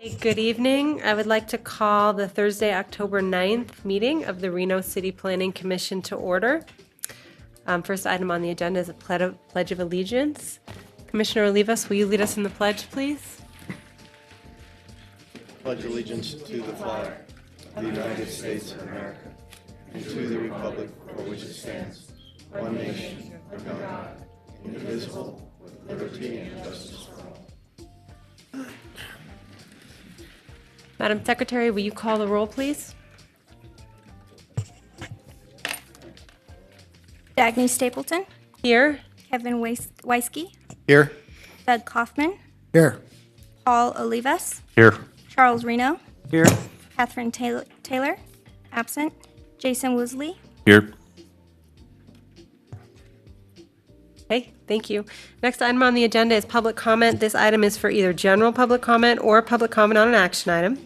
Good evening. I would like to call the Thursday, October 9th meeting of the Reno City Planning Commission to order. First item on the agenda is a Pledge of Allegiance. Commissioner Olivas, will you lead us in the pledge, please? Pledge allegiance to the flag of the United States of America and to the republic for which it stands, one nation, under God, indivisible, with liberty and justice for all. Madam Secretary, will you call the roll, please? Dagny Stapleton, Here. Kevin Weisky, Here. Doug Kaufman, Here. Paul Olivas, Here. Charles Reno, Here. Catherine Taylor, absent, Jason Woosley. Here. Okay, thank you. Next item on the agenda is public comment. This item is for either general public comment or public comment on an action item.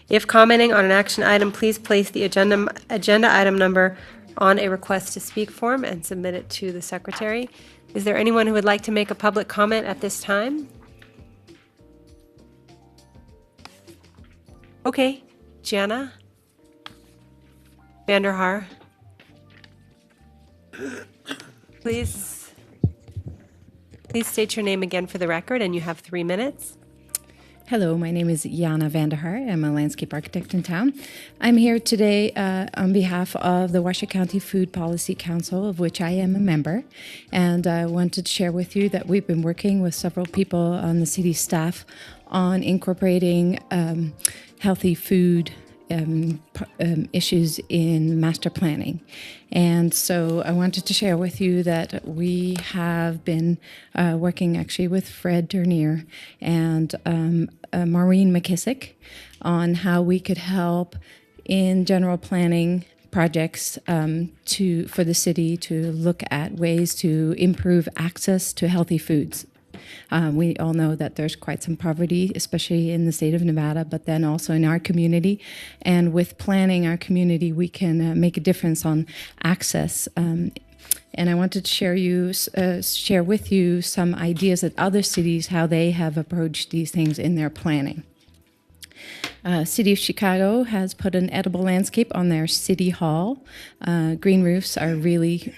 If commenting on an action item, please place the agenda item number on a request to speak form and submit it to the secretary. Is there anyone who would like to make a public comment at this time? Okay, Jana Vanderhaar. Please state your name again for the record, and you have 3 minutes. Hello, my name is Jana Vanderhaar. I'm a landscape architect in town. I'm here today on behalf of the Washoe County Food Policy Council, of which I am a member. And I wanted to share with you that we've been working with several people on the city staff on incorporating healthy food issues in master planning. And so I wanted to share with you that we have been working actually with Fred Dernier and Maureen McKissick on how we could help in general planning projects for the city to look at ways to improve access to healthy foods. We all know that there's quite some poverty, especially in the state of Nevada, but then also in our community. And with planning our community, we can make a difference on access. And I wanted to share with you some ideas at other cities, how they have approached these things in their planning. City of Chicago has put an edible landscape on their city hall. Green roofs are really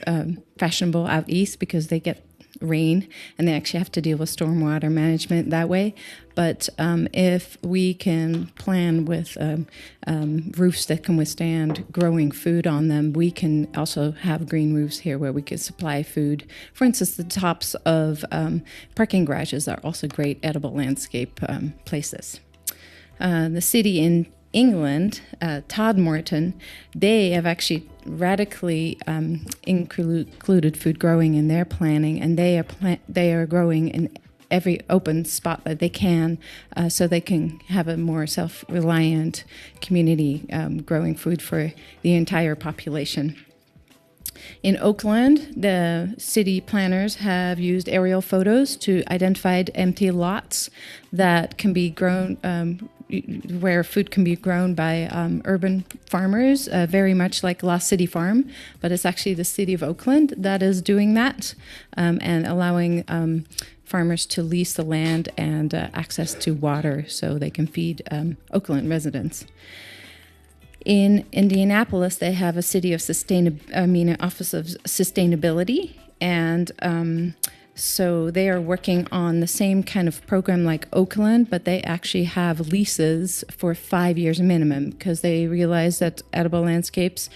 fashionable out east because they get rain and they actually have to deal with stormwater management that way. But if we can plan with roofs that can withstand growing food on them, we can also have green roofs here where we could supply food. For instance, the tops of parking garages are also great edible landscape places. The city in England, Todmorden, they have actually radically included food growing in their planning, and they are growing in every open spot that they can, so they can have a more self-reliant community growing food for the entire population. In Oakland, the city planners have used aerial photos to identify empty lots that can be grown, where food can be grown by urban farmers, very much like Lost City Farm, but it's actually the city of Oakland that is doing that and allowing farmers to lease the land and access to water so they can feed Oakland residents. In Indianapolis, they have a an Office of Sustainability, and so they are working on the same kind of program like Oakland, but they actually have leases for 5 years minimum because they realize that edible landscapes,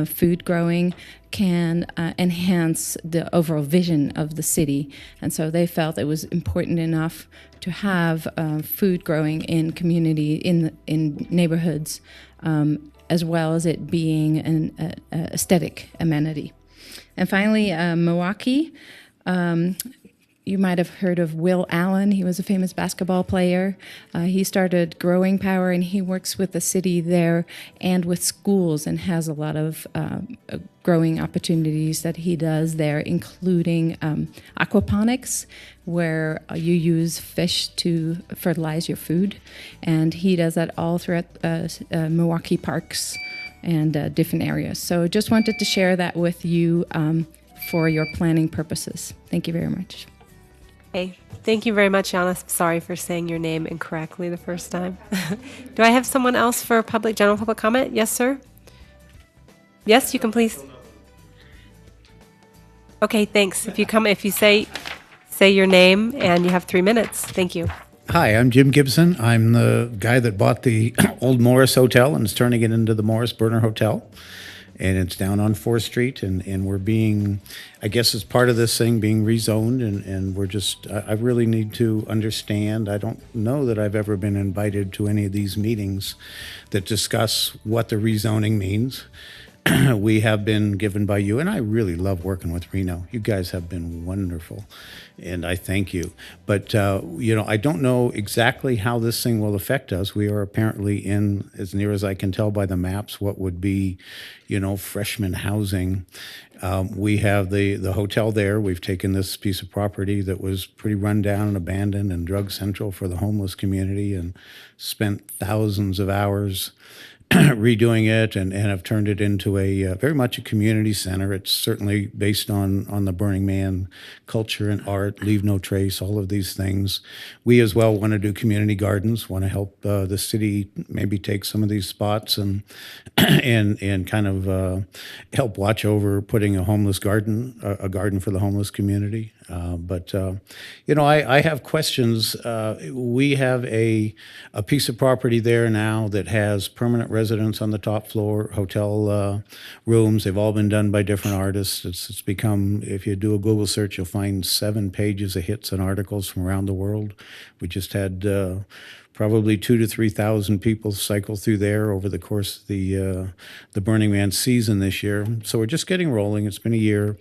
food growing, can enhance the overall vision of the city. And so they felt it was important enough to have food growing in community, in neighborhoods, as well as it being an aesthetic amenity. And finally, Milwaukee. You might have heard of Will Allen. He was a famous basketball player. He started Growing Power, and he works with the city there and with schools and has a lot of growing opportunities that he does there, including aquaponics, where you use fish to fertilize your food. And he does that all throughout Milwaukee parks and different areas. So just wanted to share that with you for your planning purposes. Thank you very much. Okay, thank you very much, Giannis. Sorry for saying your name incorrectly the first time. Do I have someone else for general public comment? Yes, sir? Yes, you can please. Okay, thanks. If you say your name and you have 3 minutes. Thank you. Hi, I'm Jim Gibson. I'm the guy that bought the old Morris Hotel and is turning it into the Morris Burner Hotel. And it's down on 4th Street, and we're being, I guess as part of this thing, being rezoned, and we're just, I really need to understand. I don't know that I've ever been invited to any of these meetings that discuss what the rezoning means. We have been given by you, and I really love working with Reno. You guys have been wonderful, and I thank you. But, I don't know exactly how this thing will affect us. We are apparently in, as near as I can tell by the maps, what would be, freshman housing. We have the hotel there. We've taken this piece of property that was pretty run down and abandoned and drug central for the homeless community and spent thousands of hours redoing it and have turned it into a very much a community center. It's certainly based on the Burning Man culture and art, leave no trace, all of these things. We as well want to do community gardens, want to help the city maybe take some of these spots and and kind of help watch over putting a homeless garden, a garden for the homeless community. I have questions. We have a piece of property there now that has permanent residents on the top floor, hotel rooms. They've all been done by different artists. It's become, if you do a Google search, you'll find 7 pages of hits and articles from around the world. We just had probably 2,000 to 3,000 people cycle through there over the course of the Burning Man season this year. So we're just getting rolling. It's been a year.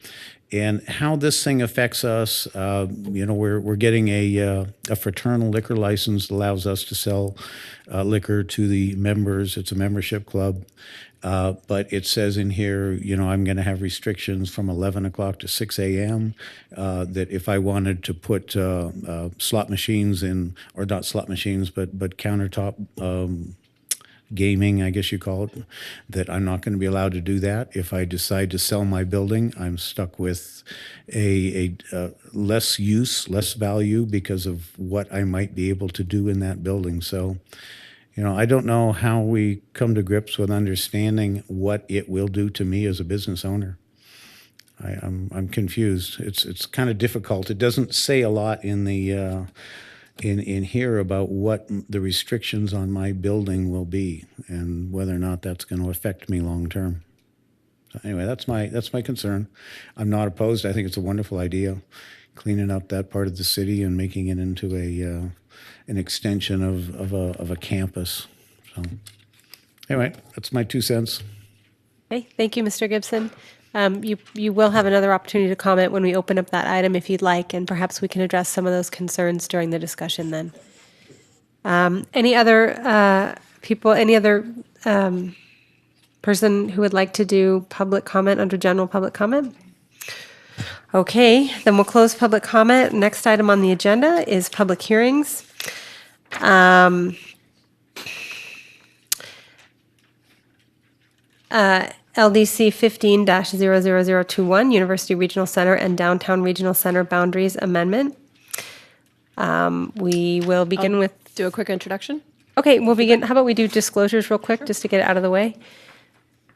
And how this thing affects us, we're getting a fraternal liquor license that allows us to sell liquor to the members. It's a membership club. But it says in here, I'm going to have restrictions from 11 o'clock to 6 a.m. That if I wanted to put slot machines in, or not slot machines, but countertop gaming, I guess you call it, that I'm not going to be allowed to do that. If I decide to sell my building, I'm stuck with a less use, less value because of what I might be able to do in that building. So, I don't know how we come to grips with understanding what it will do to me as a business owner. I'm confused. It's kind of difficult. It doesn't say a lot in the in here about what the restrictions on my building will be and whether or not that's going to affect me long term. So anyway, that's my concern. I'm not opposed. I think it's a wonderful idea, cleaning up that part of the city and making it into an extension of a campus. So anyway, that's my 2 cents. Okay, thank you, Mr. Gibson. You will have another opportunity to comment when we open up that item if you'd like, and perhaps we can address some of those concerns during the discussion then. Any other people, any other person who would like to do public comment under general public comment? Okay, then we'll close public comment. Next item on the agenda is public hearings. LDC 15-00021, University Regional Center and Downtown Regional Center Boundaries Amendment. We will begin with, Do a quick introduction. okay, we'll begin, how about we do disclosures real quick, just to get it out of the way?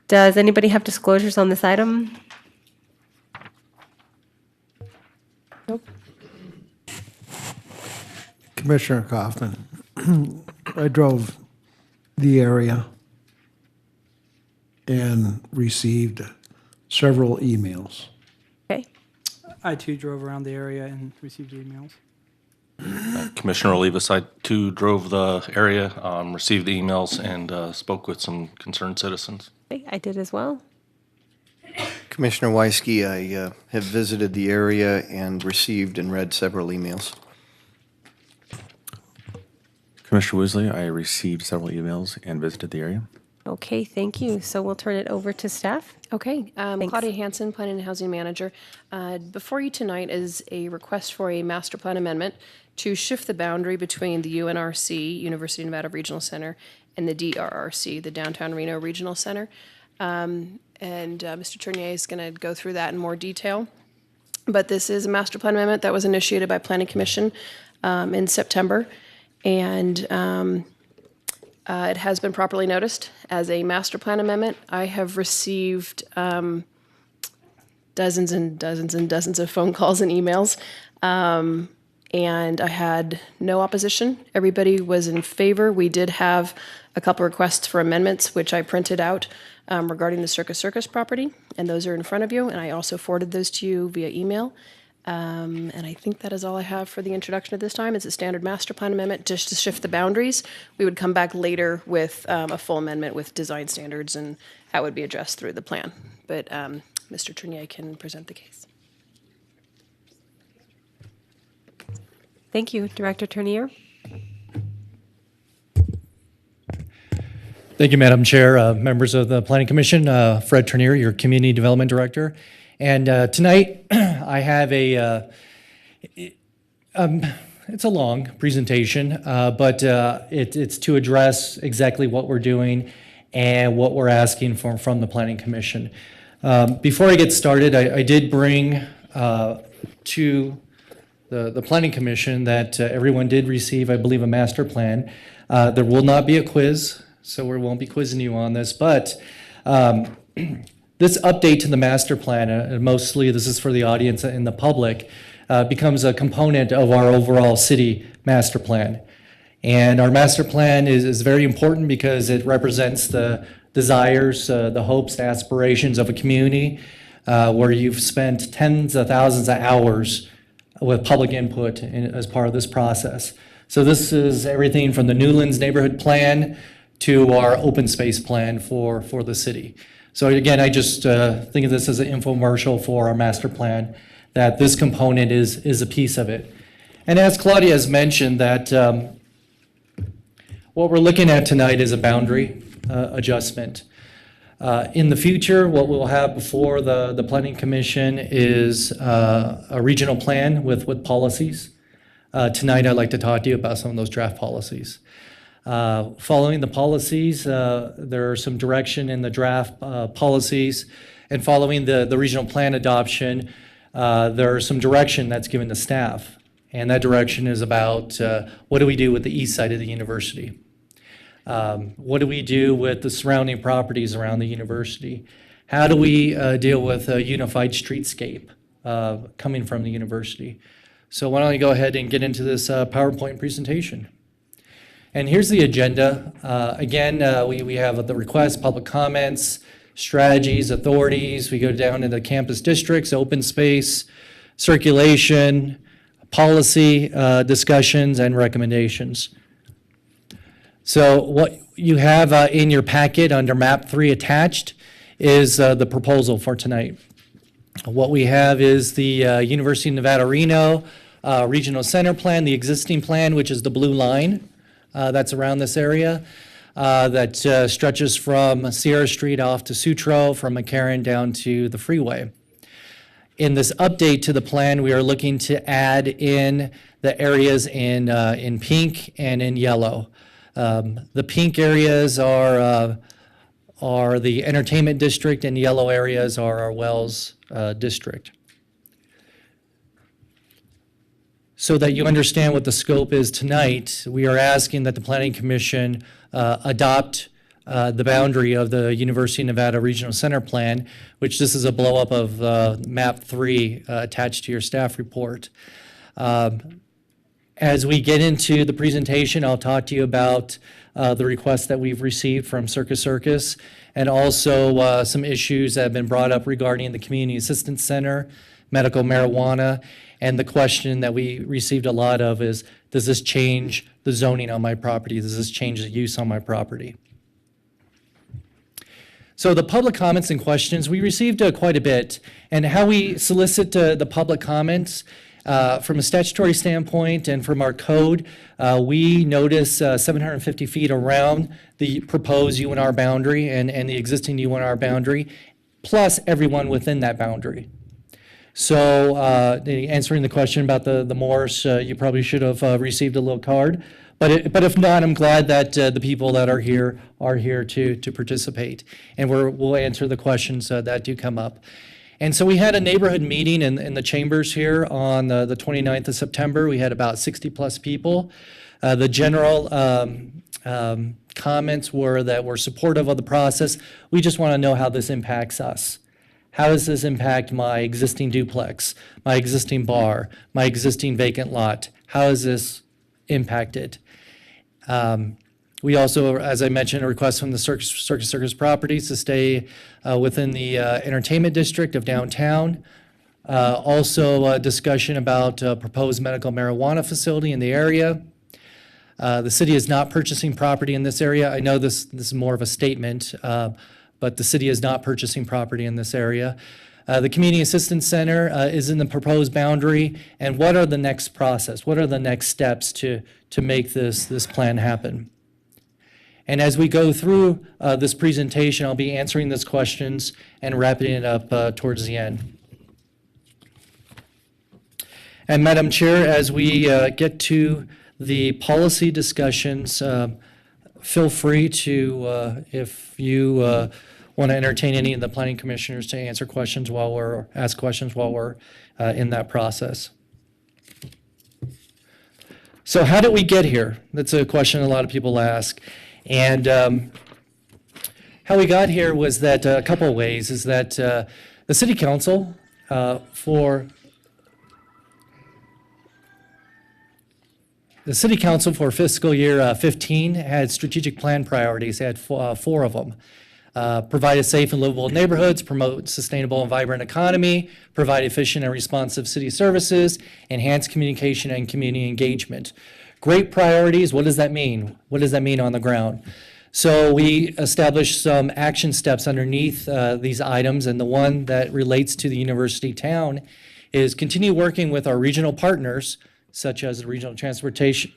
Does anybody have disclosures on this item? Commissioner Kaufman, I drove the area and received several emails. Okay, I too drove around the area and received emails. Commissioner Olivas, I too drove the area, received the emails, and spoke with some concerned citizens. okay, I did as well. Commissioner Weisky, I have visited the area and received and read several emails. Commissioner Woosley, I received several emails and visited the area. Okay, thank you. So we'll turn it over to staff. Okay, Thanks. Claudia Hanson, Planning and Housing Manager. Before you tonight is a request for a master plan amendment to shift the boundary between the UNRC, University of Nevada Regional Center, and the DRRC, the Downtown Reno Regional Center. And Mr. Tournier is going to go through that in more detail. but this is a master plan amendment that was initiated by Planning Commission in September, and it has been properly noticed as a master plan amendment. I have received dozens and dozens and dozens of phone calls and emails, and I had no opposition. Everybody was in favor. We did have a couple requests for amendments, which I printed out regarding the Circus property, and those are in front of you, and I also forwarded those to you via email. And I think that is all I have for the introduction at this time. It's a standard master plan amendment just to shift the boundaries. We would come back later with a full amendment with design standards and how it would be addressed through the plan. But Mr. Trenier can present the case. Thank you, Director Turnier. Thank you, Madam Chair, members of the Planning Commission, Fred Turnier, your Community Development Director. And tonight I have it's a long presentation, but it's to address exactly what we're doing and what we're asking for from the Planning Commission. Before I get started, I did bring to the Planning Commission that everyone did receive, I believe, a master plan. There will not be a quiz, so we won't be quizzing you on this, but this update to the master plan, and mostly this is for the audience and the public, becomes a component of our overall city master plan. And our master plan is very important because it represents the desires, the hopes, the aspirations of a community where you've spent tens of thousands of hours with public input as part of this process. So this is everything from the Newlands neighborhood plan to our open space plan for the city. So again, I just think of this as an infomercial for our master plan, that this component is a piece of it. And as Claudia has mentioned, that what we're looking at tonight is a boundary adjustment. In the future, what we'll have before the Planning Commission is a regional plan with policies. Tonight, I'd like to talk to you about some of those draft policies. Following the policies, there are some direction in the draft policies, and following the regional plan adoption, there are some direction that's given to staff. And that direction is about what do we do with the east side of the university? What do we do with the surrounding properties around the university? How do we deal with a unified streetscape coming from the university? So why don't we go ahead and get into this PowerPoint presentation. And here's the agenda. Again, we have the requests, public comments, strategies, authorities. We go down into campus districts, open space, circulation, policy discussions, and recommendations. So what you have in your packet under map 3 attached is the proposal for tonight. What we have is the University of Nevada, Reno Regional Center Plan, the existing plan, which is the blue line that's around this area, that stretches from Sierra Street off to Sutro, from McCarran down to the freeway. In this update to the plan, we are looking to add in the areas in pink and in yellow. The pink areas are the entertainment district, and yellow areas are our Wells district. So that you understand what the scope is tonight, we are asking that the Planning Commission adopt the boundary of the University of Nevada Regional Center Plan, which this is a blow-up of map 3 attached to your staff report. As we get into the presentation, I'll talk to you about the requests that we've received from Circus, and also some issues that have been brought up regarding the Community Assistance Center, medical marijuana, and the question that we received a lot of is, does this change the zoning on my property? Does this change the use on my property? So the public comments and questions, we received quite a bit, and how we solicit the public comments from a statutory standpoint and from our code, we notice 750 feet around the proposed UNR boundary and the existing UNR boundary, plus everyone within that boundary. So answering the question about the Morse, you probably should have received a little card. But if not, I'm glad that the people that are here to participate. And we'll answer the questions that do come up. And so we had a neighborhood meeting in the chambers here on the 29th of September. We had about 60 plus people. The general comments were that we're supportive of the process. We just want to know how this impacts us. How does this impact my existing duplex, my existing bar, my existing vacant lot? How is this impacted? We also, as I mentioned, a request from the Circus Properties to stay within the entertainment district of downtown. Also, a discussion about a proposed medical marijuana facility in the area. The city is not purchasing property in this area. I know this is more of a statement, but the city is not purchasing property in this area. The Community Assistance Center is in the proposed boundary, and what are the next process? What are the next steps to make this plan happen? And as we go through this presentation, I'll be answering these questions and wrapping it up towards the end. And Madam Chair, as we get to the policy discussions, feel free to, if you want to entertain any of the planning commissioners to ask questions while we're in that process. So how did we get here? That's a question a lot of people ask. And how we got here was that a couple of ways is that the City Council for fiscal year 15 had strategic plan priorities. They had four of them. Provide safe and livable neighborhoods, promote sustainable and vibrant economy, provide efficient and responsive city services, enhance communication and community engagement. Great priorities. What does that mean? What does that mean on the ground? So we established some action steps underneath these items, and the one that relates to the university town is continue working with our regional partners, such as the Regional Transportation.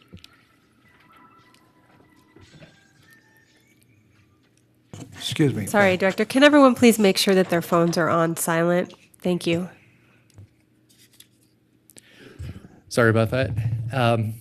Excuse me. Sorry, Director. Can everyone please make sure that their phones are on silent? Thank you. Sorry about that.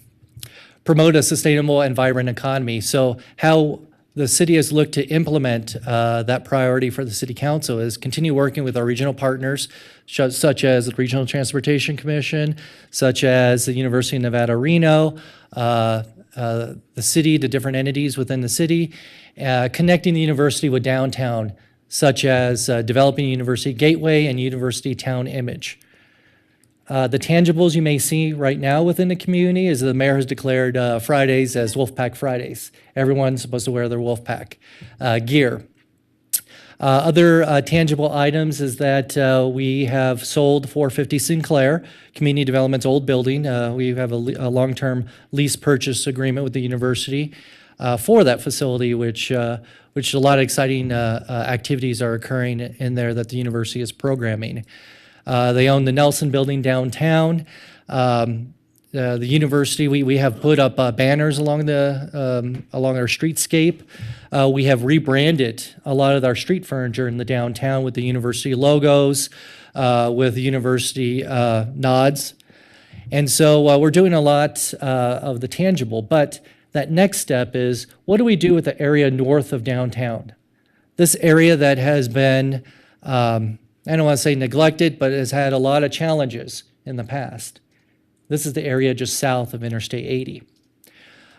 Promote a sustainable and vibrant economy. So how the city has looked to implement that priority for the City Council is continue working with our regional partners, such as the Regional Transportation Commission, such as the University of Nevada, Reno, the city, the different entities within the city, connecting the university with downtown, such as developing University Gateway and University Town image. The tangibles you may see right now within the community is the mayor has declared Fridays as Wolfpack Fridays. Everyone's supposed to wear their Wolfpack gear. Other tangible items is that we have sold 450 Sinclair, Community Development's old building. We have a long-term lease purchase agreement with the university for that facility, which a lot of exciting activities are occurring in there that the university is programming. They own the Nelson Building downtown. The university, we have put up banners along our streetscape. We have rebranded a lot of our street furniture in the downtown with the university logos, with the university nods. And so we're doing a lot of the tangible, but that next step is, what do we do with the area north of downtown? This area that has been, I don't want to say neglected, but has had a lot of challenges in the past. This is the area just south of Interstate 80.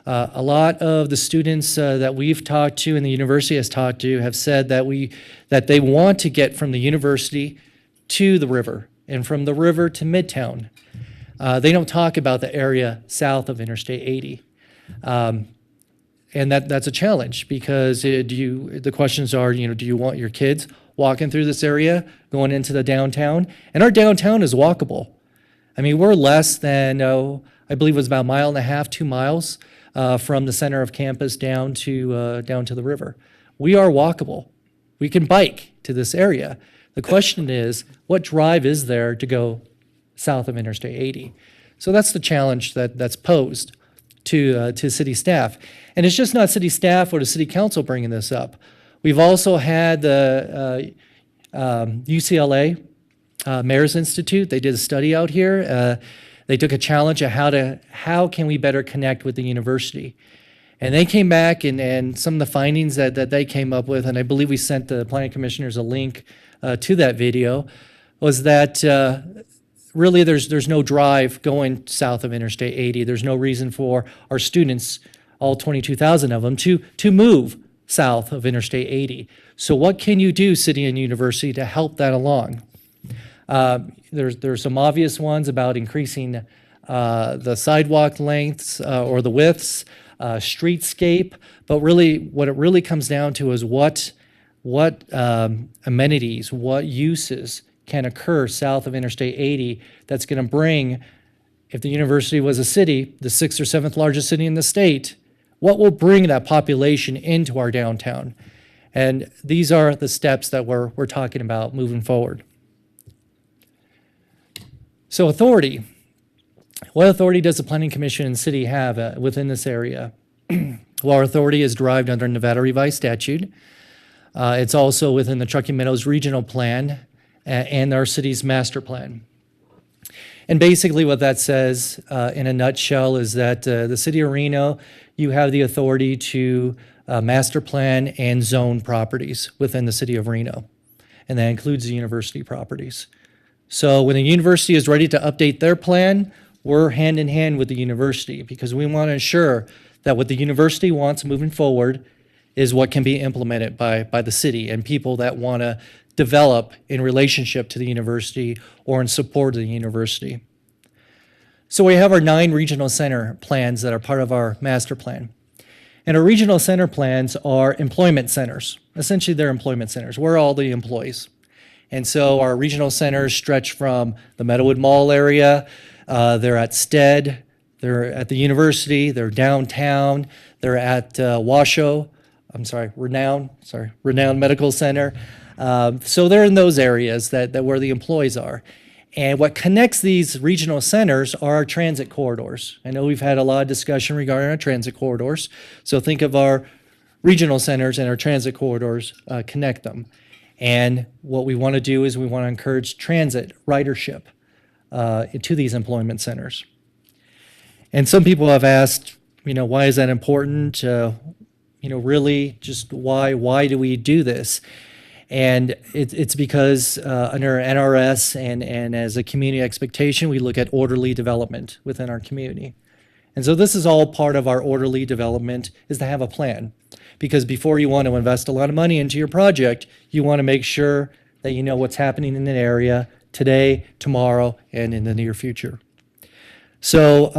A lot of the students that we've talked to and the university has talked to have said that they want to get from the university to the river and from the river to Midtown. They don't talk about the area south of Interstate 80. And that's a challenge because the questions are, do you want your kids walking through this area, going into the downtown? And our downtown is walkable. I mean, we're less than, I believe it was about 1.5 miles, 2 miles from the center of campus down to the river. We are walkable. We can bike to this area. The question is, what drive is there to go south of Interstate 80? So that's the challenge that's posed to city staff. And it's just not city staff or the city council bringing this up. We've also had the UCLA Mayor's Institute. They did a study out here. They took a challenge of how can we better connect with the university. And they came back and some of the findings that they came up with, and I believe we sent the planning commissioners a link to that video, was that really there's no drive going south of Interstate 80. There's no reason for our students, all 22,000 of them, to move south of Interstate 80. So what can you do, city and university, to help that along? There's some obvious ones about increasing the sidewalk lengths or the widths, streetscape, but really what it really comes down to is what amenities, what uses can occur south of Interstate 80 that's going to bring, if the university was a city, the 6th or 7th largest city in the state, what will bring that population into our downtown? And these are the steps that we're talking about moving forward. So authority. What authority does the Planning Commission and city have within this area? Well, our authority is derived under Nevada Revised Statute. It's also within the Truckee Meadows Regional Plan and our city's master plan. And basically what that says in a nutshell is that the city of Reno, you have the authority to master plan and zone properties within the city of Reno. And that includes the university properties. So when the university is ready to update their plan, we're hand in hand with the university because we want to ensure that what the university wants moving forward is what can be implemented by the city and people that want to develop in relationship to the university or in support of the university. So we have our 9 regional center plans that are part of our master plan. And our regional center plans are employment centers. Essentially, they're employment centers. We're all the employees. And so our regional centers stretch from the Meadowood Mall area. They're at Stead. They're at the university. They're downtown. They're at Renown Medical Center. So they're in those areas that where the employees are. And what connects these regional centers are our transit corridors. I know we've had a lot of discussion regarding our transit corridors. So think of our regional centers and our transit corridors, connect them. And what we want to do is we want to encourage transit ridership to these employment centers. And some people have asked, why is that important? Really just why do we do this? And it's because under NRS and as a community expectation, we look at orderly development within our community. And so this is all part of our orderly development is to have a plan. Because before you want to invest a lot of money into your project, you want to make sure that you know what's happening in an area today, tomorrow, and in the near future. So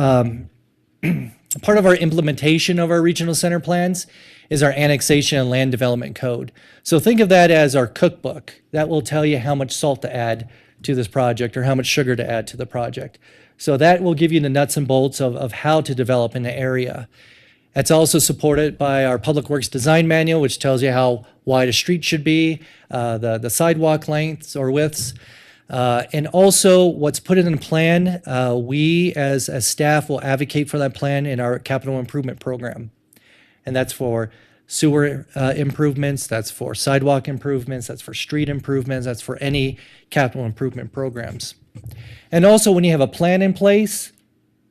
part of our implementation of our regional center plans is our annexation and land development code. So think of that as our cookbook. That will tell you how much salt to add to this project or how much sugar to add to the project. So that will give you the nuts and bolts of how to develop in the area. It's also supported by our Public Works Design Manual, which tells you how wide a street should be, the sidewalk lengths or widths. And also what's put in the plan, we as staff will advocate for that plan in our capital improvement program. And that's for sewer improvements, that's for sidewalk improvements, that's for street improvements, that's for any capital improvement programs. And also when you have a plan in place,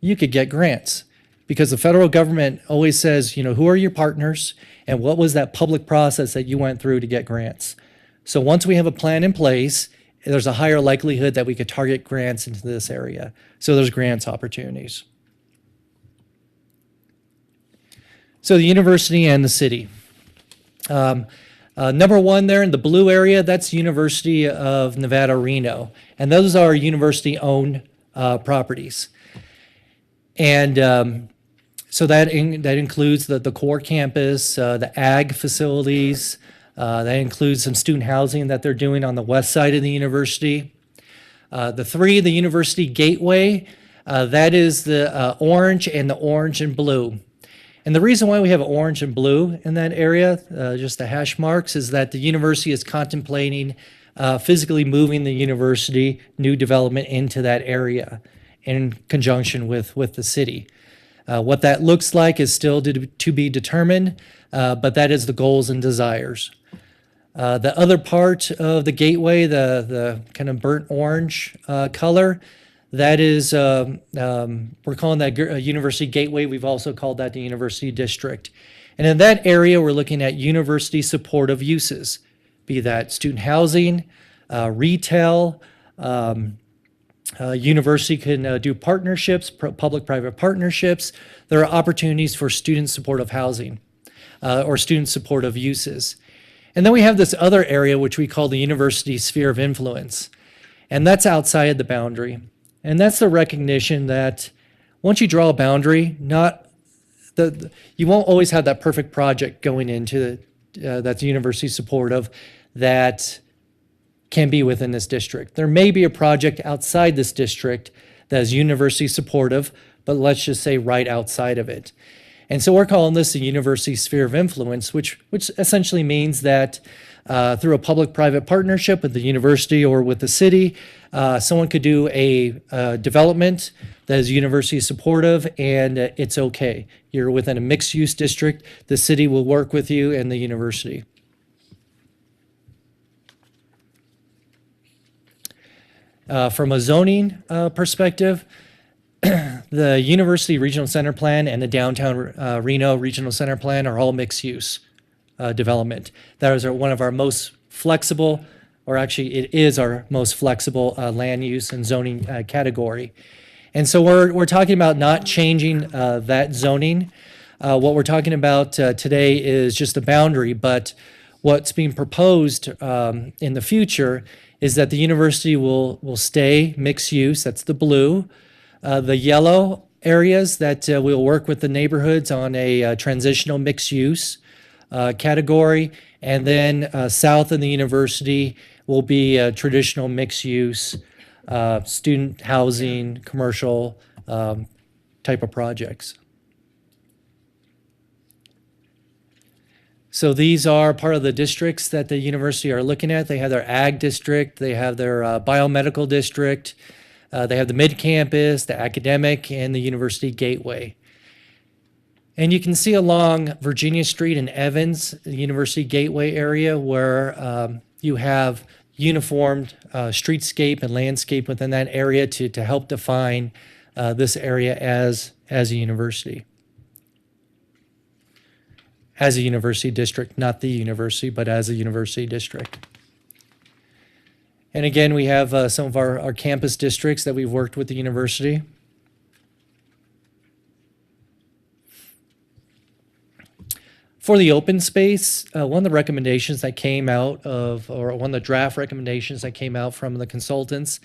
you could get grants. Because the federal government always says, who are your partners and what was that public process that you went through to get grants? So once we have a plan in place, there's a higher likelihood that we could target grants into this area. So there's grants opportunities. So the university and the city. Number one there in the blue area, that's University of Nevada, Reno. And those are university-owned properties. And so that includes the core campus, the ag facilities. That includes some student housing that they're doing on the west side of the university. The University Gateway, that is the orange and blue. And the reason why we have orange and blue in that area, just the hash marks, is that the university is contemplating physically moving the university new development into that area in conjunction with the city. What that looks like is still to be determined, but that is the goals and desires. The other part of the gateway, the kind of burnt orange color, that is, we're calling that University Gateway. We've also called that the University District. And in that area, we're looking at university supportive uses, be that student housing, retail, University can do partnerships, public-private partnerships. There are opportunities for student supportive housing or student supportive uses. And then we have this other area which we call the university sphere of influence. And that's outside the boundary. And that's the recognition that once you draw a boundary, you won't always have that perfect project going into that's university supportive that can be within this district. There may be a project outside this district that is university supportive, but let's just say right outside of it. And so we're calling this a university sphere of influence, which essentially means that through a public-private partnership with the university or with the city, someone could do a development that is university supportive, and it's okay. You're within a mixed-use district. The city will work with you and the university. From a zoning perspective, the University Regional Center Plan and the Downtown Reno Regional Center Plan are all mixed-use development. That is one of our most flexible, or actually it is our most flexible land use and zoning category. And so we're talking about not changing that zoning. What we're talking about today is just the boundary, but what's being proposed in the future is that the university will stay mixed use, that's the blue. The yellow areas that we'll work with the neighborhoods on a transitional mixed use category, and then south of the university will be a traditional mixed use student housing, commercial type of projects. So these are part of the districts that the university are looking at. They have their ag district, they have their biomedical district, they have the mid-campus, the academic, and the university gateway. And you can see along Virginia Street and Evans, the university gateway area, where you have uniformed streetscape and landscape within that area to help define this area as a university. As a university district, not the university, but as a university district. And again, we have some of our campus districts that we've worked with the university. For the open space, one of the recommendations that came out of, or one of the draft recommendations that came out from the consultants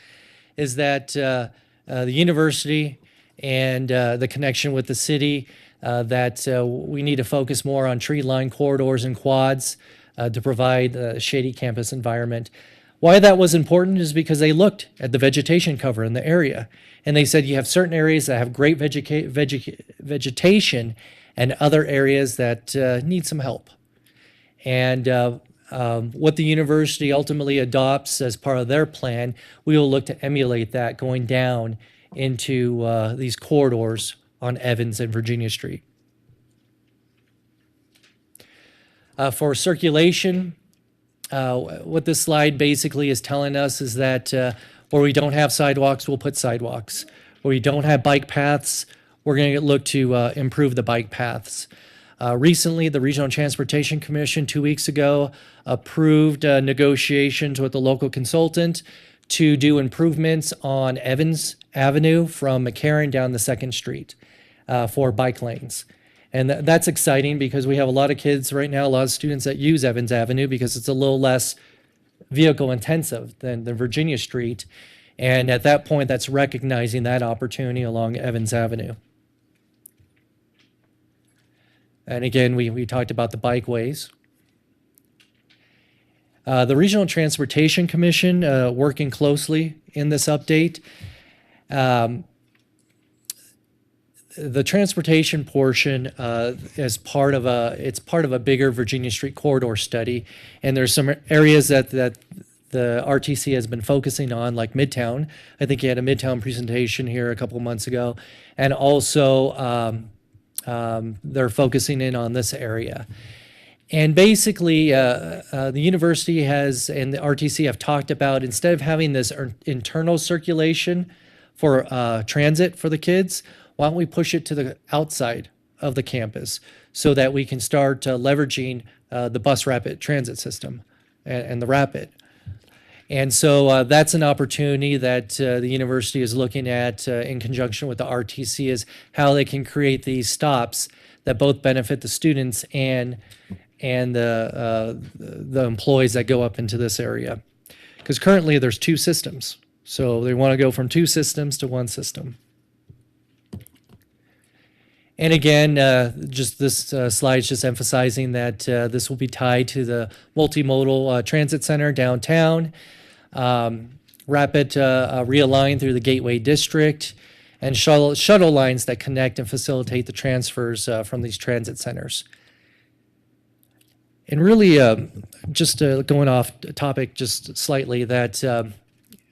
is that the university and the connection with the city, that we need to focus more on tree-lined corridors and quads to provide a shady campus environment. Why that was important is because they looked at the vegetation cover in the area, and they said you have certain areas that have great vegetation and other areas that need some help. And what the university ultimately adopts as part of their plan, we will look to emulate that going down into these corridors on Evans and Virginia Street. For circulation, what this slide basically is telling us is that where we don't have sidewalks, we'll put sidewalks. Where we don't have bike paths, we're going to look to improve the bike paths. Recently, the Regional Transportation Commission 2 weeks ago approved negotiations with the local consultant to do improvements on Evans Avenue from McCarran down the 2nd Street for bike lanes. And that's exciting because we have a lot of kids right now, a lot of students that use Evans Avenue because it's a little less vehicle intensive than Virginia Street. And at that point, that's recognizing that opportunity along Evans Avenue. And again, we talked about the bikeways. The Regional Transportation Commission working closely in this update. The transportation portion is part of a bigger Virginia Street corridor study, and there's some areas that the RTC has been focusing on, like Midtown. I think you had a Midtown presentation here a couple of months ago, and also they're focusing in on this area. And basically, the university has and the RTC have talked about, instead of having this internal circulation for transit for the kids, why don't we push it to the outside of the campus so that we can start leveraging the bus rapid transit system and the rapid. And so that's an opportunity that the university is looking at in conjunction with the RTC, is how they can create these stops that both benefit the students and the employees that go up into this area. Because currently there's two systems. So they want to go from two systems to one system. And again, just this slide is just emphasizing that this will be tied to the multimodal transit center downtown, rapid realign through the Gateway District, and shuttle lines that connect and facilitate the transfers from these transit centers. And really, just going off topic just slightly, that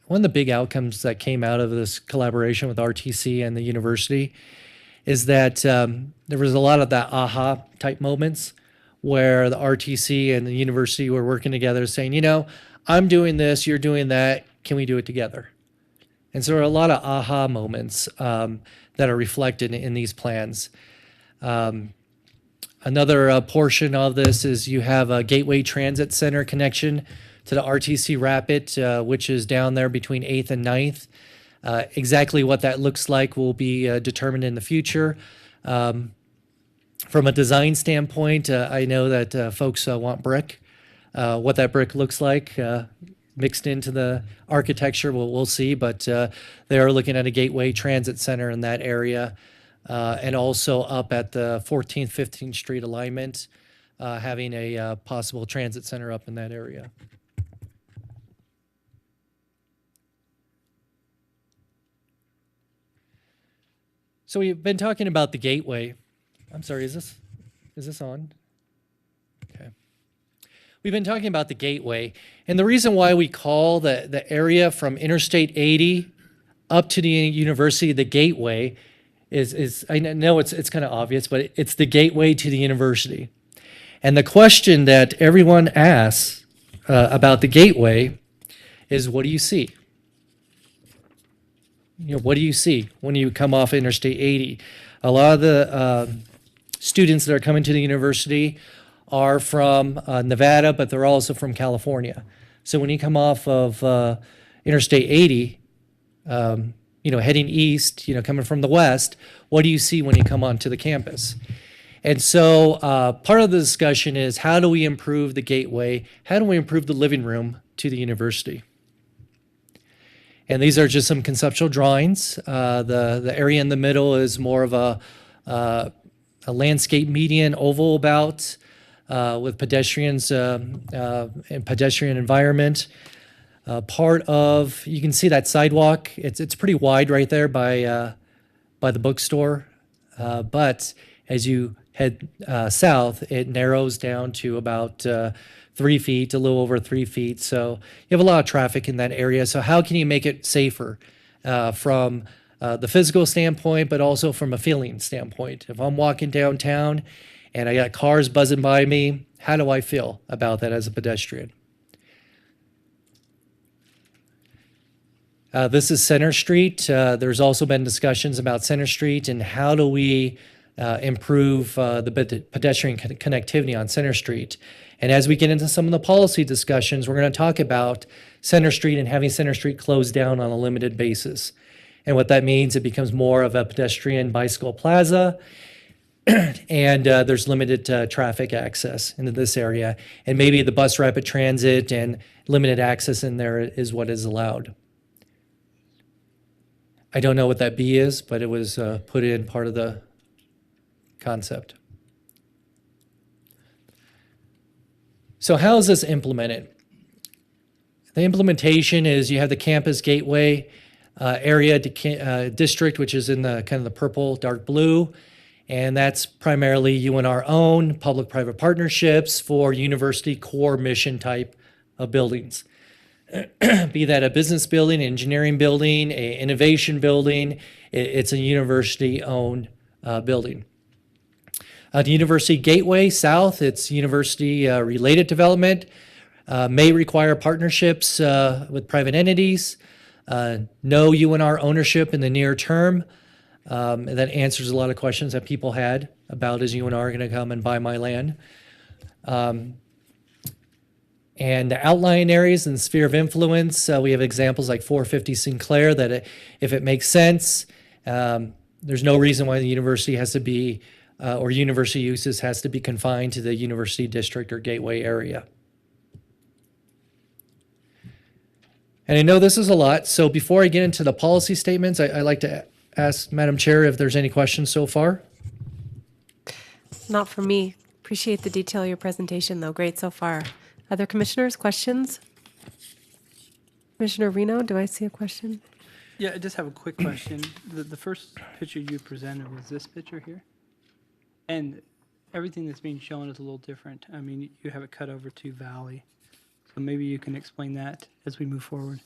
one of the big outcomes that came out of this collaboration with RTC and the university is that there was a lot of that aha type moments where the RTC and the university were working together saying, you know, I'm doing this, you're doing that, can we do it together? And so there are a lot of aha moments that are reflected in these plans. Another portion of this is you have a Gateway Transit Center connection to the RTC Rapid, which is down there between 8th and 9th. Exactly what that looks like will be determined in the future. From a design standpoint, I know that folks want brick. What that brick looks like mixed into the architecture, we'll see, but they are looking at a Gateway Transit Center in that area, and also up at the 14th, 15th Street alignment, having a possible transit center up in that area. So we've been talking about the Gateway. I'm sorry, is this on? Okay. We've been talking about the Gateway, and the reason why we call the area from Interstate 80 up to the university the Gateway is I know it's kind of obvious, but it's the gateway to the university. And the question that everyone asks about the Gateway is, what do you see? You know, what do you see when you come off Interstate 80? A lot of the students that are coming to the university are from Nevada, but they're also from California. So when you come off of Interstate 80, heading east, coming from the west, what do you see when you come onto the campus? And so part of the discussion is, how do we improve the Gateway? How do we improve the living room to the university? And these are just some conceptual drawings. The area in the middle is more of a landscape median oval about with pedestrians and pedestrian environment. Part of, you can see that sidewalk. It's pretty wide right there by the bookstore. But as you head south, it narrows down to about 3 feet, a little over 3 feet. So you have a lot of traffic in that area. So how can you make it safer from the physical standpoint, but also from a feeling standpoint? If I'm walking downtown and I got cars buzzing by me, how do I feel about that as a pedestrian? This is Center Street. There's also been discussions about Center Street and how do we improve the pedestrian connectivity on Center Street. And as we get into some of the policy discussions, we're going to talk about Center Street and having Center Street closed down on a limited basis. And what that means, it becomes more of a pedestrian bicycle plaza, and there's limited traffic access into this area. And maybe the bus rapid transit and limited access in there is what is allowed. I don't know what that B is, but it was put in part of the concept. So how is this implemented? The implementation is you have the campus gateway area district, which is in the kind of the purple, dark blue, and that's primarily UNR owned public-private partnerships for university core mission type of buildings. Be that a business building, engineering building, a innovation building, it's a university-owned building. The University Gateway South, it's university-related development, may require partnerships with private entities, no UNR ownership in the near term. That answers a lot of questions that people had about, is UNR going to come and buy my land? And the outlying areas and sphere of influence, we have examples like 450 Sinclair that if it makes sense, there's no reason why the university has to be, or university uses has to be confined to the university district or gateway area. And I know this is a lot, so before I get into the policy statements, I'd like to ask Madam Chair if there's any questions so far. Not for me. Appreciate the detail of your presentation, though. Great so far. Other commissioners, questions? Commissioner Reno, do I see a question? Yeah, I just have a quick question. The first picture you presented was this picture here. And everything that's being shown is a little different. I mean, you have it cut over to Valley. So maybe you can explain that as we move forward.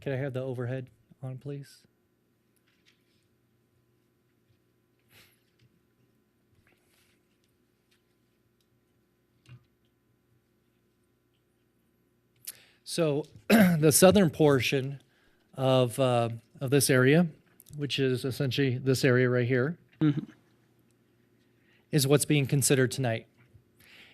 Can I have the overhead on, please? So the southern portion of this area, which is essentially this area right here, is what's being considered tonight.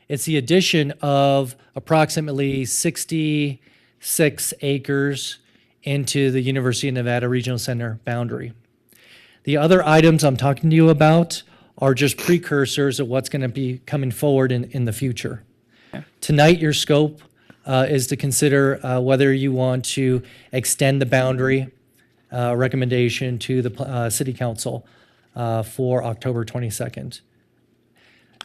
It's the addition of approximately 66 acres into the University of Nevada Regional Center boundary. The other items I'm talking to you about are just precursors of what's going to be coming forward in the future. Okay. Tonight, your scope is to consider whether you want to extend the boundary recommendation to the City Council for October 22nd.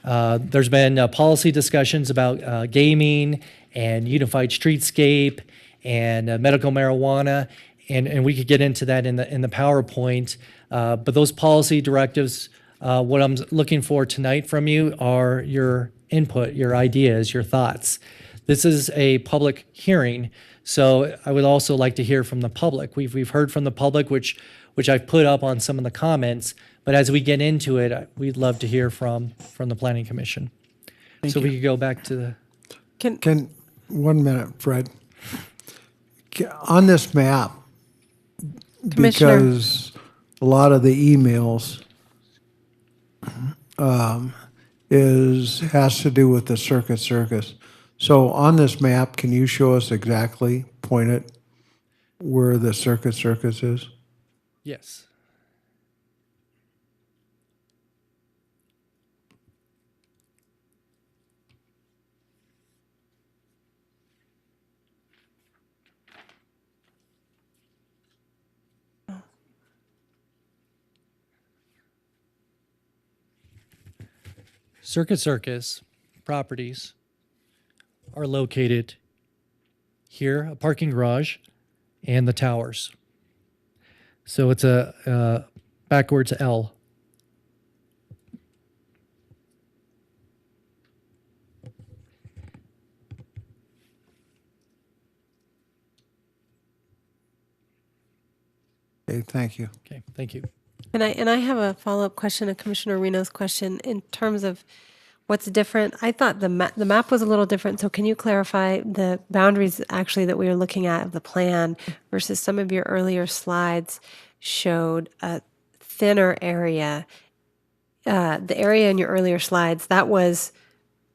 There's been policy discussions about gaming and unified streetscape and medical marijuana, and we could get into that in the PowerPoint. But those policy directives, what I'm looking for tonight from you are your input, your ideas, your thoughts. This is a public hearing, so I would also like to hear from the public. We've heard from the public, which I've put up on some of the comments. But as we get into it, we'd love to hear from the Planning Commission. So we could go back to the... Can 1 minute, Fred. On this map, Commissioner. because a lot of the emails has to do with the circus. So on this map, can you show us exactly, point it, where the circus is? Yes. Circus properties are located here, a parking garage, and the towers. So it's a backwards L. Okay, thank you. Okay, thank you. And I have a follow-up question to Commissioner Reno's question in terms of what's different. I thought the map was a little different, so can you clarify the boundaries actually that we were looking at of the plan versus some of your earlier slides showed a thinner area. The area in your earlier slides, that was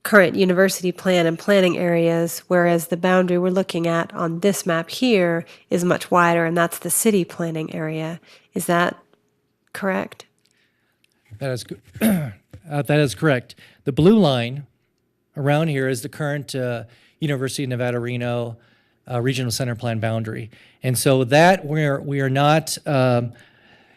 current university plan and planning areas, whereas the boundary we're looking at on this map here is much wider, and that's the city planning area. Is that correct? That is correct. The blue line around here is the current University of Nevada, Reno Regional Center Plan boundary. And so that we are not,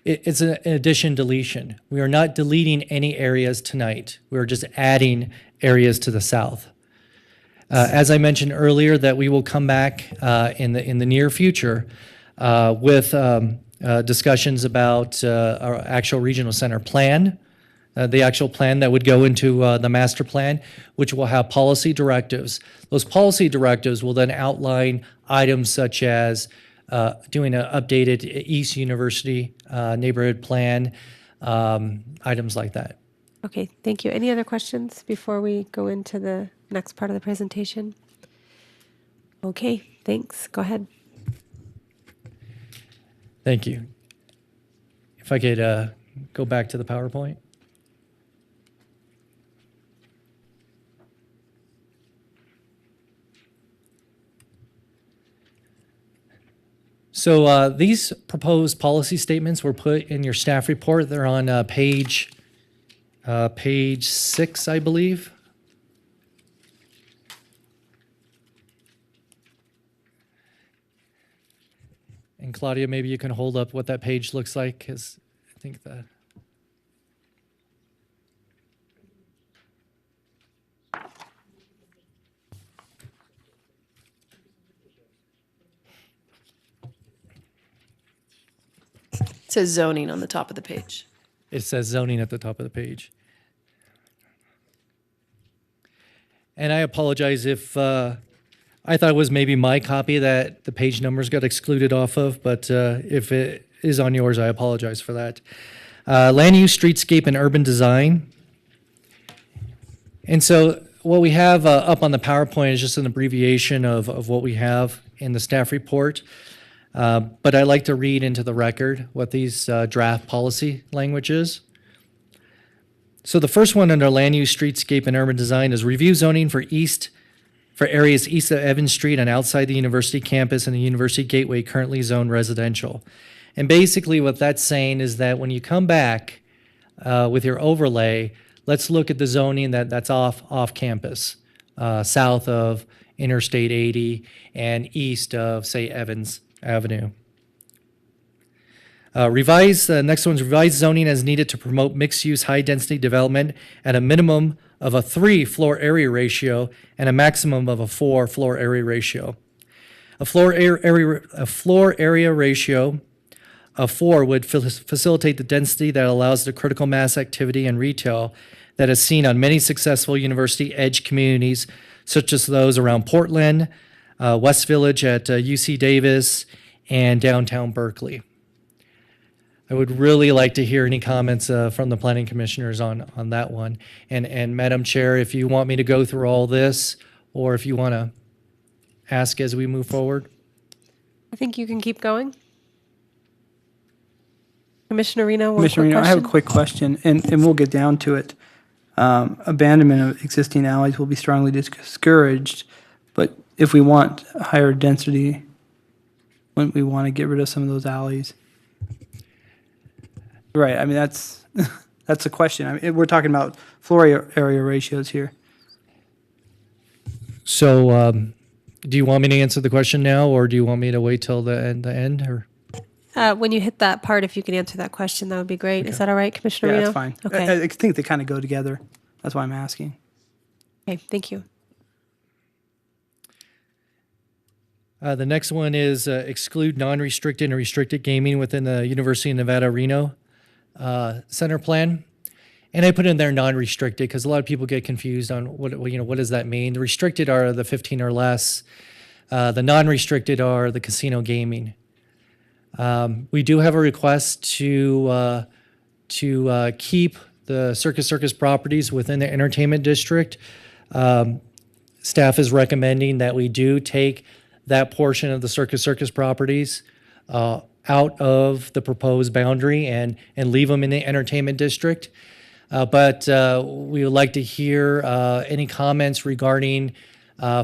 it's an addition deletion. We are not deleting any areas tonight. We're just adding areas to the south. As I mentioned earlier, that we will come back in the near future with discussions about our actual regional center plan, the actual plan that would go into the master plan, which will have policy directives. Those policy directives will then outline items such as doing an updated East University neighborhood plan, items like that. Okay, thank you. Any other questions before we go into the next part of the presentation? Okay, thanks. Go ahead. Thank you. If I could go back to the PowerPoint. So these proposed policy statements were put in your staff report. They're on page 6, I believe. And Claudia, maybe you can hold up what that page looks like, because I think that. It says zoning on the top of the page. It says zoning at the top of the page. And I apologize if I thought it was maybe my copy that the page numbers got excluded off of, but if it is on yours, I apologize for that. Land use, streetscape, and urban design. And so what we have up on the PowerPoint is just an abbreviation of what we have in the staff report. But I like to read into the record what these draft policy language is. So the first one under land use, streetscape, and urban design is review zoning for areas east of Evans Street and outside the university campus and the university gateway currently zoned residential. And basically what that's saying is that when you come back with your overlay, let's look at the zoning that's off campus, south of Interstate 80 and east of, say, Evans Avenue. Next one's revise zoning as needed to promote mixed-use, high-density development at a minimum of a 3 floor area ratio and a maximum of a 4 floor area ratio. A floor area ratio of 4 would facilitate the density that allows the critical mass activity and retail that is seen on many successful university edge communities, such as those around Portland, West Village at UC Davis, and downtown Berkeley. I would really like to hear any comments from the planning commissioners on that one. And Madam Chair, if you want me to go through all this, or if you want to ask as we move forward. I think you can keep going. Commissioner Reno, Commissioner Reno, I have a quick question, and we'll get down to it. Abandonment of existing alleys will be strongly discouraged, but if we want higher density, wouldn't we want to get rid of some of those alleys? Right, I mean, that's a question. I mean, we're talking about floor area ratios here. So do you want me to answer the question now, or do you want me to wait till the end? Or? When you hit that part, if you could answer that question, that would be great. Okay. Is that all right, Commissioner Yeah, Reno? that's fine. Okay. I think they kind of go together. That's why I'm asking. Okay, thank you. The next one is exclude non-restricted and restricted gaming within the University of Nevada, Reno center plan. And I put in there non-restricted because a lot of people get confused on what does that mean. The restricted are the 15 or less. The non-restricted are the casino gaming. We do have a request to keep the Circus properties within the entertainment district. Staff is recommending that we do take that portion of the Circus properties out of the proposed boundary and leave them in the entertainment district. But we would like to hear any comments regarding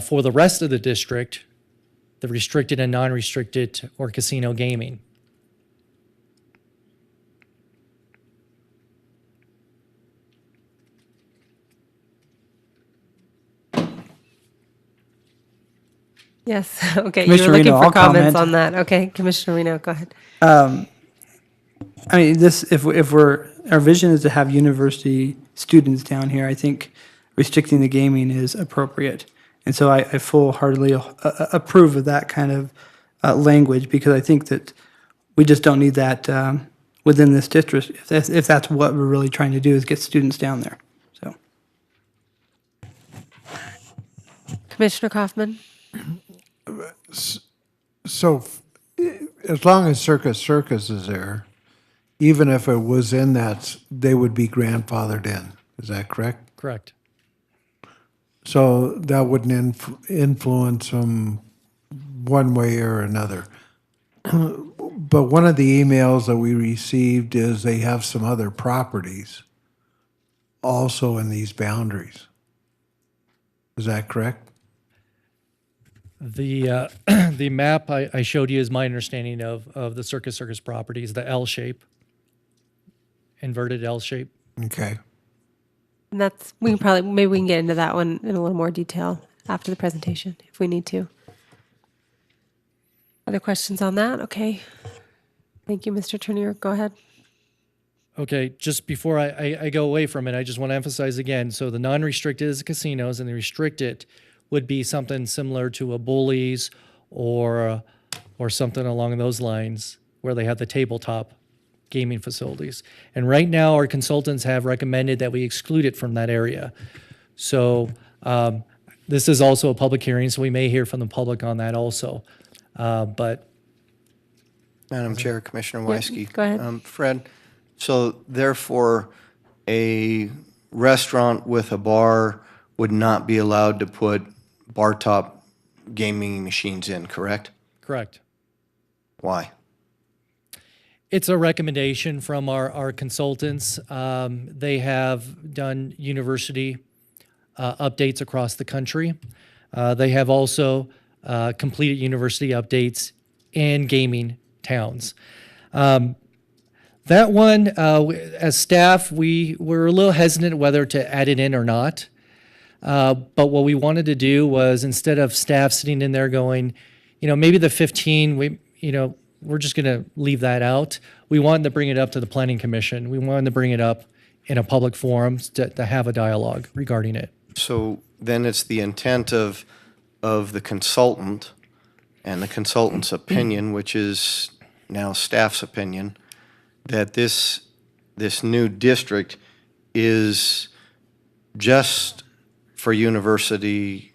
for the rest of the district, the restricted and non-restricted or casino gaming. Yes, okay. Commissioner You're looking Reno, for I'll comments comment. on that. Okay, Commissioner Reno, go ahead. I mean, if our vision is to have university students down here, I think restricting the gaming is appropriate. And so I full-heartedly approve of that kind of language, because I think that we just don't need that within this district if that's what we're really trying to do, is get students down there. So, Commissioner Kaufman? So as long as Circus is there, even if it was in that, they would be grandfathered in. Is that correct? Correct. So that wouldn't influence them one way or another. But one of the emails that we received is they have some other properties also in these boundaries. Is that correct? The the map I showed you is my understanding of the Circus properties, the L shape, inverted L shape. Okay. And that's, we can probably, maybe we can get into that one in a little more detail after the presentation if we need to. Other questions on that? Okay. Thank you, Mr. Turnier. Go ahead. Okay, just before I go away from it, I just want to emphasize again, so the non-restricted is the casinos, and the restricted would be something similar to a Bullies or something along those lines where they have the tabletop gaming facilities. And right now, our consultants have recommended that we exclude it from that area. So this is also a public hearing, so we may hear from the public on that also. But Madam Chair, Commissioner Yeah, Weisky. go ahead. Fred, so therefore, a restaurant with a bar would not be allowed to put bar top gaming machines in, correct? correct. Why? It's a recommendation from our consultants. They have done university updates across the country. They have also completed university updates in gaming towns. That one, as staff, we were a little hesitant whether to add it in or not. But what we wanted to do was, instead of staff sitting in there going, maybe the 15, we're just going to leave that out. We wanted to bring it up to the Planning Commission. We wanted to bring it up in a public forum to have a dialogue regarding it. So then it's the intent of the consultant and the consultant's opinion, which is now staff's opinion, that this new district is just for university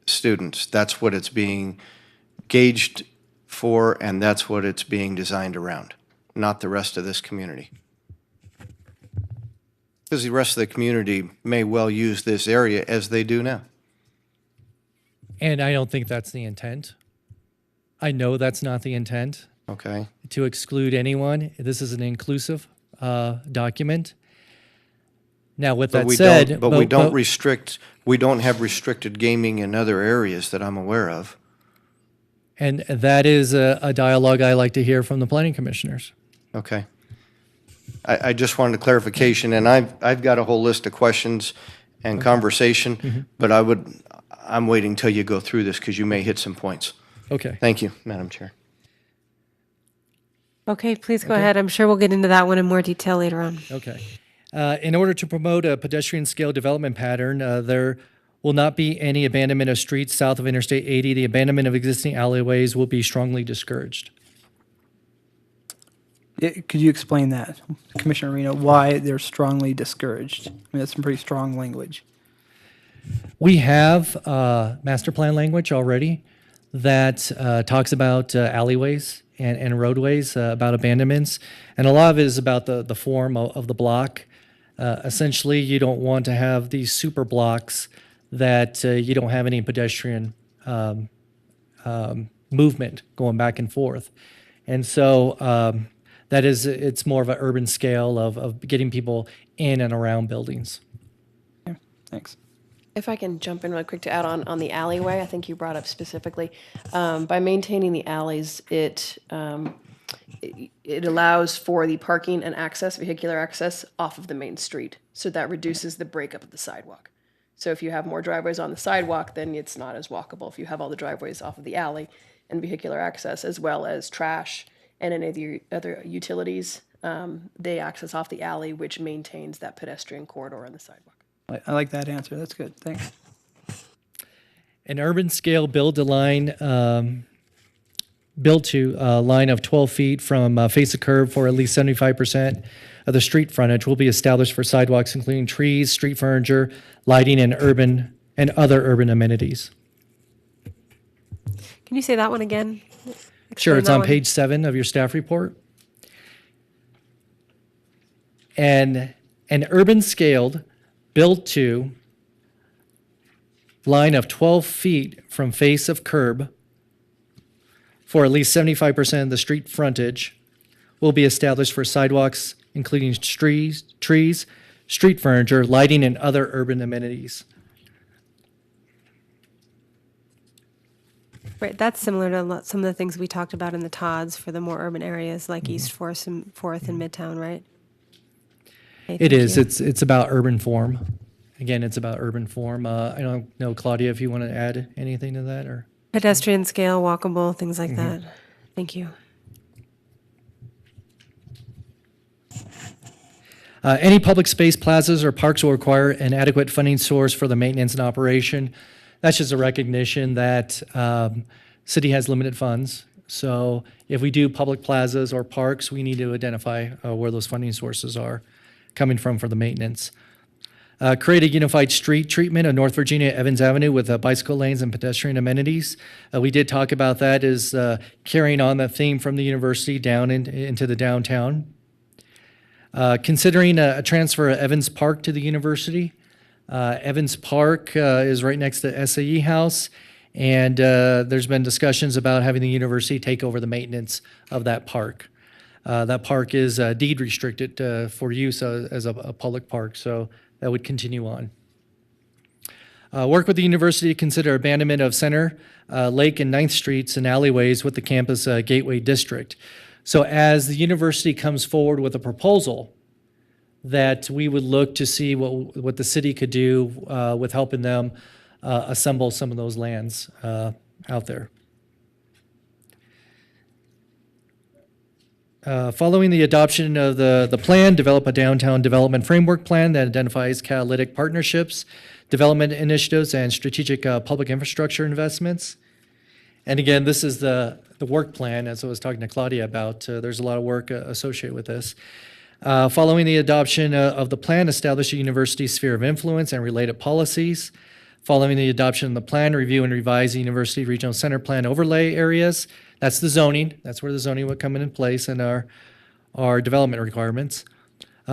students. That's what it's being gauged for, and that's what it's being designed around, not the rest of this community. Because the rest of the community may well use this area as they do now. And I don't think that's the intent. I know that's not the intent, Okay? to exclude anyone. This is an inclusive document. Now, with that said, But we don't restrict, we don't have restricted gaming in other areas that I'm aware of. and that is a dialogue I like to hear from the planning commissioners. Okay. I just wanted a clarification, and I've got a whole list of questions and conversation, but I'm waiting till you go through this because you may hit some points. Okay. Thank you, Madam Chair. Okay, please go ahead. I'm sure we'll get into that one in more detail later on. Okay. In order to promote a pedestrian scale development pattern, there will not be any abandonment of streets south of Interstate 80. The abandonment of existing alleyways will be strongly discouraged. Could you explain that, Commissioner Reno, why they're strongly discouraged? I mean, that's some pretty strong language. We have master plan language already that talks about alleyways and roadways, about abandonments. And a lot of it is about the form of the block. Essentially, you don't want to have these super blocks that you don't have any pedestrian movement going back and forth. And so it's more of an urban scale of getting people in and around buildings. Okay, thanks. If I can jump in real quick to add on the alleyway, I think you brought up specifically, by maintaining the alleys, it allows for the parking and access, vehicular access off of the main street. So that reduces the breakup of the sidewalk. So if you have more driveways on the sidewalk, then it's not as walkable. If you have all the driveways off of the alley and vehicular access, as well as trash and any of the other utilities, they access off the alley, which maintains that pedestrian corridor on the sidewalk. I like that answer. That's good. Thanks. An urban scale build to line of 12 feet from face of curb for at least 75% of the street frontage will be established for sidewalks, including trees, street furniture, lighting, and other urban amenities. Can you say that one again? Sure, Explain it's that on one. page 7 of your staff report. And an urban scaled built to line of 12 feet from face of curb for at least 75% of the street frontage will be established for sidewalks, including trees, street furniture, lighting, and other urban amenities. Right, that's similar to some of the things we talked about in the TODs for the more urban areas like East Fourth and Midtown, right? Okay, It thank is. you. It's about urban form. Again, it's about urban form. I don't know, Claudia, if you want to add anything to that, or Pedestrian scale, walkable, things like that. Thank you. any public space plazas or parks will require an adequate funding source for the maintenance and operation. That's just a recognition that city has limited funds. So if we do public plazas or parks, we need to identify where those funding sources are coming from for the maintenance. Create a unified street treatment of North Virginia Evans Avenue with bicycle lanes and pedestrian amenities. We did talk about that as carrying on the theme from the university down into the downtown. Considering a transfer of Evans Park to the university. Evans Park is right next to SAE House, and there's been discussions about having the university take over the maintenance of that park. That park is deed restricted for use as a public park, so that would continue on. Work with the university to consider abandonment of Center, Lake, and 9th Streets and alleyways with the campus gateway district. So as the university comes forward with a proposal, that we would look to see what the city could do with helping them assemble some of those lands out there. Following the adoption of the plan, develop a downtown development framework plan that identifies catalytic partnerships, development initiatives, and strategic public infrastructure investments. And again, this is the work plan, as I was talking to Claudia about. There's a lot of work associated with this. Following the adoption of the plan, establish a university sphere of influence and related policies. Following the adoption of the plan, review and revise the University Regional Center Plan overlay areas. That's the zoning. That's where the zoning would come in place and our development requirements.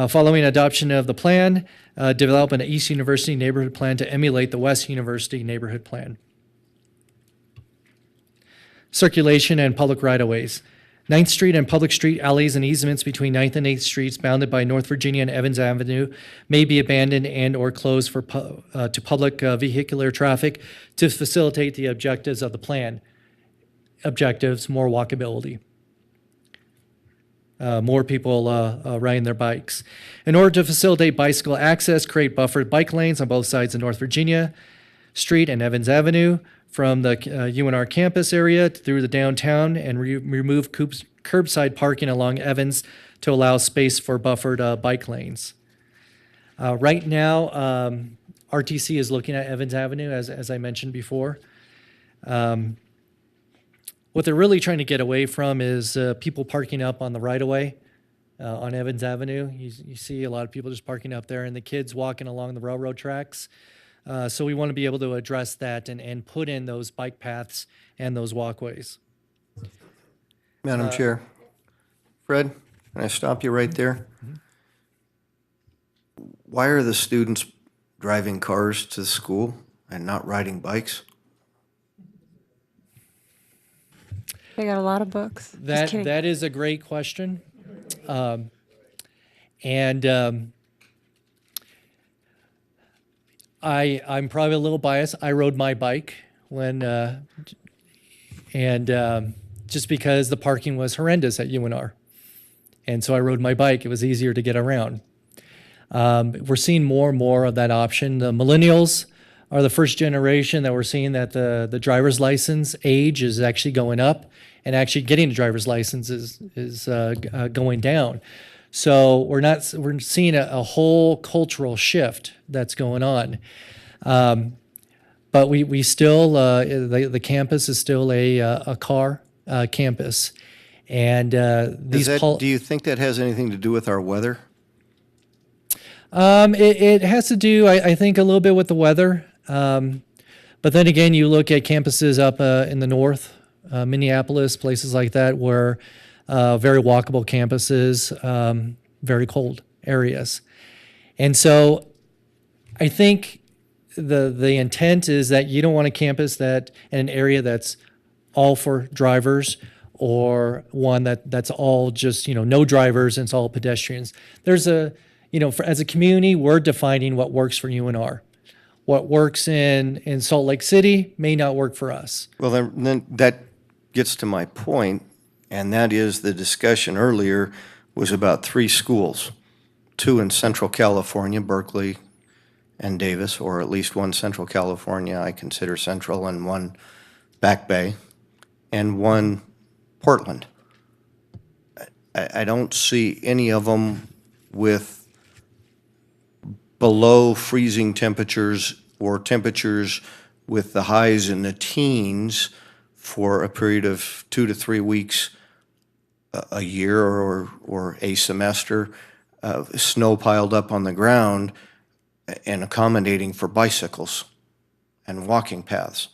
Following adoption of the plan, develop an East University neighborhood plan to emulate the West University neighborhood plan. Circulation and public right-of-ways. 9th Street and public street alleys and easements between 9th and 8th Streets bounded by North Virginia and Evans Avenue may be abandoned and or closed to public vehicular traffic to facilitate the objectives of the plan. Objectives, more walkability. More people riding their bikes. In order to facilitate bicycle access, create buffered bike lanes on both sides of North Virginia Street and Evans Avenue from the UNR campus area through the downtown, and remove curbside parking along Evans to allow space for buffered bike lanes. Right now, RTC is looking at Evans Avenue, as I mentioned before. What they're really trying to get away from is people parking up on the right-of-way on Evans Avenue. You see a lot of people just parking up there, and the kids walking along the railroad tracks. So we want to be able to address that and put in those bike paths and those walkways. Madam Chair. Fred, can I stop you right there? Why are the students driving cars to school and not riding bikes? They got a lot of books. Just kidding. That is a great question. I'm probably a little biased. I rode my bike when, just because the parking was horrendous at UNR. And so I rode my bike. It was easier to get around. We're seeing more and more of that option. The millennials are the first generation that we're seeing that the driver's license age is actually going up, and actually getting a driver's license is going down. So we're seeing a whole cultural shift that's going on. But we still, the campus is still a car campus. And do you think that has anything to do with our weather? It has to do, I think, a little bit with the weather. But then again, you look at campuses up in the north, Minneapolis, places like that, where very walkable campuses, very cold areas. And so I think the intent is that you don't want a campus that in an area that's all for drivers, or one that's all just, no drivers and it's all pedestrians. There's as a community, we're defining what works for UNR. What works in Salt Lake City may not work for us. Well, then that gets to my point, and that is the discussion earlier was about 3 schools, 2 in Central California, Berkeley and Davis, or at least 1 Central California I consider central, and 1 Back Bay, and 1 Portland. I don't see any of them with below freezing temperatures or temperatures with the highs in the teens for a period of 2 to 3 weeks a year or a semester, snow piled up on the ground and accommodating for bicycles and walking paths.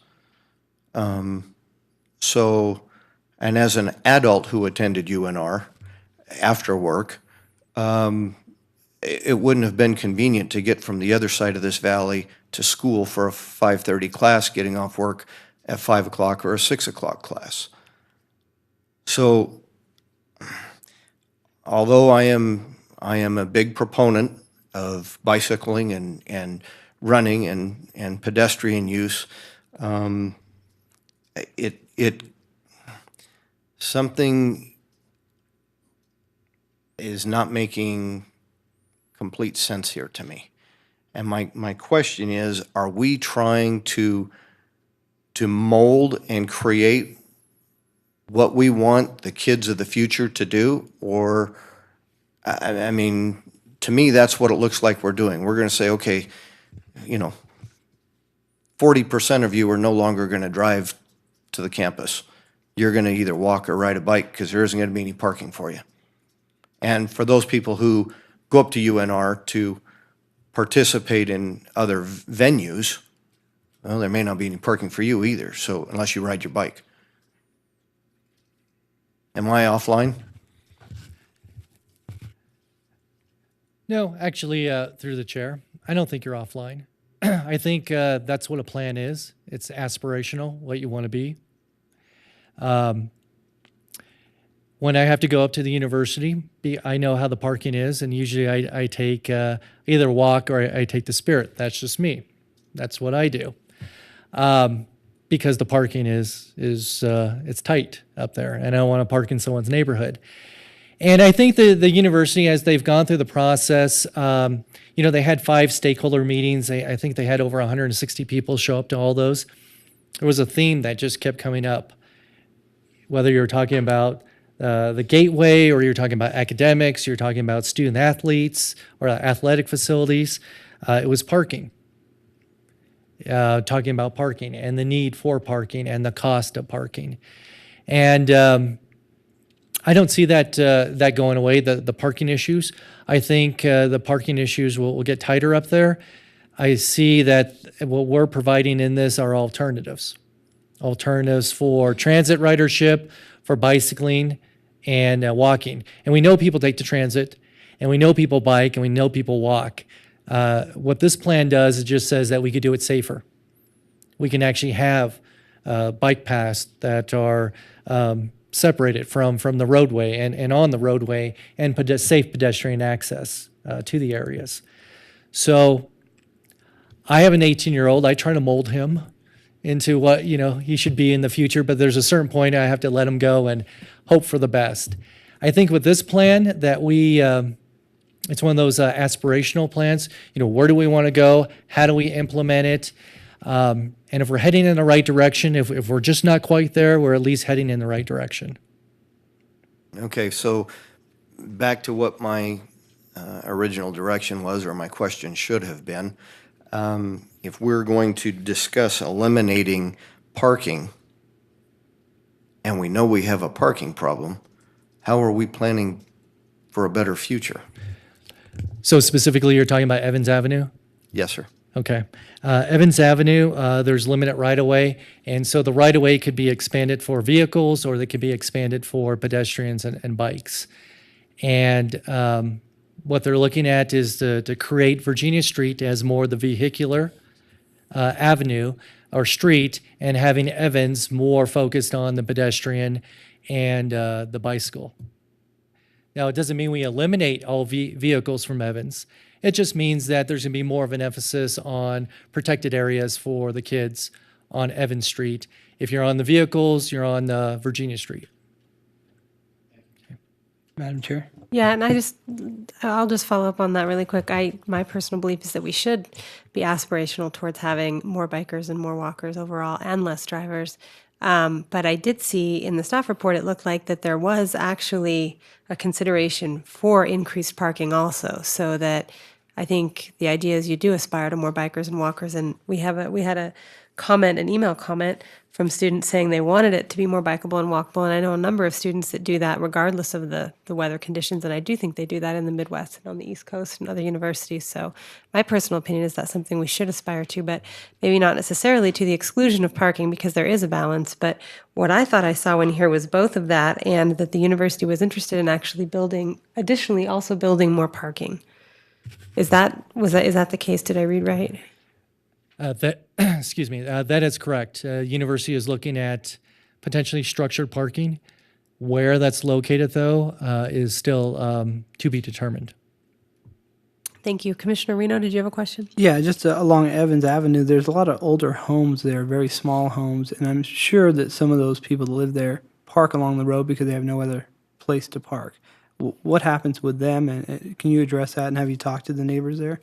So, and as an adult who attended UNR after work, it wouldn't have been convenient to get from the other side of this valley to school for a 5:30 class, getting off work at 5 o'clock or a 6 o'clock class. So, although I am a big proponent of bicycling and running and pedestrian use, something is not making complete sense here to me. And my question is, are we trying to mold and create what we want the kids of the future to do? Or, I mean, to me, that's what it looks like we're doing. We're going to say, okay, 40% of you are no longer going to drive to the campus. You're going to either walk or ride a bike because there isn't going to be any parking for you. And for those people who go up to UNR to participate in other venues, well, there may not be any parking for you either, so unless you ride your bike. Am I offline? No, actually, through the chair, I don't think you're offline. I think that's what a plan is. It's aspirational, what you want to be. When I have to go up to the university, I know how the parking is, and usually I take either walk or I take the Spirit. That's just me. That's what I do. Because the parking is it's tight up there, and I don't want to park in someone's neighborhood. And I think the university, as they've gone through the process, they had 5 stakeholder meetings. I think they had over 160 people show up to all those. There was a theme that just kept coming up, whether you're talking about the gateway or you're talking about academics, you're talking about student athletes or athletic facilities. It was parking. Talking about parking and the need for parking and the cost of parking. And I don't see that going away, the parking issues. I think the parking issues will get tighter up there. I see that what we're providing in this are alternatives. Alternatives for transit ridership, for bicycling, and walking. And we know people take the transit, and we know people bike, and we know people walk. What this plan does, it just says that we could do it safer. We can actually have bike paths that are separated from the roadway and on the roadway, and safe pedestrian access to the areas. So I have an 18-year-old. I try to mold him into what he should be in the future, but there's a certain point I have to let him go and hope for the best. I think with this plan that it's one of those aspirational plans. Where do we want to go? How do we implement it? And if we're heading in the right direction, if we're just not quite there, we're at least heading in the right direction. Okay, so back to what my original direction was, or my question should have been. If we're going to discuss eliminating parking, and we know we have a parking problem, how are we planning for a better future? So specifically, you're talking about Evans Avenue? Yes, sir. Okay. Evans Avenue, there's limited right-of-way, and so the right-of-way could be expanded for vehicles, or they could be expanded for pedestrians and bikes. And what they're looking at is to create Virginia Street as more the vehicular avenue or street, and having Evans more focused on the pedestrian and the bicycle. Now, it doesn't mean we eliminate all vehicles from Evans. It just means that there's going to be more of an emphasis on protected areas for the kids on Evans Street. If you're on the vehicles, you're on Virginia Street. Madam Chair? Yeah, and I'll just follow up on that really quick. My personal belief is that we should be aspirational towards having more bikers and more walkers overall and less drivers. But I did see in the staff report, it looked like that there was actually a consideration for increased parking also, so that I think the idea is you do aspire to more bikers and walkers. And we had a comment, an email comment from students saying they wanted it to be more bikeable and walkable. And I know a number of students that do that regardless of the weather conditions. And I do think they do that in the Midwest and on the East Coast and other universities. So my personal opinion is that's something we should aspire to, but maybe not necessarily to the exclusion of parking, because there is a balance. But what I thought I saw in here was both of that, and that the university was interested in actually additionally also building more parking. Is that the case? Did I read right? Excuse me, that is correct. University is looking at potentially structured parking. Where that's located, though, is still to be determined. Thank you. Commissioner Reno, did you have a question? Yeah, just along Evans Avenue, there's a lot of older homes there, very small homes, and I'm sure that some of those people that live there park along the road because they have no other place to park. What happens with them, and can you address that, and have you talked to the neighbors there?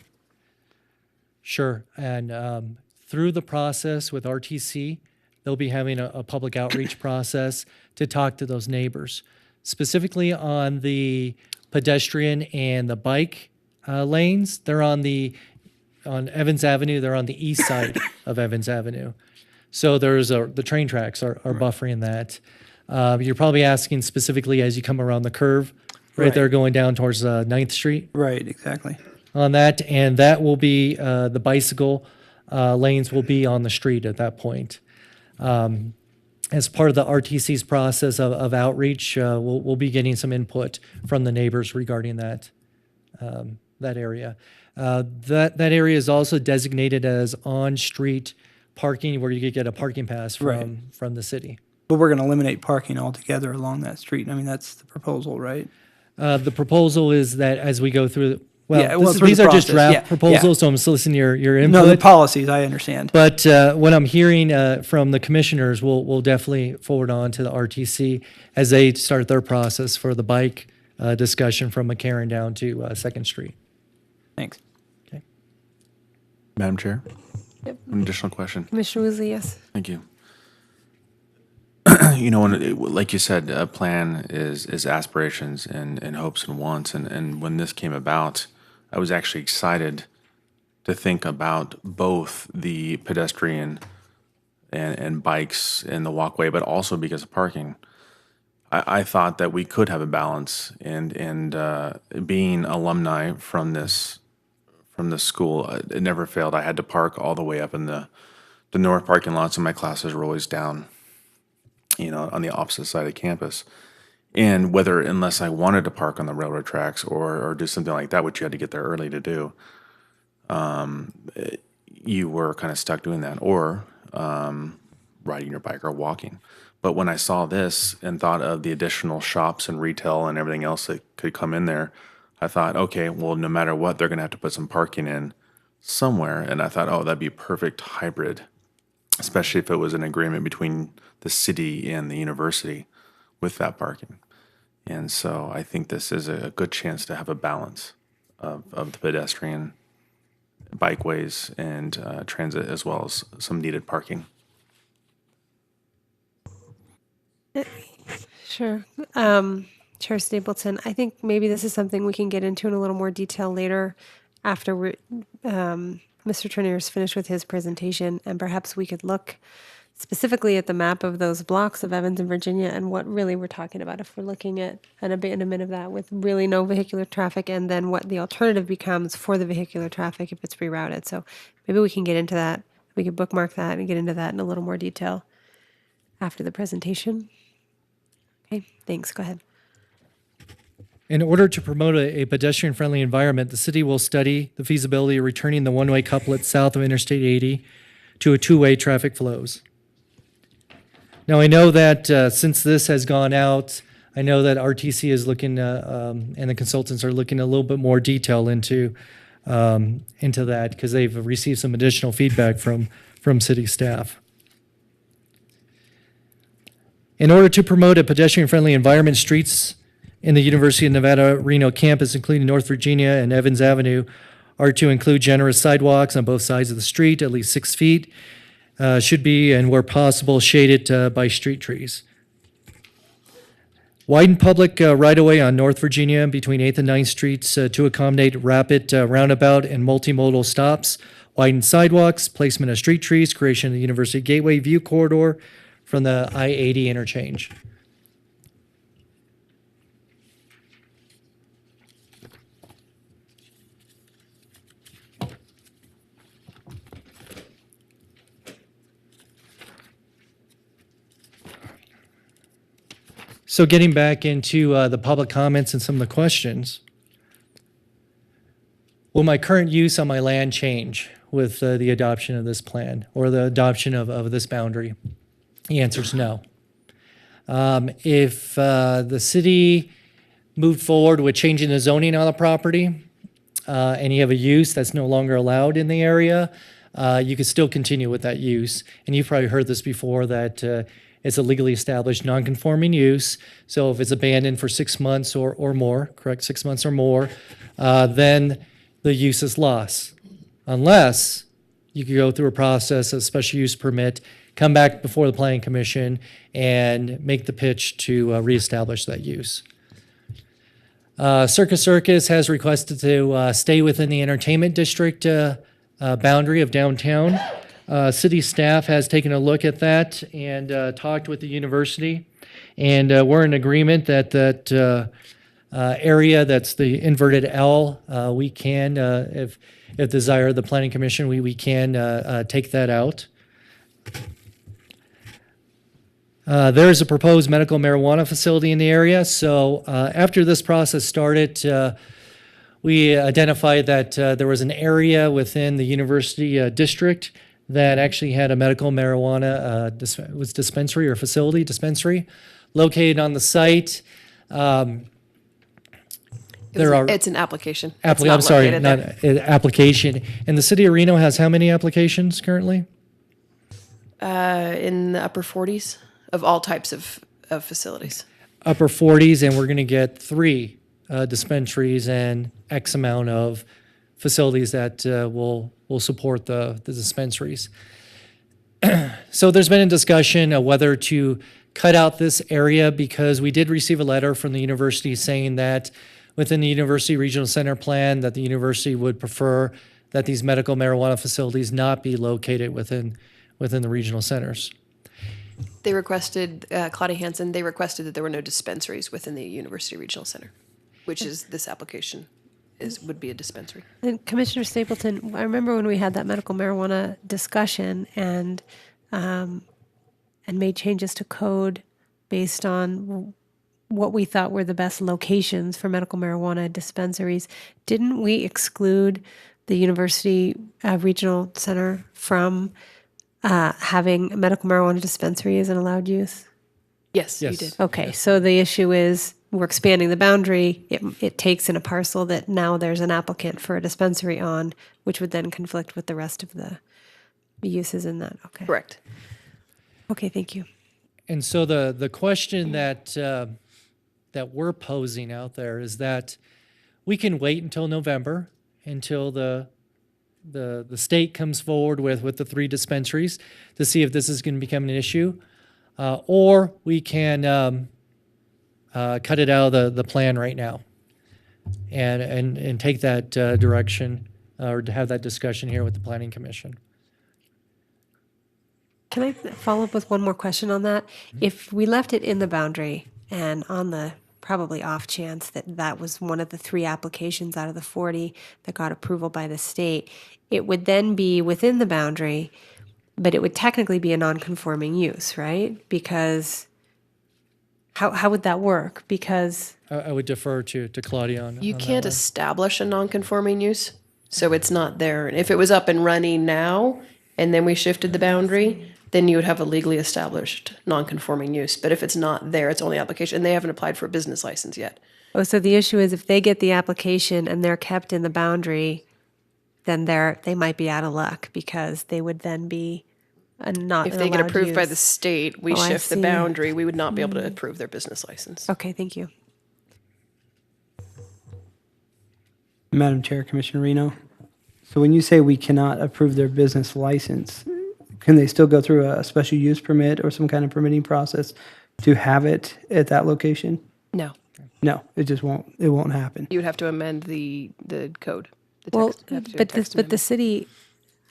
Sure, and through the process with RTC, they'll be having a public outreach process to talk to those neighbors, specifically on the pedestrian and the bike lanes. They're on Evans Avenue. They're on the east side of Evans Avenue, so the train tracks are buffering that. You're probably asking specifically as you come around the curve, right there going down towards 9th Street. Right, exactly. On that, and that will be the bicycle lanes will be on the street at that point. As part of the RTC's process of outreach, we'll be getting some input from the neighbors regarding that area. That area is also designated as on-street parking, where you could get a parking pass from the city. But we're going to eliminate parking altogether along that street. I mean, that's the proposal, right? The proposal is that as we go through. Through These the are just process, draft proposals, so I'm soliciting your input. No, the policies, I understand. But what I'm hearing from the commissioners, we'll definitely forward on to the RTC as they start their process for the bike discussion from McCarran down to 2nd Street. Thanks. Okay. Madam Chair? Yep. An additional question. Commissioner Woosley, yes. Thank you. Like you said, a plan is aspirations and hopes and wants. And when this came about, I was actually excited to think about both the pedestrian and bikes in the walkway, but also because of parking. I thought that we could have a balance, and being alumni from this school, it never failed. I had to park all the way up in the north parking lots, and my classes were always down, on the opposite side of campus. And unless I wanted to park on the railroad tracks or do something like that, which you had to get there early to do, you were kind of stuck doing that, or riding your bike or walking. But when I saw this and thought of the additional shops and retail and everything else that could come in there, I thought, okay, well, no matter what, they're going to have to put some parking in somewhere. And I thought, oh, that'd be a perfect hybrid, especially if it was an agreement between the city and the university with that parking. And so I think this is a good chance to have a balance of the pedestrian, bikeways, and transit, as well as some needed parking. Sure. Chair Stapleton, I think maybe this is something we can get into in a little more detail later after Mr. Turner is finished with his presentation, and perhaps we could look specifically at the map of those blocks of Evans and Virginia and what really we're talking about if we're looking at an abandonment of that with really no vehicular traffic, and then what the alternative becomes for the vehicular traffic if it's rerouted. So maybe we can get into that. We could bookmark that and get into that in a little more detail after the presentation. Okay, thanks. Go ahead. In order to promote a pedestrian-friendly environment, the city will study the feasibility of returning the one-way couplet south of Interstate 80 to a two-way traffic flows. Now, I know that since this has gone out, I know that RTC is looking, and the consultants are looking a little bit more detail into that because they've received some additional feedback from city staff. In order to promote a pedestrian-friendly environment, streets in the University of Nevada, Reno campus, including North Virginia and Evans Avenue, are to include generous sidewalks on both sides of the street, at least 6 feet, should be, and where possible, shaded by street trees. Widen public right-of-way on North Virginia between 8th and 9th Streets to accommodate rapid roundabout and multimodal stops. Widen sidewalks, placement of street trees, creation of the University Gateway View Corridor from the I-80 interchange. So getting back into the public comments and some of the questions. Will my current use on my land change with the adoption of this plan or the adoption of this boundary? The answer is no. If the city moved forward with changing the zoning on the property and you have a use that's no longer allowed in the area, you could still continue with that use. And you've probably heard this before, that it's a legally established non-conforming use. So if it's abandoned for 6 months or more, correct, 6 months or more, then the use is lost. Unless you could go through a process of special use permit, come back before the Planning Commission and make the pitch to reestablish that use. Circus Circus has requested to stay within the entertainment district boundary of downtown. City staff has taken a look at that and talked with the university, and we're in agreement that area that's the inverted L, we can, if desired, the Planning Commission, we can take that out. There is a proposed medical marijuana facility in the area, so after this process started, we identified that there was an area within the university district that actually had a medical marijuana dispensary or facility dispensary located on the site. It's an application. It's not I'm sorry, located not there. application. And the city of Reno has how many applications currently? In the upper 40s of all types of facilities. Upper 40s, and we're going to get 3 dispensaries and X amount of facilities that will support the dispensaries. So there's been a discussion of whether to cut out this area, because we did receive a letter from the university saying that within the University Regional Center plan that the university would prefer that these medical marijuana facilities not be located within the regional centers. They requested, Claudia Hansen, they requested that there were no dispensaries within the University Regional Center, which is this application would be a dispensary. And Commissioner Stapleton, I remember when we had that medical marijuana discussion and made changes to code based on what we thought were the best locations for medical marijuana dispensaries. Didn't we exclude the University Regional Center from having a medical marijuana dispensary as an allowed use? Yes, you Yes. did. Okay, so the issue is we're expanding the boundary. It takes in a parcel that now there's an applicant for a dispensary on, which would then conflict with the rest of the uses in that. Okay. Correct. Okay, thank you. And so the question that we're posing out there is that we can wait until November, until the state comes forward with the 3 dispensaries to see if this is going to become an issue, or we can cut it out of the plan right now and take that direction or to have that discussion here with the Planning Commission. Can I follow up with one more question on that? If we left it in the boundary and on the probably off chance that that was one of the 3 applications out of the 40 that got approval by the state, it would then be within the boundary, but it would technically be a non-conforming use, right? Because how would that work? Because I would defer to Claudia on You on that can't one. establish a non-conforming use, so it's not there. And if it was up and running now, and then we shifted the boundary, then you would have a legally established non-conforming use. But if it's not there, it's only application, and they haven't applied for a business license yet. Oh, so the issue is if they get the application and they're kept in the boundary, then they might be out of luck because they would then be not If an they get allowed approved by the use. state, we Oh, I shift the see. boundary, we would not be able to approve their business license. Okay, thank you. Madam Chair, Commissioner Reno. So when you say we cannot approve their business license, can they still go through a special use permit or some kind of permitting process to have it at that location? No, No, it won't happen. you would have to amend the code. The Well, text- have to do a but text the amendment. city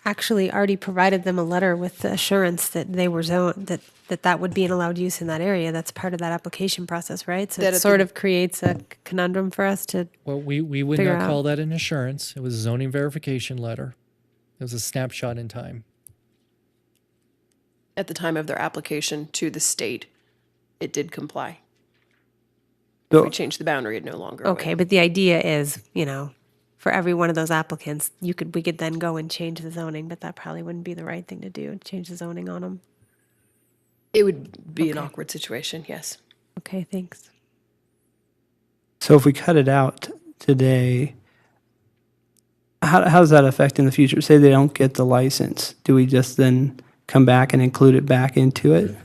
actually already provided them a letter with the assurance that they were zoned, that would be an allowed use in that area. That's part of that application process, right? So That it at sort the- of creates a conundrum for us to, Well, we would Figure not out. call that an assurance. It was a zoning verification letter. It was a snapshot in time. At the time of their application to the state, it did comply. If So- we changed the boundary, it no longer okay, would. but the idea is, for every one of those applicants, we could then go and change the zoning, but that probably wouldn't be the right thing to do, change the zoning on them. It would be an awkward situation, yes. Okay, thanks. So if we cut it out today, how does that affect in the future? Say they don't get the license, do we just then come back and include it back into it?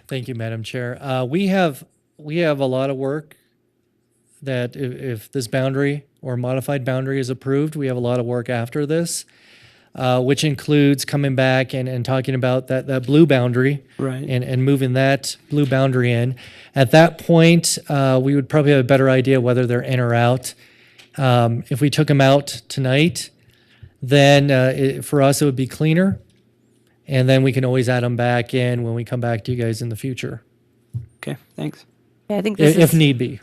Thank you, Madam Chair. We have a lot of work that if this boundary or modified boundary is approved, we have a lot of work after this, which includes coming back and talking about that blue boundary. Right. And moving that blue boundary in. At that point, we would probably have a better idea whether they're in or out. If we took them out tonight, then for us, it would be cleaner. And then we can always add them back in when we come back to you guys in the future, Okay, thanks. Yeah, I think this if is, need be.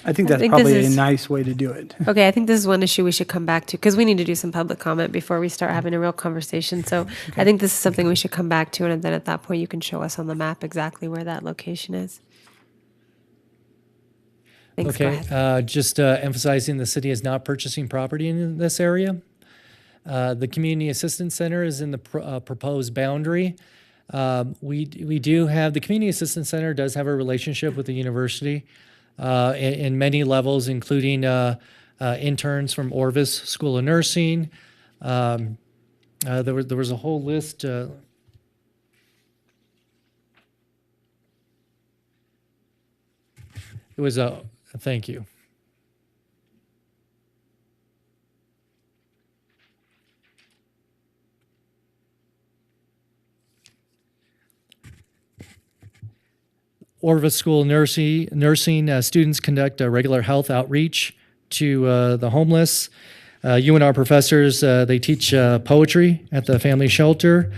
I think that's think probably this a is- nice way to do it. okay, I think this is one issue we should come back to, because we need to do some public comment before we start having a real conversation. So I think this is something we should come back to, and then at that point, you can show us on the map exactly where that location is. Thanks, go Okay, ahead. just emphasizing the city is not purchasing property in this area. The Community Assistance Center is in the proposed boundary. We do have, the Community Assistance Center does have a relationship with the university in many levels, including interns from Orvis School of Nursing. There was a whole list. It was a, thank you. Orvis School of Nursing students conduct a regular health outreach to the homeless. UNR professors, they teach poetry at the family shelter.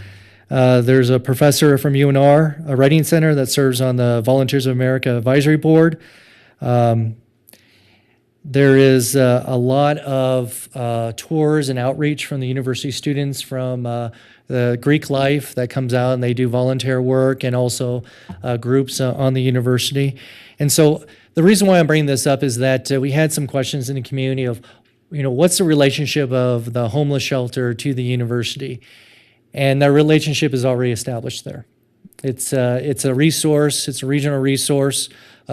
There's a professor from UNR, a writing center that serves on the Volunteers of America Advisory Board. There is a lot of tours and outreach from the university students from the Greek life that comes out, and they do volunteer work and also groups on the university. And so the reason why I'm bringing this up is that we had some questions in the community of, what's the relationship of the homeless shelter to the university? And that relationship is already established there. It's a resource, it's a regional resource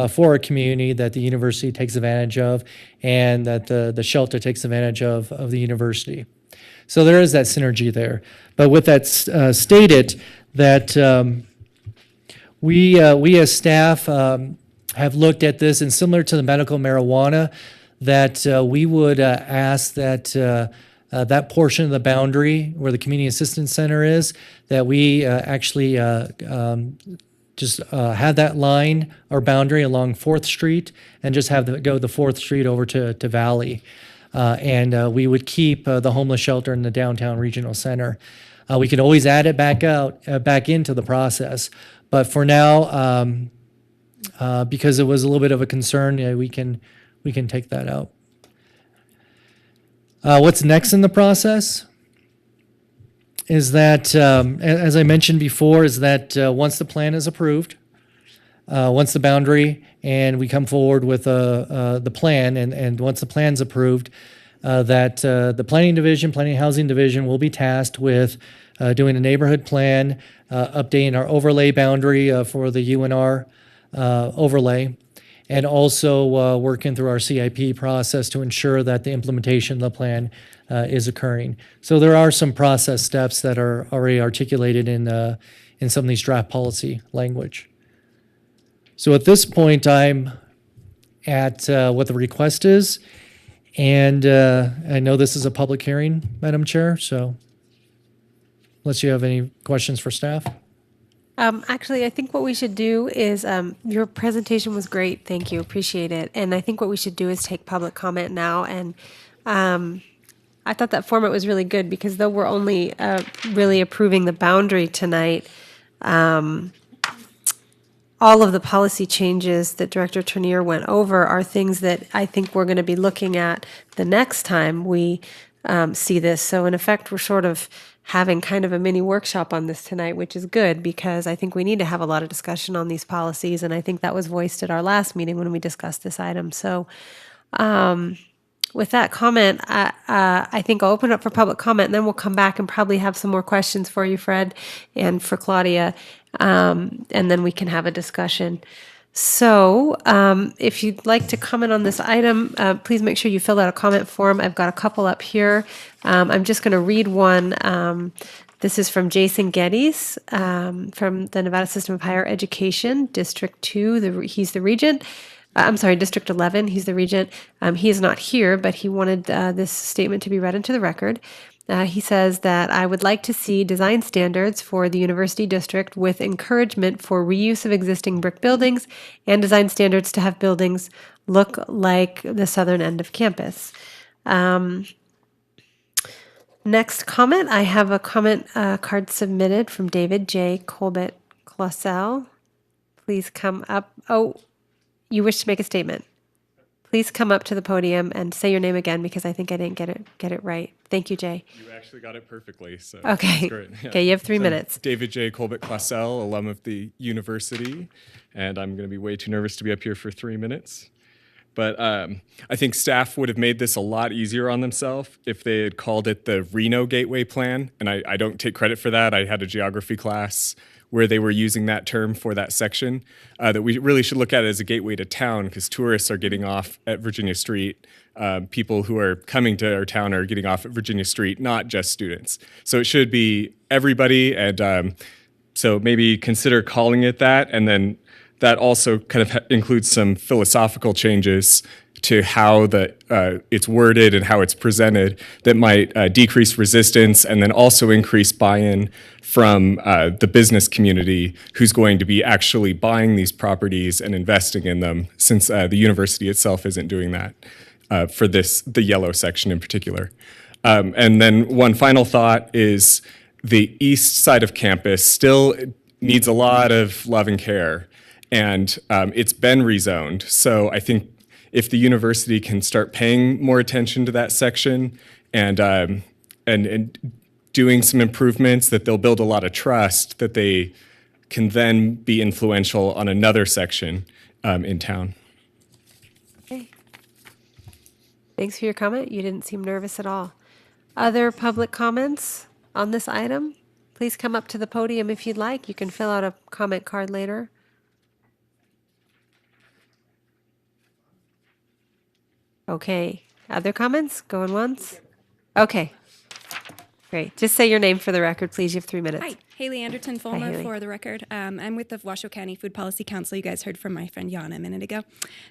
for our community that the university takes advantage of, and that the shelter takes advantage of the university. So there is that synergy there. But with that stated, that we as staff have looked at this, and similar to the medical marijuana, that we would ask that that portion of the boundary where the Community Assistance Center is, that we actually just have that line or boundary along 4th Street and just have go the 4th Street over to Valley. And we would keep the homeless shelter in the downtown regional center. We can always add it back into the process. But for now, because it was a little bit of a concern, we can take that out. What's next in the process is that, as I mentioned before, is that once the plan is approved, once the boundary, and we come forward with the plan, and once the plan's approved, that the Planning Division, Planning and Housing Division will be tasked with doing a neighborhood plan, updating our overlay boundary for the UNR overlay, and also working through our CIP process to ensure that the implementation of the plan is occurring. So there are some process steps that are already articulated in some of these draft policy language. So at this point, I'm at what the request is, and I know this is a public hearing, Madam Chair, so unless you have any questions for staff. Actually, I think what we should do is, your presentation was great. Thank you. Appreciate it. And I think what we should do is take public comment now. And I thought that format was really good because though we're only really approving the boundary tonight, all of the policy changes that Director Trenier went over are things that I think we're going to be looking at the next time we see this. So in effect, we're sort of having kind of a mini workshop on this tonight, which is good because I think we need to have a lot of discussion on these policies. And I think that was voiced at our last meeting when we discussed this item. So with that comment, I think I'll open up for public comment and then we'll come back and probably have some more questions for you, Fred, and for Claudia. And then we can have a discussion. So if you'd like to comment on this item, please make sure you fill out a comment form. I've got a couple up here. I'm just going to read one. This is from Jason Geddes from the Nevada System of Higher Education, District 2. He's the regent. I'm sorry, District 11. He's the regent. He is not here, but he wanted this statement to be read into the record. He says that I would like to see design standards for the university district with encouragement for reuse of existing brick buildings and design standards to have buildings look like the southern end of campus. Next comment, I have a comment card submitted from David J. Colbert Clausel. Please come up. Oh, you wish to make a statement. Please come up to the podium and say your name again because I think I didn't get it right. Thank you, Jay. You actually got it perfectly. So okay. That's great. Yeah. Okay, you have 3 minutes. David J. Colbert Clausel, alum of the university, and I'm going to be way too nervous to be up here for 3 minutes. But I think staff would have made this a lot easier on themselves if they had called it the Reno Gateway Plan. And I don't take credit for that. I had a geography class where they were using that term for that section, that we really should look at it as a gateway to town because tourists are getting off at Virginia Street. People who are coming to our town are getting off at Virginia Street, not just students. So it should be everybody. And so maybe consider calling it that. And then that also kind of includes some philosophical changes to how it's worded and how it's presented that might decrease resistance and then also increase buy-in from the business community who's going to be actually buying these properties and investing in them since the university itself isn't doing that for the yellow section in particular. And then one final thought is the east side of campus still needs a lot of love and care. And it's been rezoned. So I think if the university can start paying more attention to that section and doing some improvements, that they'll build a lot of trust that they can then be influential on another section in town. Okay. Thanks for your comment. You didn't seem nervous at all. Other public comments on this item? Please come up to the podium if you'd like. You can fill out a comment card later. Okay. Other comments? Going once? Okay. Great. Just say your name for the record, please. You have 3 minutes. Hi, Haley Anderton Hi, Fulmer Haley. for the record. I'm with the Washoe County Food Policy Council. You guys heard from my friend Yana a minute ago.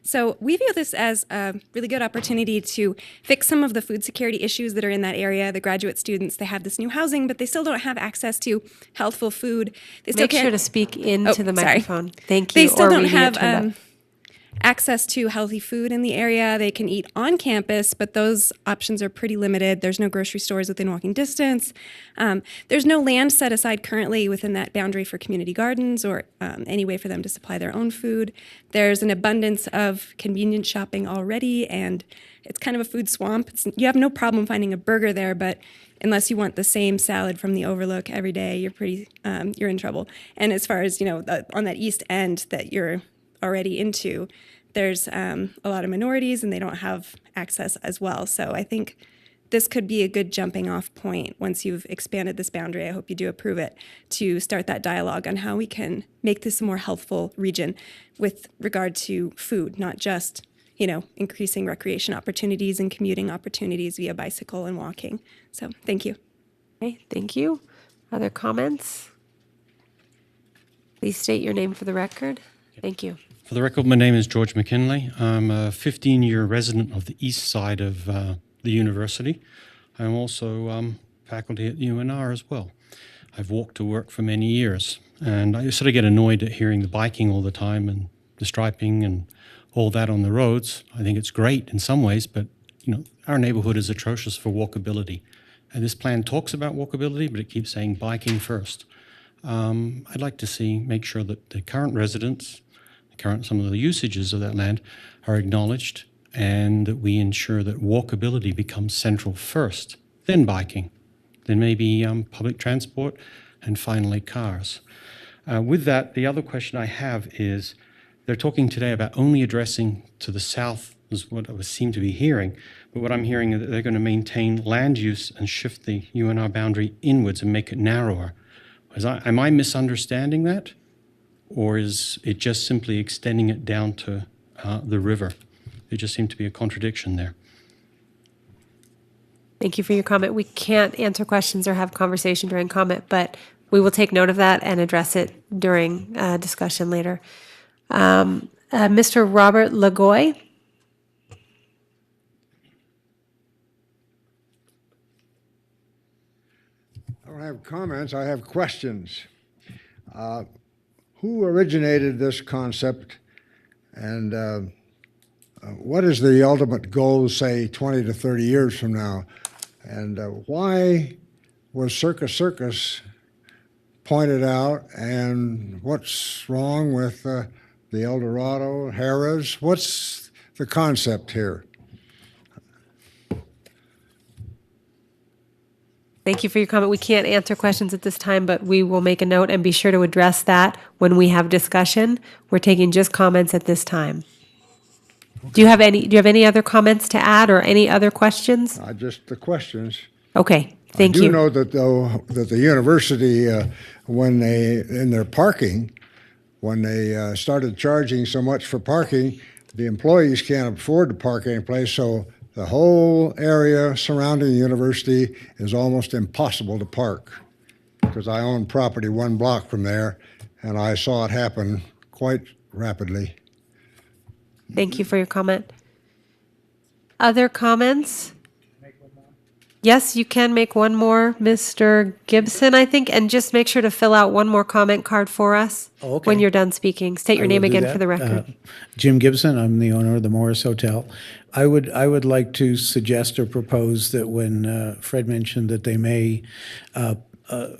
So we view this as a really good opportunity to fix some of the food security issues that are in that area. The graduate students, they have this new housing, but they still don't have access to healthful food. They still Make sure to speak into the microphone. Thank you. They still Or don't radio have turned up. access to healthy food in the area. They can eat on campus, but those options are pretty limited. There's no grocery stores within walking distance. There's no land set aside currently within that boundary for community gardens or any way for them to supply their own food. There's an abundance of convenience shopping already, and it's kind of a food swamp. You have no problem finding a burger there, but unless you want the same salad from the Overlook every day, you're in trouble. And as far as, on that east end that you're already into, there's a lot of minorities and they don't have access as well. So I think this could be a good jumping off point once you've expanded this boundary. I hope you do approve it, to start that dialogue on how we can make this a more healthful region with regard to food, not just, increasing recreation opportunities and commuting opportunities via bicycle and walking. So thank you. Okay, thank you. Other comments? Please state your name for the record. Thank you. For the record, my name is George McKinley. I'm a 15-year resident of the east side of the university. I'm also faculty at UNR as well. I've walked to work for many years, and I sort of get annoyed at hearing the biking all the time and the striping and all that on the roads. I think it's great in some ways, but our neighborhood is atrocious for walkability. And this plan talks about walkability, but it keeps saying biking first. I'd like to make sure that the current residents, some of the usages of that land are acknowledged, and that we ensure that walkability becomes central first, then biking, then maybe public transport, and finally cars. With that, the other question I have is, they're talking today about only addressing to the south, is what I seem to be hearing, but what I'm hearing is that they're going to maintain land use and shift the UNR boundary inwards and make it narrower. Am I misunderstanding that? Or is it just simply extending it down to the river? There just seemed to be a contradiction there. Thank you for your comment. We can't answer questions or have conversation during comment, but we will take note of that and address it during discussion later. Mr. Robert Lagoy. I don't have comments, I have questions. Who originated this concept, and what is the ultimate goal, say, 20 to 30 years from now? And why was Circus pointed out, and what's wrong with the El Dorado, Harrah's? What's the concept here? Thank you for your comment. We can't answer questions at this time, but we will make a note and be sure to address that when we have discussion. We're taking just comments at this time. Do you have any other comments to add or any other questions? Just the questions. Okay, thank you. I do know that the university, when in their parking, when they started charging so much for parking, the employees can't afford to park anyplace, so the whole area surrounding the university is almost impossible to park, because I own property 1 block from there, and I saw it happen quite rapidly. Thank you for your comment. Other comments? Yes, you can make one more, Mr. Gibson, I think, and just make sure to fill out one more comment card for us when you're done speaking. State your name again for the record. Jim Gibson, I'm the owner of the Morris Hotel. I would like to suggest or propose that when Fred mentioned that they may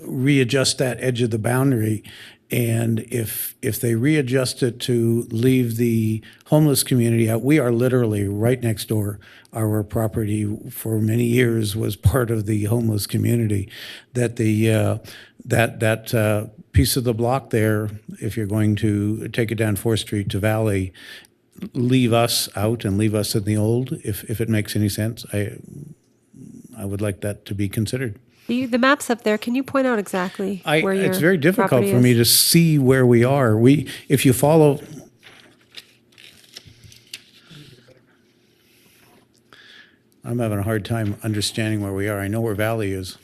readjust that edge of the boundary, and if they readjust it to leave the homeless community out, we are literally right next door. Our property for many years was part of the homeless community. That that piece of the block there, if you're going to take it down 4th Street to Valley, leave us out and leave us in the old, if it makes any sense. I would like that to be considered. The map's up there. Can you point out exactly where your It's very difficult property for is? me to see where we are. If you follow, I'm having a hard time understanding where we are. I know where Valley is.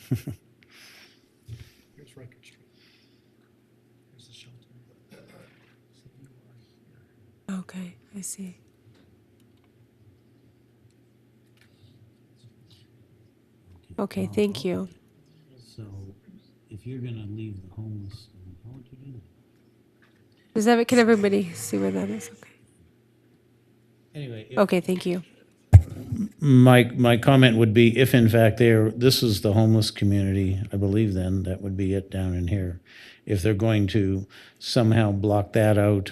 Okay, I see. Okay, thank you. So if you're going to leave the homeless, how would you do that? Can everybody see where that is? Okay. Anyway. Okay, thank you. My comment would be, if in fact this is the homeless community, I believe then that would be it down in here. If they're going to somehow block that out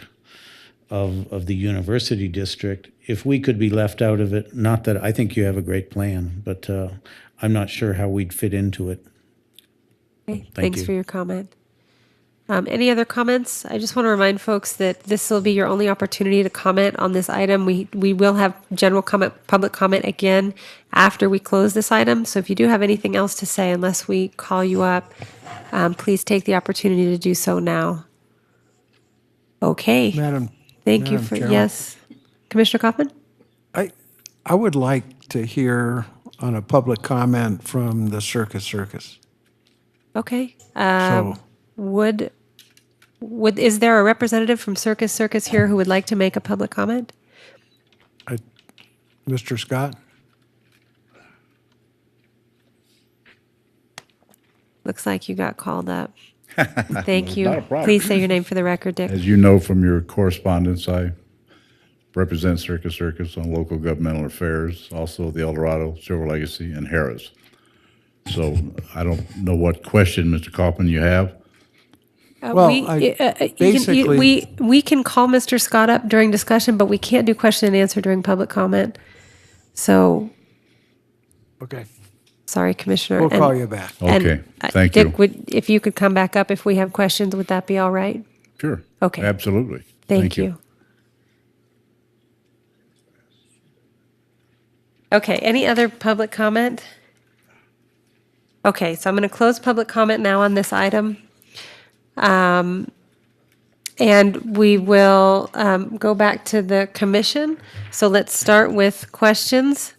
of the university district, if we could be left out of it, not that I think you have a great plan, but I'm not sure how we'd fit into it. Okay, Thank thanks you. for your comment. Any other comments? I just want to remind folks that this will be your only opportunity to comment on this item. We will have general comment, public comment again after we close this item. So if you do have anything else to say, unless we call you up, please take the opportunity to do so now. Okay. Thank you Madam for, Chair. yes. Commissioner Kaufman? I would like to hear on a public comment from the Circus. Okay. So, Is there a representative from Circus here who would like to make a public comment? Mr. Scott? Looks like you got called up. Thank you. Not a problem. Please say your name for the record, Dick. As you know from your correspondence, I represent Circus on local governmental affairs, also the El Dorado, Silver Legacy, and Harris. So I don't know what question, Mr. Kaufman, you have. Well, we can call Mr. Scott up during discussion, but we can't do question and answer during public comment. So, Okay. sorry, Commissioner. We'll call you back. Okay, thank you. Dick, if you could come back up if we have questions, would that be all right? Sure. Okay. Absolutely. Thank you. Okay, any other public comment? Okay, so I'm going to close public comment now on this item. And we will go back to the commission. So let's start with questions.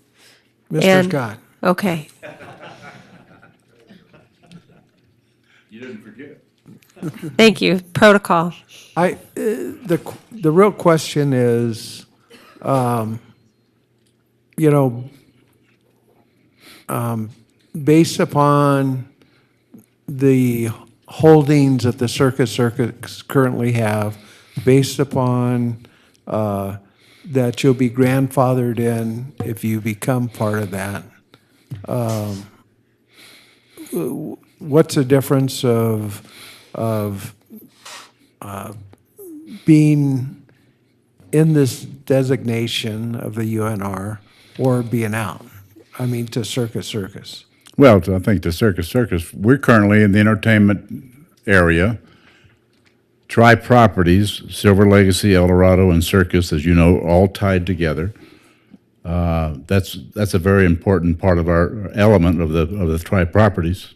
Mr. Scott? Okay. You didn't forget. Thank you. Protocol. The real question is, based upon the holdings that the Circus currently have, based upon that you'll be grandfathered in if you become part of that, what's the difference of being in this designation of the UNR or being out? I mean, to Circus. Well, I think the Circus, we're currently in the entertainment area. Tri-properties, Silver Legacy, El Dorado, and Circus, as you know, all tied together. That's a very important part of our element of the tri-properties.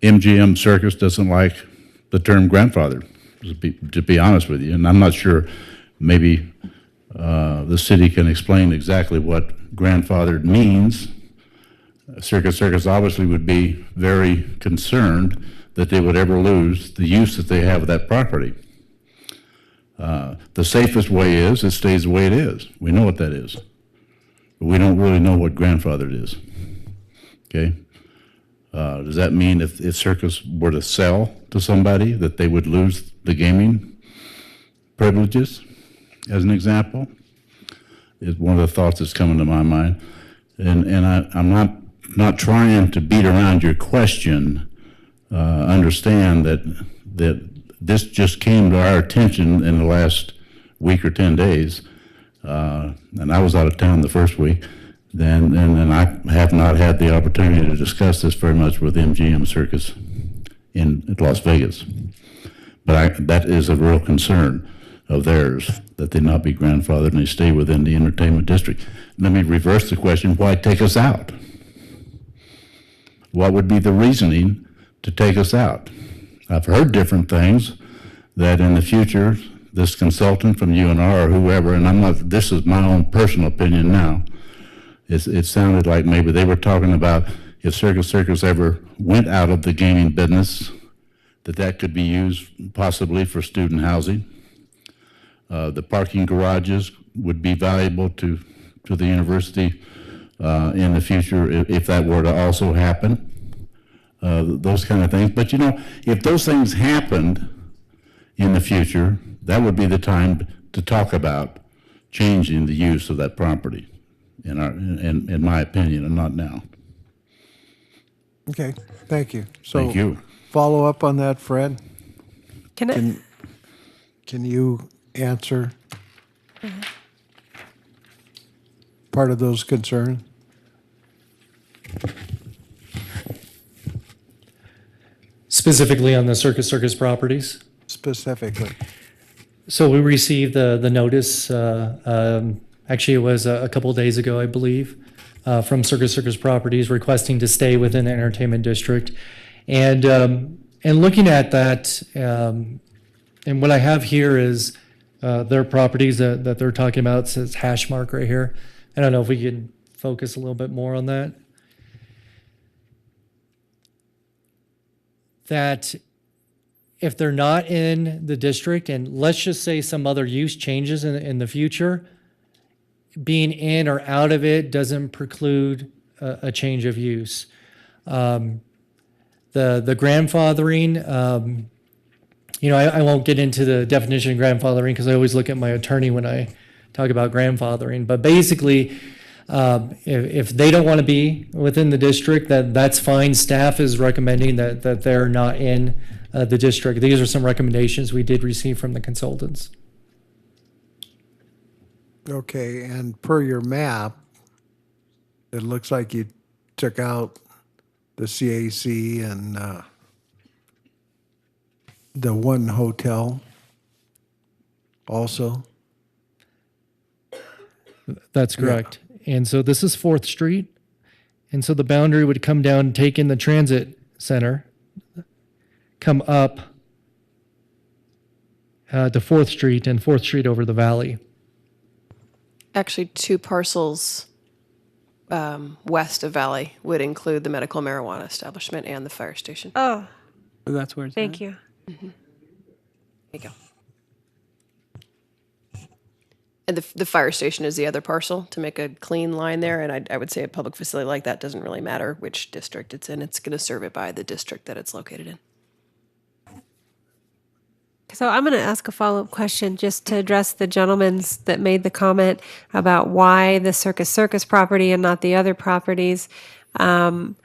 MGM Circus doesn't like the term grandfather, to be honest with you, and I'm not sure. Maybe the city can explain exactly what grandfathered means. Circus obviously would be very concerned that they would ever lose the use that they have of that property. The safest way is it stays the way it is. We know what that is. But we don't really know what grandfathered is. Okay? Does that mean if Circus were to sell to somebody that they would lose the gaming privileges, as an example? Is one of the thoughts that's coming to my mind. And I'm not trying to beat around your question. Understand that this just came to our attention in the last week or 10 days. And I was out of town the first week. And I have not had the opportunity to discuss this very much with MGM Circus in Las Vegas. But that is a real concern of theirs, that they not be grandfathered and they stay within the entertainment district. Let me reverse the question, why take us out? What would be the reasoning to take us out? I've heard different things, that in the future, this consultant from UNR or whoever, and this is my own personal opinion now, it sounded like maybe they were talking about if Circus ever went out of the gaming business, that could be used possibly for student housing. The parking garages would be valuable to the university in the future if that were to also happen. Those kind of things. But if those things happened in the future, that would be the time to talk about changing the use of that property, in my opinion, and not now. Okay, thank you. So Thank you. Follow up on that, Fred? Can you answer part of those concerns? specifically on the Circus properties. specifically? So we received the notice, actually it was a couple of days ago, I believe, from Circus Properties requesting to stay within the entertainment district. And looking at that, and what I have here is their properties that they're talking about. It says hash mark right here. I don't know if we could focus a little bit more on that. That if they're not in the district, and let's just say some other use changes in the future, being in or out of it doesn't preclude a change of use. The grandfathering, I won't get into the definition of grandfathering because I always look at my attorney when I talk about grandfathering. But basically, if they don't want to be within the district, that's fine. Staff is recommending that they're not in the district. These are some recommendations we did receive from the consultants. Okay, and per your map, it looks like you took out the CAC and the one hotel also. That's correct. And so this is 4th Street. And so the boundary would come down, take in the transit center, come up to 4th Street and 4th Street over the valley. Actually, 2 parcels west of Valley would include the medical marijuana establishment and the fire station. Oh, That's where it's thank at. you. There you go. And the fire station is the other parcel to make a clean line there. And I would say a public facility like that doesn't really matter which district it's in. It's going to serve it by the district that it's located in. So I'm going to ask a follow-up question just to address the gentleman's that made the comment about why the Circus property and not the other properties. So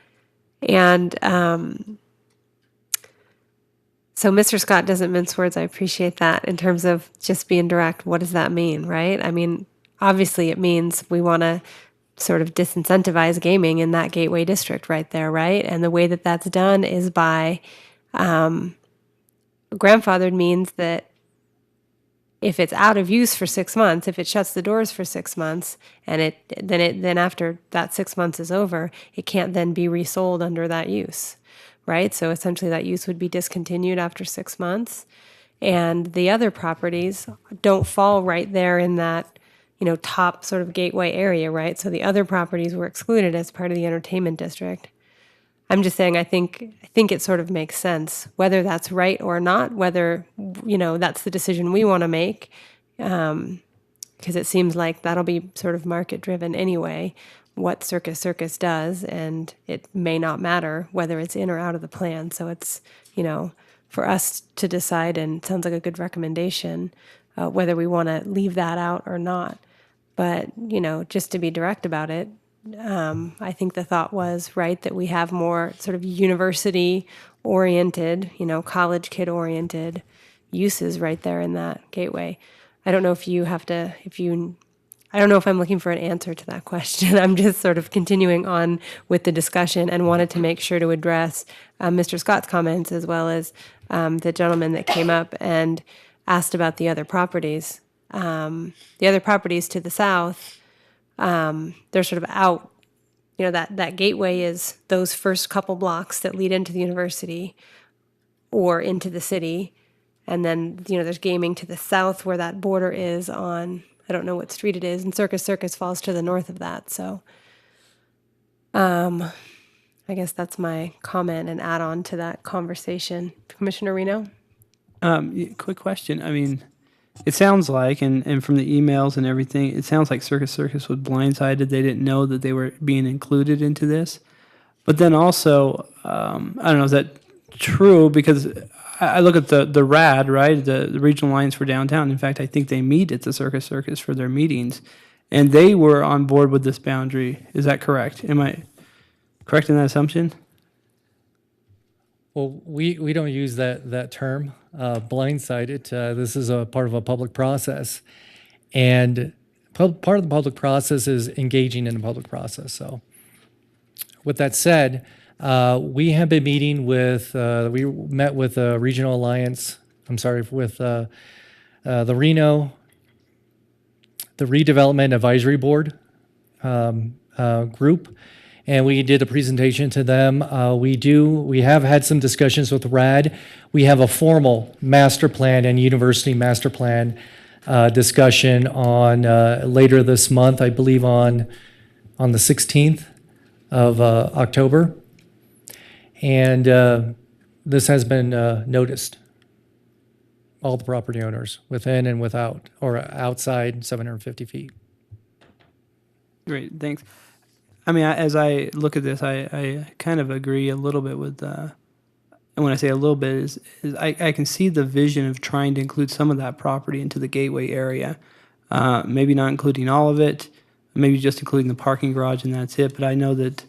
Mr. Scott doesn't mince words. I appreciate that in terms of just being direct. What does that mean, right? I mean, obviously it means we want to sort of disincentivize gaming in that gateway district right there, right? And the way that that's done is by grandfathered means that if it's out of use for 6 months, if it shuts the doors for 6 months, and then after that 6 months is over, it can't then be resold under that use, right? So essentially that use would be discontinued after 6 months, and the other properties don't fall right there in that, top sort of gateway area, right? So the other properties were excluded as part of the entertainment district. I'm just saying I think it sort of makes sense, whether that's right or not, whether, that's the decision we want to make, because it seems like that'll be sort of market-driven anyway, what Circus does, and it may not matter whether it's in or out of the plan. So it's, for us to decide, and it sounds like a good recommendation, whether we want to leave that out or not. But, just to be direct about it, I think the thought was, right, that we have more sort of university-oriented, college kid-oriented uses right there in that gateway. I don't know if you have to, I don't know if I'm looking for an answer to that question. I'm just sort of continuing on with the discussion and wanted to make sure to address Mr. Scott's comments as well as the gentleman that came up and asked about the other properties. The other properties to the south, they're sort of out, that gateway is those first couple blocks that lead into the university or into the city. And then, there's gaming to the south where that border is on, I don't know what street it is, and Circus falls to the north of that. So I guess that's my comment and add on to that conversation. Commissioner Reno? Quick question. I mean, it sounds like, and from the emails and everything, it sounds like Circus was blindsided. They didn't know that they were being included into this. But then also, I don't know, is that true? Because I look at the RAD, right, the Regional Alliance for Downtown. In fact, I think they meet at the Circus for their meetings, and they were on board with this boundary. Is that correct? Am I correct in that assumption? Well, we don't use that term, blindsided. This is a part of a public process. And part of the public process is engaging in the public process. So with that said, We have been meeting with, we met with the Regional Alliance, with the Reno, the Redevelopment Advisory Board group, and we did a presentation to them. We have had some discussions with RAD. We have a formal master plan and university master plan discussion on later this month, I believe on the 16th of October. And this has been noticed. All the property owners, within and without, or outside 750 feet. Great, thanks. I mean, as I look at this, I kind of agree a little bit with, and when I say a little bit, is I can see the vision of trying to include some of that property into the gateway area. Maybe not including all of it, maybe just including the parking garage and that's it, but I know that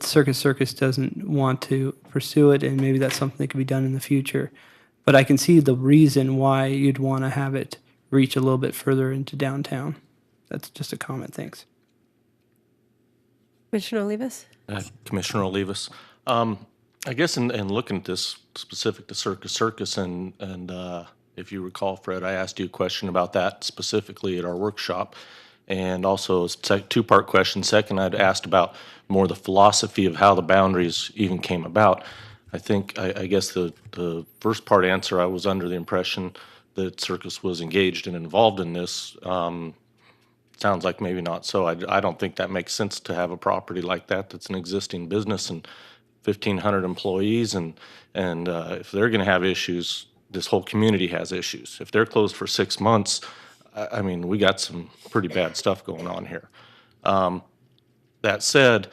Circus doesn't want to pursue it, and maybe that's something that could be done in the future. But I can see the reason why you'd want to have it reach a little bit further into downtown. That's just a comment, thanks. Commissioner Olivas? Commissioner Olivas. I guess in looking at this specific to Circus, and if you recall, Fred, I asked you a question about that specifically at our workshop, and also a two-part question. Second, I'd asked about more the philosophy of how the boundaries even came about. I think, I guess the first part answer, I was under the impression that Circus was engaged and involved in this. Sounds like maybe not so. I don't think that makes sense to have a property like that that's an existing business and 1,500 employees, and if they're going to have issues, this whole community has issues. If they're closed for 6 months, I mean, we got some pretty bad stuff going on here. That said,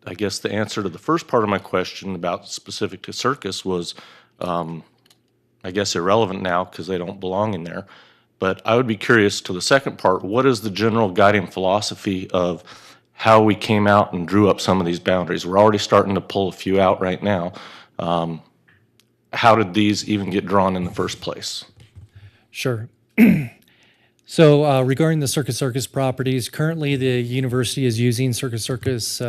I guess the answer to the first part of my question about specific to Circus was, I guess, irrelevant now because they don't belong in there. But I would be curious to the second part, what is the general guiding philosophy of how we came out and drew up some of these boundaries? We're already starting to pull a few out right now. How did these even get drawn in the first place? Sure. So regarding the Circus properties, currently the university is using Circus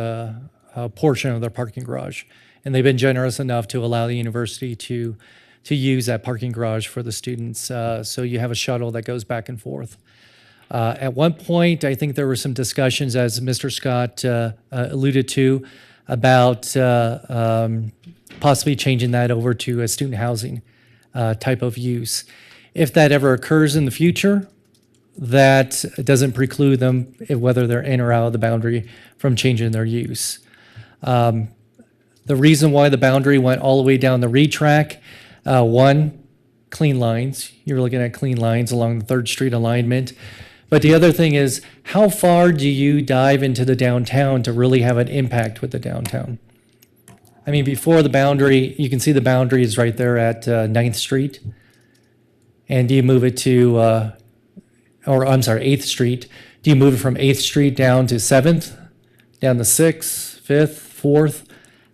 portion of their parking garage. And they've been generous enough to allow the university to use that parking garage for the students. So you have a shuttle that goes back and forth. At one point, I think there were some discussions, as Mr. Scott alluded to, about possibly changing that over to a student housing type of use. If that ever occurs in the future, that doesn't preclude them, whether they're in or out of the boundary, from changing their use. The reason why the boundary went all the way down the Reed track, one, clean lines. You're looking at clean lines along the 3rd Street alignment. But the other thing is, how far do you dive into the downtown to really have an impact with the downtown? I mean, before the boundary, you can see the boundary is right there at 9th Street. And do you move it to, 8th Street? Do you move it from 8th Street down to 7th, down to 6th, 5th, 4th?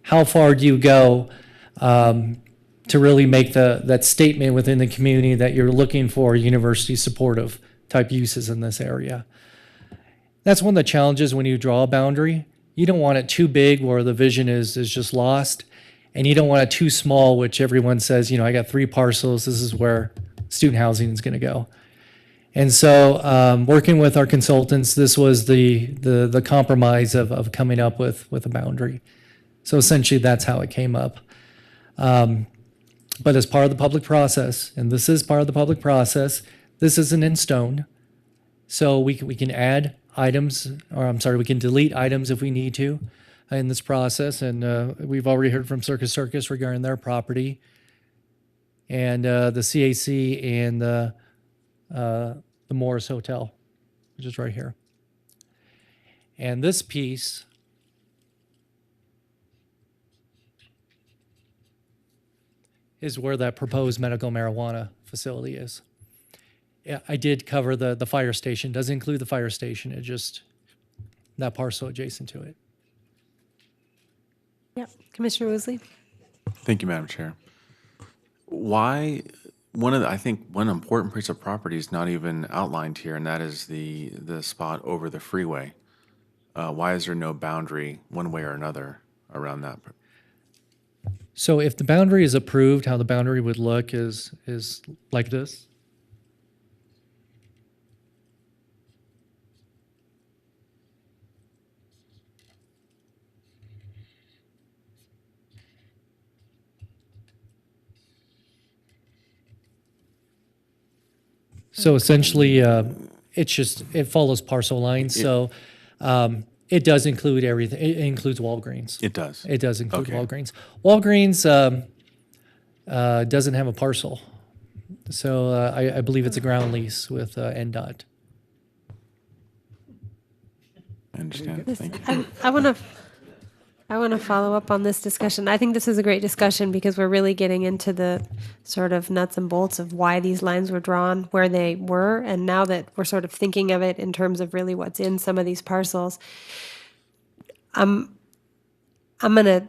How far do you go to really make that statement within the community that you're looking for university supportive type uses in this area? That's one of the challenges when you draw a boundary. You don't want it too big where the vision is just lost, and you don't want it too small, which everyone says, I got 3 parcels, this is where student housing is going to go. And so working with our consultants, this was the compromise of coming up with a boundary. So essentially that's how it came up. But as part of the public process, and this is part of the public process, this isn't in stone. So we can add items, we can delete items if we need to in this process. And we've already heard from Circus regarding their property. And the CAC and the Morris Hotel, which is right here. And this piece is where that proposed medical marijuana facility is. Yeah, I did cover the fire station. Doesn't include the fire station. It just that parcel adjacent to it. Yep. Commissioner Woosley? Thank you, Madam Chair. Why, I think one important piece of property is not even outlined here, and that is the spot over the freeway. Why is there no boundary one way or another around that. So if the boundary is approved, how the boundary would look is like this. So essentially, it follows parcel lines. So it does include everything. It includes Walgreens. It does. It does include Okay. Walgreens. Walgreens doesn't have a parcel. So I believe it's a ground lease with NDOT. I understand. Thank you. I want to follow up on this discussion. I think this is a great discussion because we're really getting into the sort of nuts and bolts of why these lines were drawn, where they were, and now that we're sort of thinking of it in terms of really what's in some of these parcels, I'm going to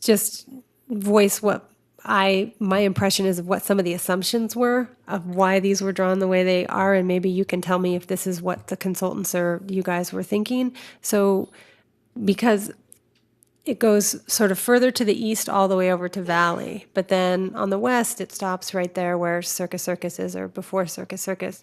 just voice what my impression is of what some of the assumptions were of why these were drawn the way they are, and maybe you can tell me if this is what the consultants or you guys were thinking. So, because it goes sort of further to the east all the way over to Valley, but then on the west it stops right there where Circus Circus is, or before Circus Circus.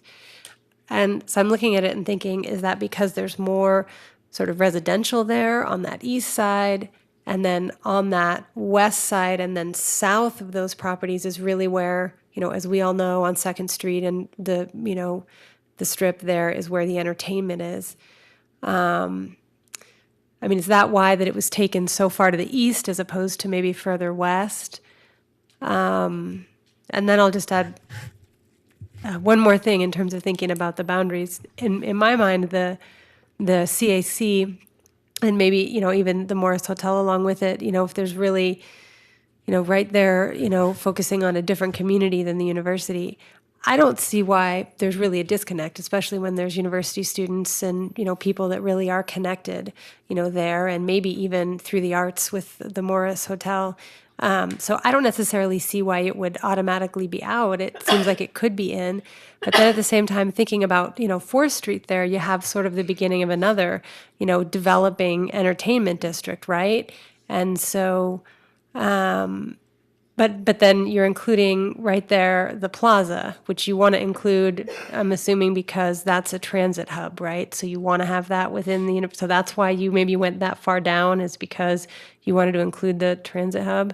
And so I'm looking at it and thinking, is that because there's more sort of residential there on that east side? And then on that west side and then south of those properties is really where, as we all know, on 2nd Street and the strip there is where the entertainment is. I mean, is that why that it was taken so far to the east as opposed to maybe further west? And then I'll just add one more thing in terms of thinking about the boundaries. In my mind, the CAC and maybe, even the Morris Hotel along with it, if there's really, right there, focusing on a different community than the university, I don't see why there's really a disconnect, especially when there's university students and, people that really are connected, there, and maybe even through the arts with the Morris Hotel. So I don't necessarily see why it would automatically be out. It seems like it could be in. But then at the same time, thinking about, 4th Street there, you have sort of the beginning of another, developing entertainment district, right? And so, but then you're including right there the plaza, which you want to include, I'm assuming, because that's a transit hub, right? So you want to have that within the, so that's why you maybe went that far down, is because you wanted to include the transit hub.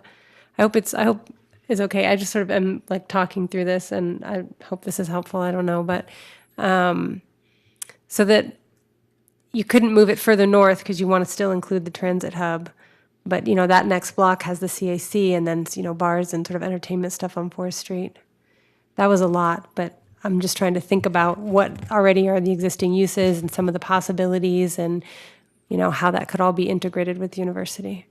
I hope it's okay. I just sort of am like talking through this, and I hope this is helpful. I don't know, but so that you couldn't move it further north because you want to still include the transit hub. But, that next block has the CAC and then, bars and sort of entertainment stuff on 4th Street. That was a lot, but I'm just trying to think about what already are the existing uses and some of the possibilities and, how that could all be integrated with the university.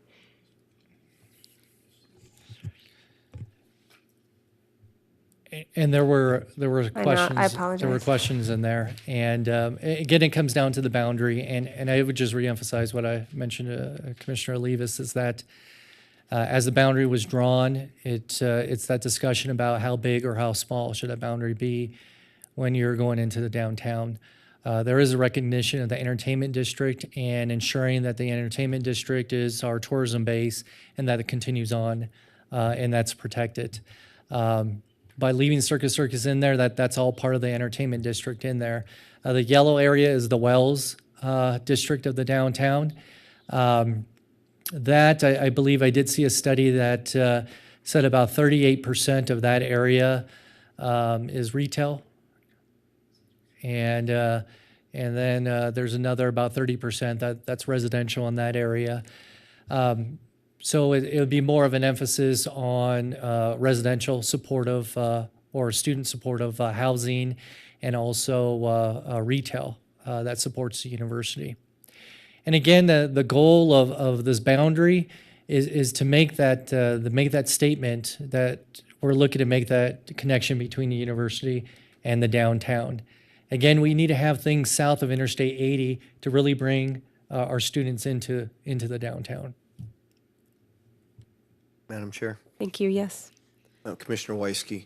And there were I questions. apologize. There were questions in there, and again, it comes down to the boundary. And I would just reemphasize what I mentioned to Commissioner Olivas, is that as the boundary was drawn, it's that discussion about how big or how small should that boundary be when you're going into the downtown. There is a recognition of the entertainment district and ensuring that the entertainment district is our tourism base and that it continues on and that's protected. By leaving Circus Circus in there, that's all part of the entertainment district in there. The yellow area is the Wells district of the downtown. That, I believe I did see a study that said about 38% of that area is retail. And then there's another about 30% that's residential in that area. So it would be more of an emphasis on residential supportive or student supportive housing, and also retail that supports the university. And again, the goal of this boundary is to make that statement that we're looking to make that connection between the university and the downtown. Again, we need to have things south of Interstate 80 to really bring our students into the downtown. Madam Chair. Thank you, yes. Commissioner Weisky.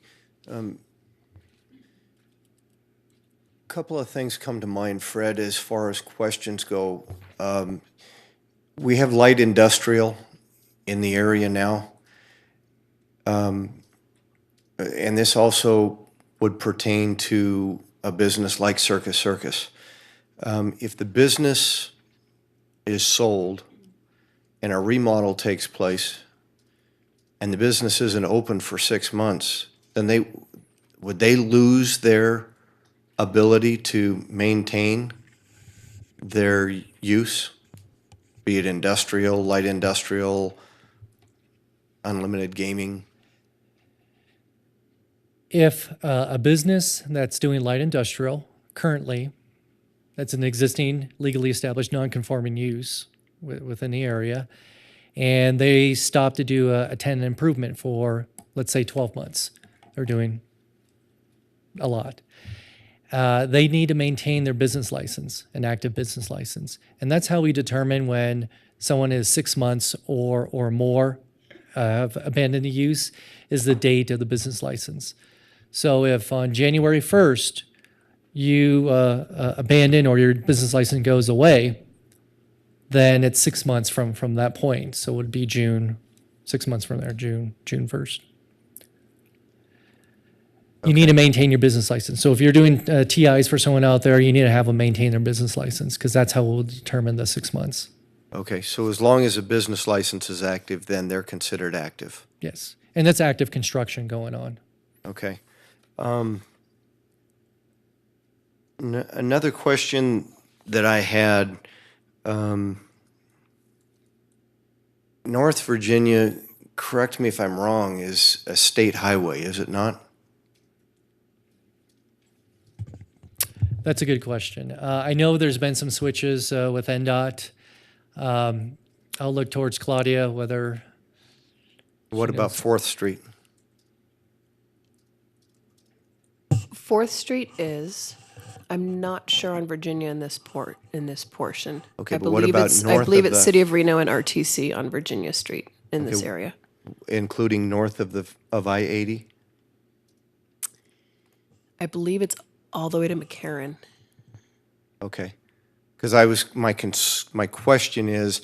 Couple of things come to mind, Fred, as far as questions go. we have light industrial in the area now. And this also would pertain to a business like Circus Circus. If the business is sold and a remodel takes place and the business isn't open for 6 months, then would they lose their ability to maintain their use, be it industrial, light industrial, unlimited gaming? If a business that's doing light industrial currently, that's an existing legally established non-conforming use within the area, and they stop to do a tenant improvement for, let's say, 12 months, they're doing a lot. They need to maintain their business license, an active business license. And that's how we determine when someone is 6 months or more have abandoned the use, is the date of the business license. So if on January 1st you abandon or your business license goes away, then it's 6 months from that point. So it would be June, 6 months from there, June 1st. You need to maintain your business license. So if you're doing TIs for someone out there, you need to have them maintain their business license, because that's how we'll determine the 6 months. Okay, so as long as a business license is active, then they're considered active. Yes, and that's active construction going on. Okay. Another question that I had, North Virginia, correct me if I'm wrong, is a state highway, is it not? That's a good question. I know there's been some switches with NDOT. I'll look towards Claudia, whether... What about 4th Street? 4th Street is, I'm not sure on Virginia in this portion. Okay, I but what believe about it's, north I believe of it's the- City of Reno and RTC on Virginia Street in this area. Including north of I-80? I believe it's all the way to McCarran. Okay. Because my question is,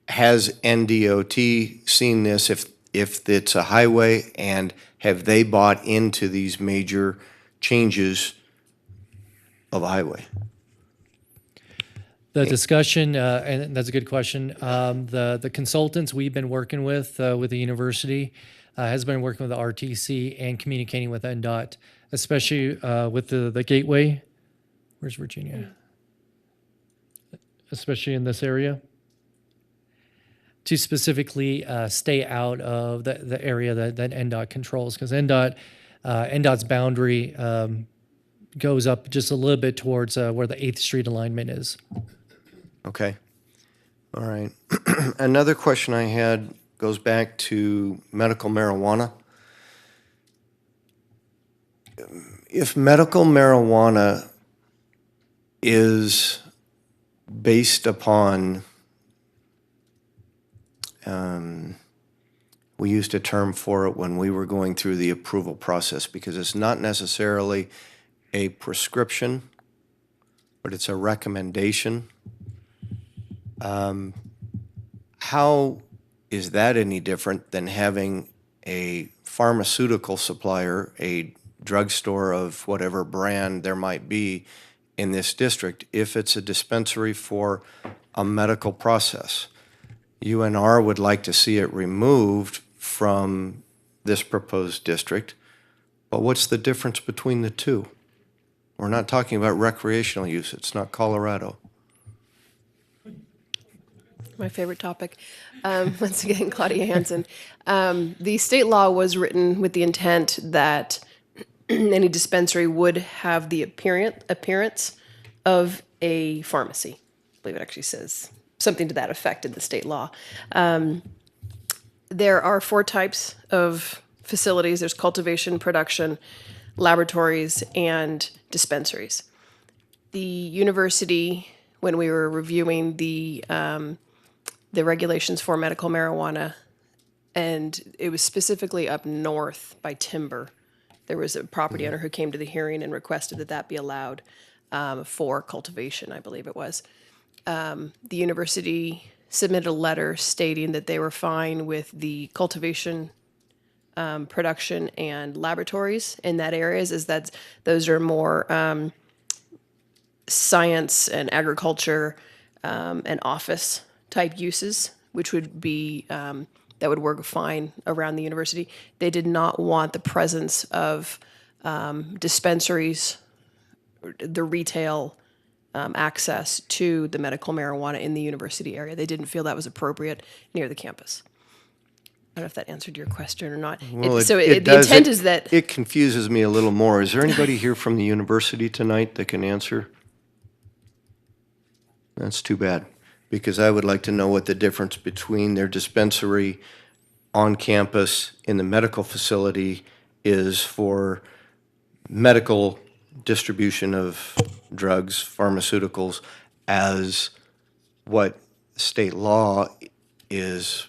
has NDOT seen this if it's a highway, and have they bought into these major changes of a highway? The discussion, and that's a good question. The consultants we've been working with the university has been working with the RTC and communicating with NDOT, especially with the gateway. Where's Virginia? Especially in this area, to specifically stay out of the area that NDOT controls, because NDOT's boundary goes up just a little bit towards where the 8th Street alignment is. Okay. All right. Another question I had goes back to medical marijuana. If medical marijuana is based upon, we used a term for it when we were going through the approval process, because it's not necessarily a prescription, but it's a recommendation. How is that any different than having a pharmaceutical supplier, a drugstore of whatever brand there might be in this district, if it's a dispensary for a medical process? UNR would like to see it removed from this proposed district, but what's the difference between the two? We're not talking about recreational use. It's not Colorado. My favorite topic. Once again, Claudia Hansen. The state law was written with the intent that any dispensary would have the appearance of a pharmacy. I believe it actually says something to that effect in the state law. There are 4 types of facilities. There's cultivation, production, laboratories, and dispensaries. The university, when we were reviewing the regulations for medical marijuana, and it was specifically up north by Timber, there was a property owner who came to the hearing and requested that that be allowed for cultivation, I believe it was. The university submitted a letter stating that they were fine with the cultivation, production, and laboratories in that areas, is that those are more science and agriculture and office type uses, which would be that would work fine around the university. They did not want the presence of dispensaries, the retail access to the medical marijuana in the university area. They didn't feel that was appropriate near the campus. I don't know if that answered your question or not. Well, The does. intent is that It confuses me a little more. Is there anybody here from the university tonight that can answer? That's too bad, because I would like to know what the difference between their dispensary on campus in the medical facility is for medical distribution of drugs, pharmaceuticals, as what state law is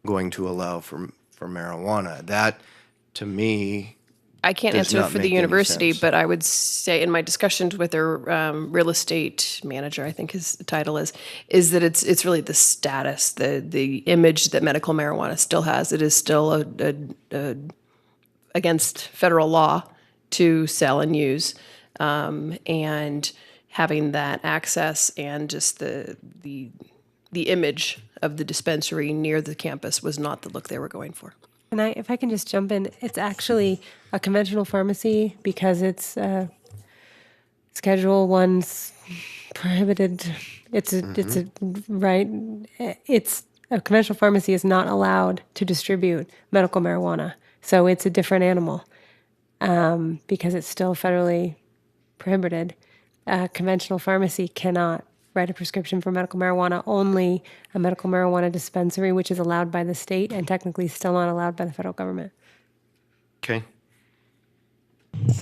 going to allow for marijuana. That, to me, I can't does answer not for the make any university, sense. but I would say in my discussions with their real estate manager, I think his title is that it's really the status, the image that medical marijuana still has. It is still against federal law to sell and use, and having that access and just the image of the dispensary near the campus was not the look they were going for. And if I can just jump in, it's actually a conventional pharmacy because it's Schedule One's prohibited. It's a right. It's a conventional pharmacy is not allowed to distribute medical marijuana, so it's a different animal because it's still federally prohibited. A conventional pharmacy cannot write a prescription for medical marijuana. Only a medical marijuana dispensary, which is allowed by the state and technically still not allowed by the federal government. Okay.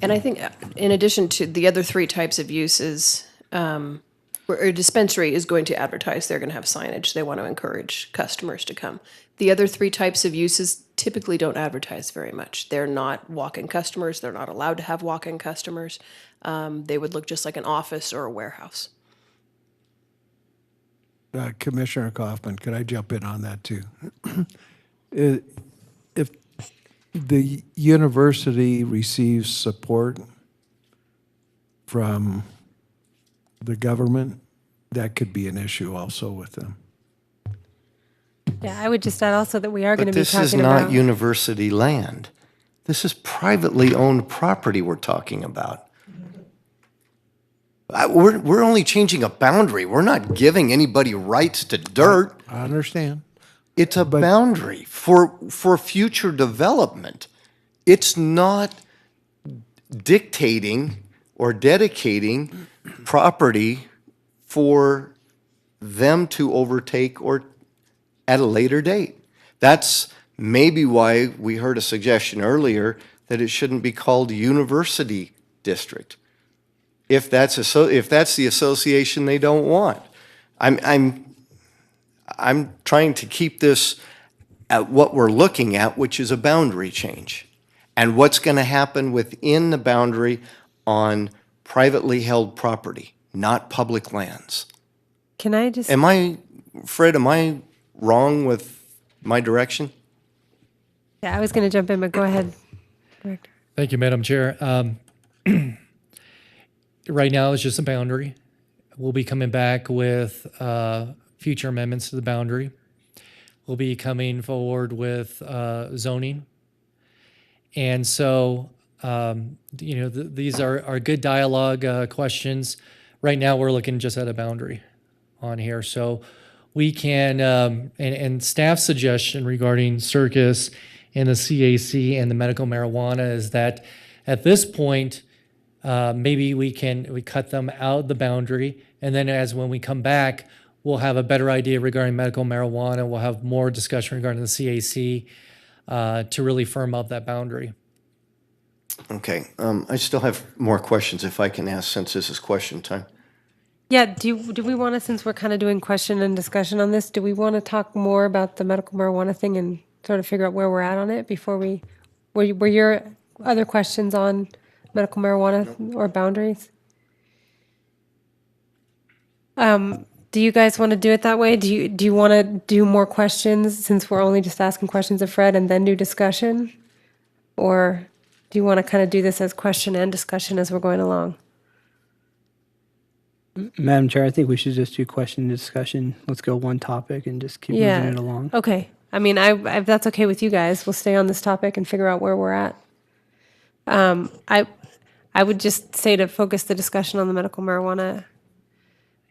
And I think in addition to the other three types of uses, where a dispensary is going to advertise, they're going to have signage. They want to encourage customers to come. The other three types of uses typically don't advertise very much. They're not walk-in customers. They're not allowed to have walk-in customers. They would look just like an office or a warehouse. Commissioner Kaufman, could I jump in on that too? If the university receives support from the government, that could be an issue also with them. Yeah, I would just add also that we are going to But be this talking is not about university land. This is privately owned property we're talking about. We're only changing a boundary. We're not giving anybody rights to dirt. I understand. It's a boundary for future development. It's not dictating or dedicating property for them to overtake or at a later date. That's maybe why we heard a suggestion earlier that it shouldn't be called University District. If that's the association they don't want. I'm trying to keep this at what we're looking at, which is a boundary change. And what's going to happen within the boundary on privately held property, not public lands. Can I just? Fred, am I wrong with my direction? Yeah, I was going to jump in, but go ahead, Director. Thank you, Madam Chair. Right now, it's just a boundary. We'll be coming back with future amendments to the boundary. We'll be coming forward with zoning. And so, these are good dialogue questions. Right now, we're looking just at a boundary on here. So we can, and staff's suggestion regarding circus and the CAC and the medical marijuana is that at this point, maybe we cut them out the boundary, and then when we come back, we'll have a better idea regarding medical marijuana. We'll have more discussion regarding the CAC to really firm up that boundary. Okay, I still have more questions if I can ask, since this is question time. Yeah, do we want to, since we're kind of doing question and discussion on this, do we want to talk more about the medical marijuana thing and sort of figure out where we're at on it before were your other questions on medical marijuana or boundaries? do you guys want to do it that way? Do you want to do more questions since we're only just asking questions of Fred and then do discussion? Or do you want to kind of do this as question and discussion as we're going along? Madam Chair, I think we should just do question and discussion. Let's go one topic and just keep moving it along. Okay. I mean, if that's okay with you guys, we'll stay on this topic and figure out where we're at. I would just say to focus the discussion on the medical marijuana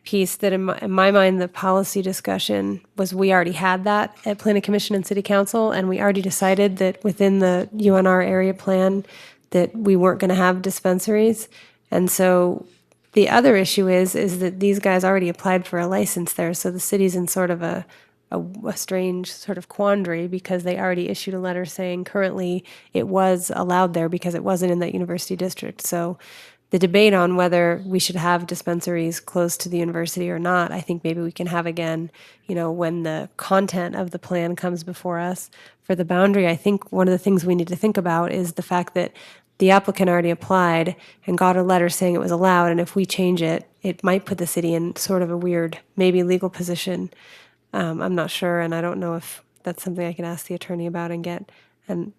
piece, that in my mind, the policy discussion was, we already had that at Planning Commission and City Council, and we already decided that within the UNR area plan that we weren't going to have dispensaries. And so the other issue is that these guys already applied for a license there, so the city's in sort of a strange sort of quandary, because they already issued a letter saying currently it was allowed there because it wasn't in that university district. So the debate on whether we should have dispensaries close to the university or not, I think maybe we can have again, when the content of the plan comes before us. For the boundary, I think one of the things we need to think about is the fact that the applicant already applied and got a letter saying it was allowed, and if we change it, it might put the city in sort of a weird, maybe legal position. I'm not sure, and I don't know if that's something I can ask the attorney about and get an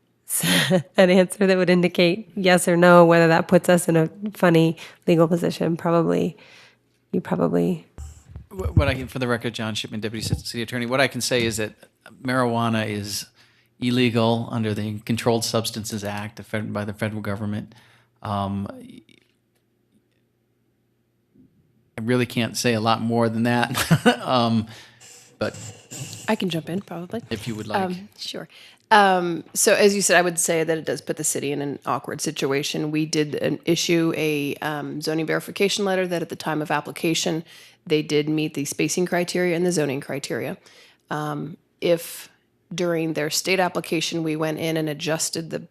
answer that would indicate yes or no, whether that puts us in a funny legal position. What I can, for the record, John Shipman, Deputy City Attorney, what I can say is that marijuana is illegal under the Controlled Substances Act by the federal government. I really can't say a lot more than that. But I can jump in, probably. If you would like. Sure. So as you said, I would say that it does put the city in an awkward situation. We did issue a zoning verification letter that at the time of application, they did meet the spacing criteria and the zoning criteria. If during their state application, we went in and adjusted the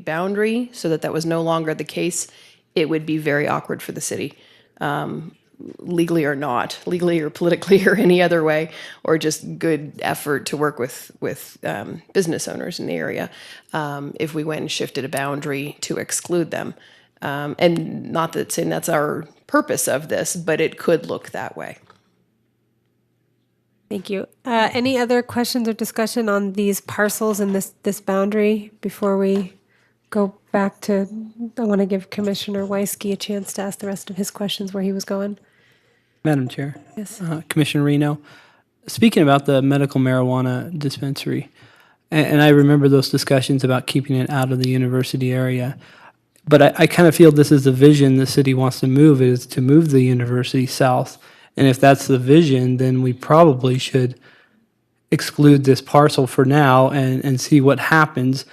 boundary so that was no longer the case, it would be very awkward for the city. Legally or not, legally or politically or any other way, or just good effort to work with business owners in the area, if we went and shifted a boundary to exclude them. And not that saying that's our purpose of this, but it could look that way. Thank you. Any other questions or discussion on these parcels and this boundary before we go back to, I want to give Commissioner Weisky a chance to ask the rest of his questions where he was going. Madam Chair. Yes. Commissioner Reno, speaking about the medical marijuana dispensary, and I remember those discussions about keeping it out of the university area, but I kind of feel this is the vision the city wants to move, is to move the university south. And if that's the vision, then we probably should exclude this parcel for now and see what happens.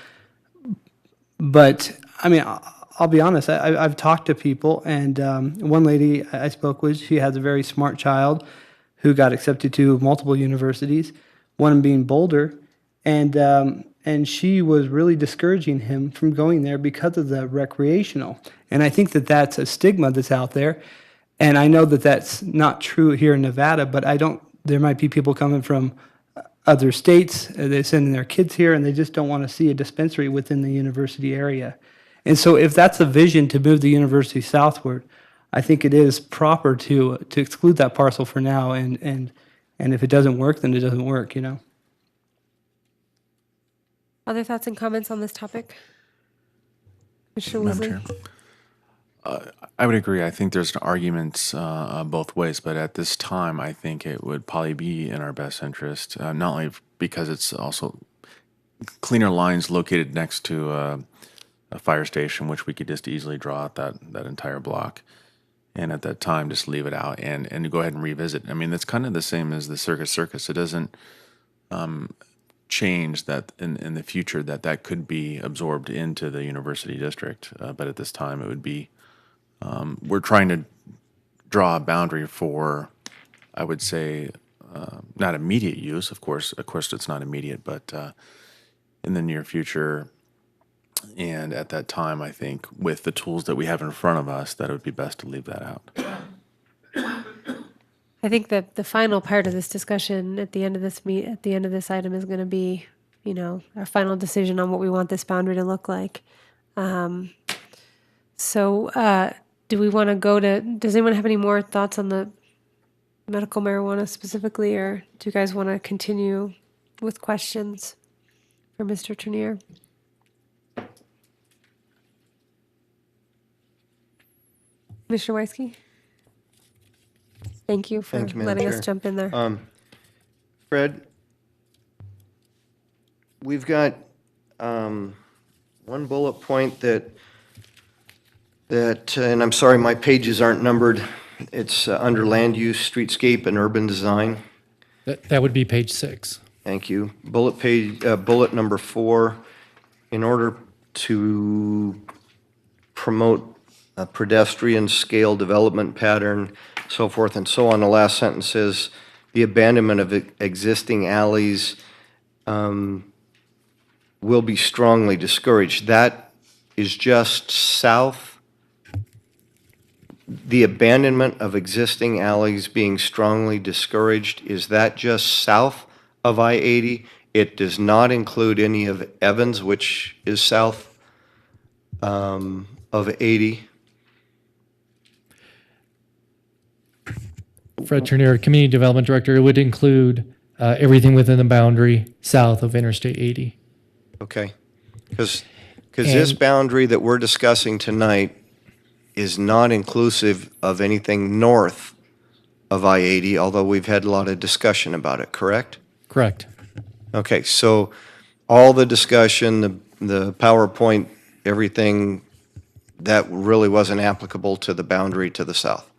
But, I mean, I'll be honest, I've talked to people, and one lady I spoke with, she has a very smart child who got accepted to multiple universities, one being Boulder, and she was really discouraging him from going there because of the recreational. And I think that that's a stigma that's out there, and I know that that's not true here in Nevada, but there might be people coming from other states, they're sending their kids here, and they just don't want to see a dispensary within the university area. And so if that's the vision to move the university southward, I think it is proper to exclude that parcel for now, and if it doesn't work, then it doesn't work, Other thoughts and comments on this topic? Commissioner Weasley? I would agree. I think there's arguments both ways, but at this time, I think it would probably be in our best interest, not only because it's also cleaner lines located next to a fire station, which we could just easily draw out that entire block, and at that time just leave it out and go ahead and revisit. I mean, that's kind of the same as the Circus. It doesn't change that in the future that could be absorbed into the university district, but at this time it would be. We're trying to draw a boundary for, I would say, not immediate use. Of course, it's not immediate, but in the near future. And at that time, I think with the tools that we have in front of us, that it would be best to leave that out. I think that the final part of this discussion at the end of this item is going to be, our final decision on what we want this boundary to look like. So, do we want to does anyone have any more thoughts on the medical marijuana specifically, or do you guys want to continue with questions for Mr. Trenier? Mr. Weisky? Thank you for Thank you, Madam letting us Chair. jump in there. Fred, we've got one bullet point that, and I'm sorry, my pages aren't numbered. It's under land use, streetscape, and urban design. That would be page 6. Thank you. Bullet number 4, in order to promote a pedestrian scale development pattern, so forth and so on. The last sentence says, the abandonment of existing alleys will be strongly discouraged. That is just south. The abandonment of existing alleys being strongly discouraged, is that just south of I-80? It does not include any of Evans, which is south of 80. Fred Turner, Community Development Director, it would include everything within the boundary south of Interstate 80. Okay. Because this boundary that we're discussing tonight is not inclusive of anything north of I-80, although we've had a lot of discussion about it, correct? Correct. Okay, so all the discussion, the PowerPoint, everything, that really wasn't applicable to the boundary to the south?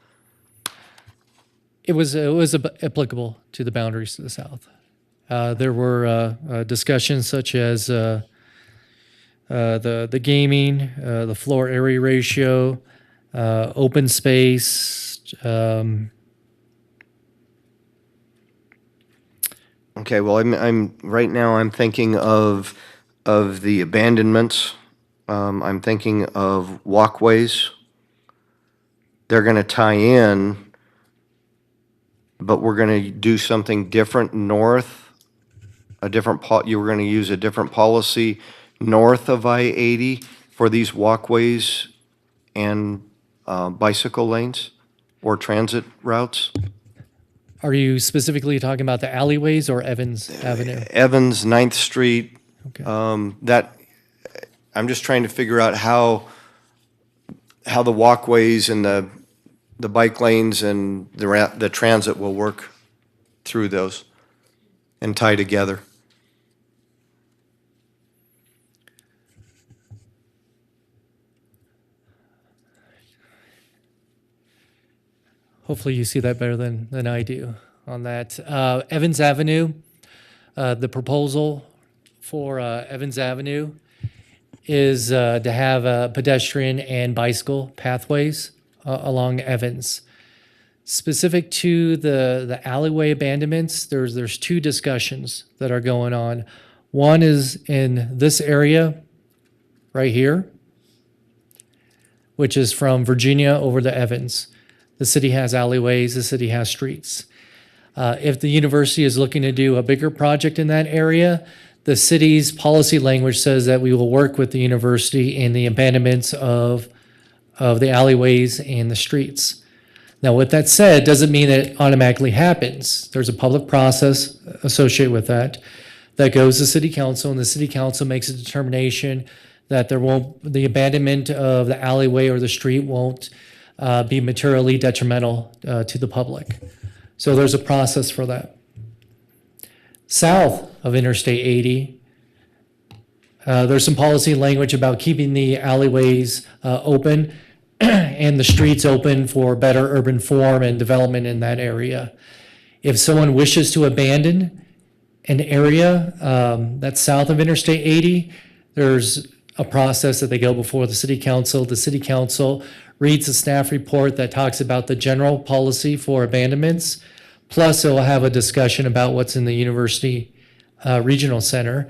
It was applicable to the boundaries to the south. There were discussions such as the gaming, the floor area ratio, open space. Okay, well, I'm right now I'm thinking of the abandonments. I'm thinking of walkways. They're going to tie in, but we're going to do something different north. You were going to use a different policy north of I-80 for these walkways and bicycle lanes or transit routes. Are you specifically talking about the alleyways or Evans Avenue? Evans, 9th Street. Okay. That I'm just trying to figure out how the walkways and the bike lanes and the transit will work through those and tie together. Hopefully you see that better than I do on that. Evans Avenue, the proposal for Evans Avenue is to have pedestrian and bicycle pathways along Evans. Specific to the alleyway abandonments, there's 2 discussions that are going on. One is in this area right here, which is from Virginia over to Evans. The city has alleyways, the city has streets. If the university is looking to do a bigger project in that area, the city's policy language says that we will work with the university in the abandonments of the alleyways and the streets. Now, with that said, doesn't mean it automatically happens. There's a public process associated with that goes to city council, and the city council makes a determination that the abandonment of the alleyway or the street won't be materially detrimental to the public. So there's a process for that. South of Interstate 80, there's some policy language about keeping the alleyways open and the streets open for better urban form and development in that area. If someone wishes to abandon an area that's south of Interstate 80, there's a process that they go before the city council. The city council reads the staff report that talks about the general policy for abandonments. Plus, it will have a discussion about what's in the university regional center.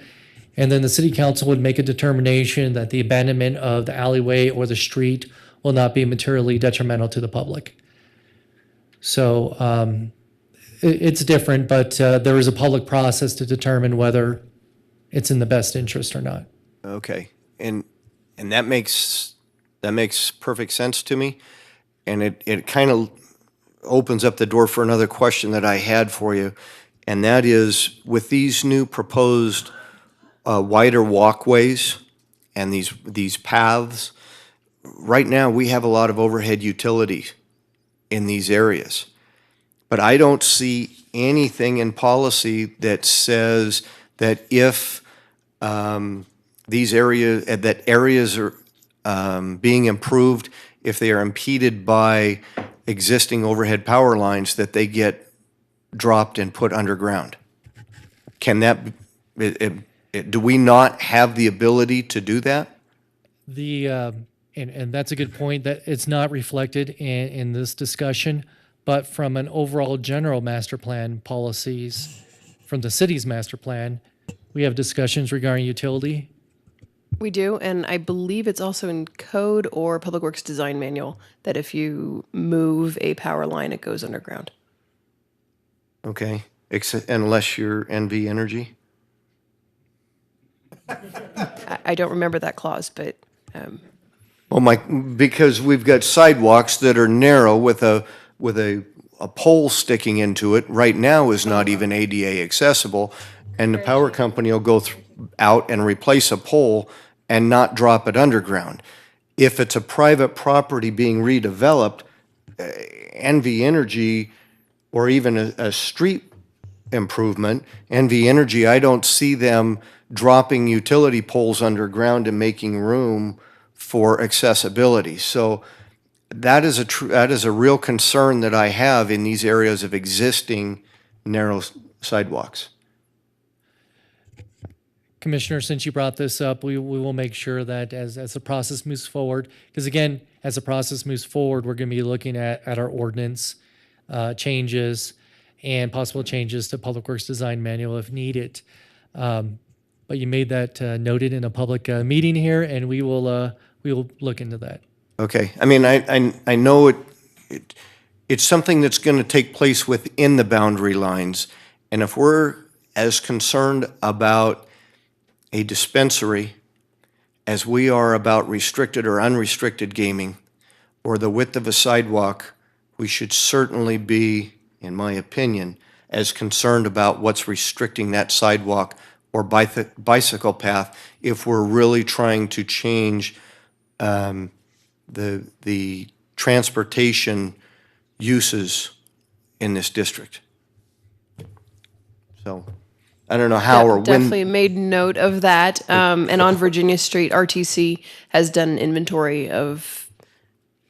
And then the city council would make a determination that the abandonment of the alleyway or the street will not be materially detrimental to the public. So it's different, but there is a public process to determine whether it's in the best interest or not. Okay, and that makes perfect sense to me, and it kind of opens up the door for another question that I had for you, and that is, with these new proposed wider walkways and these paths, right now we have a lot of overhead utilities in these areas. But I don't see anything in policy that says that if these areas, that areas are being improved, if they are impeded by existing overhead power lines, that they get dropped and put underground. Can that, do we not have the ability to do that? And that's a good point, that it's not reflected in this discussion, but from an overall general master plan policies, from the city's master plan, we have discussions regarding utility. We do, and I believe it's also in code or Public Works Design Manual that if you move a power line, it goes underground. Okay, unless you're NV Energy? I don't remember that clause, but Well, because we've got sidewalks that are narrow with a pole sticking into it. Right now is not even ADA accessible, and the power company will go out and replace a pole and not drop it underground. If it's a private property being redeveloped, NV Energy, or even a street improvement, NV Energy, I don't see them dropping utility poles underground and making room for accessibility. So that is a real concern that I have in these areas of existing narrow sidewalks. Commissioner, since you brought this up, we will make sure that as the process moves forward, because again, as the process moves forward, we're going to be looking at our ordinance changes and possible changes to Public Works Design Manual if needed. But you made that noted in a public meeting here, and we will look into that. Okay. I mean, I know it's something that's going to take place within the boundary lines, and if we're as concerned about a dispensary as we are about restricted or unrestricted gaming or the width of a sidewalk, we should certainly be, in my opinion, as concerned about what's restricting that sidewalk or bicycle path if we're really trying to change the transportation uses in this district. So I don't know how or when. Definitely made note of that. And on Virginia Street, RTC has done an inventory of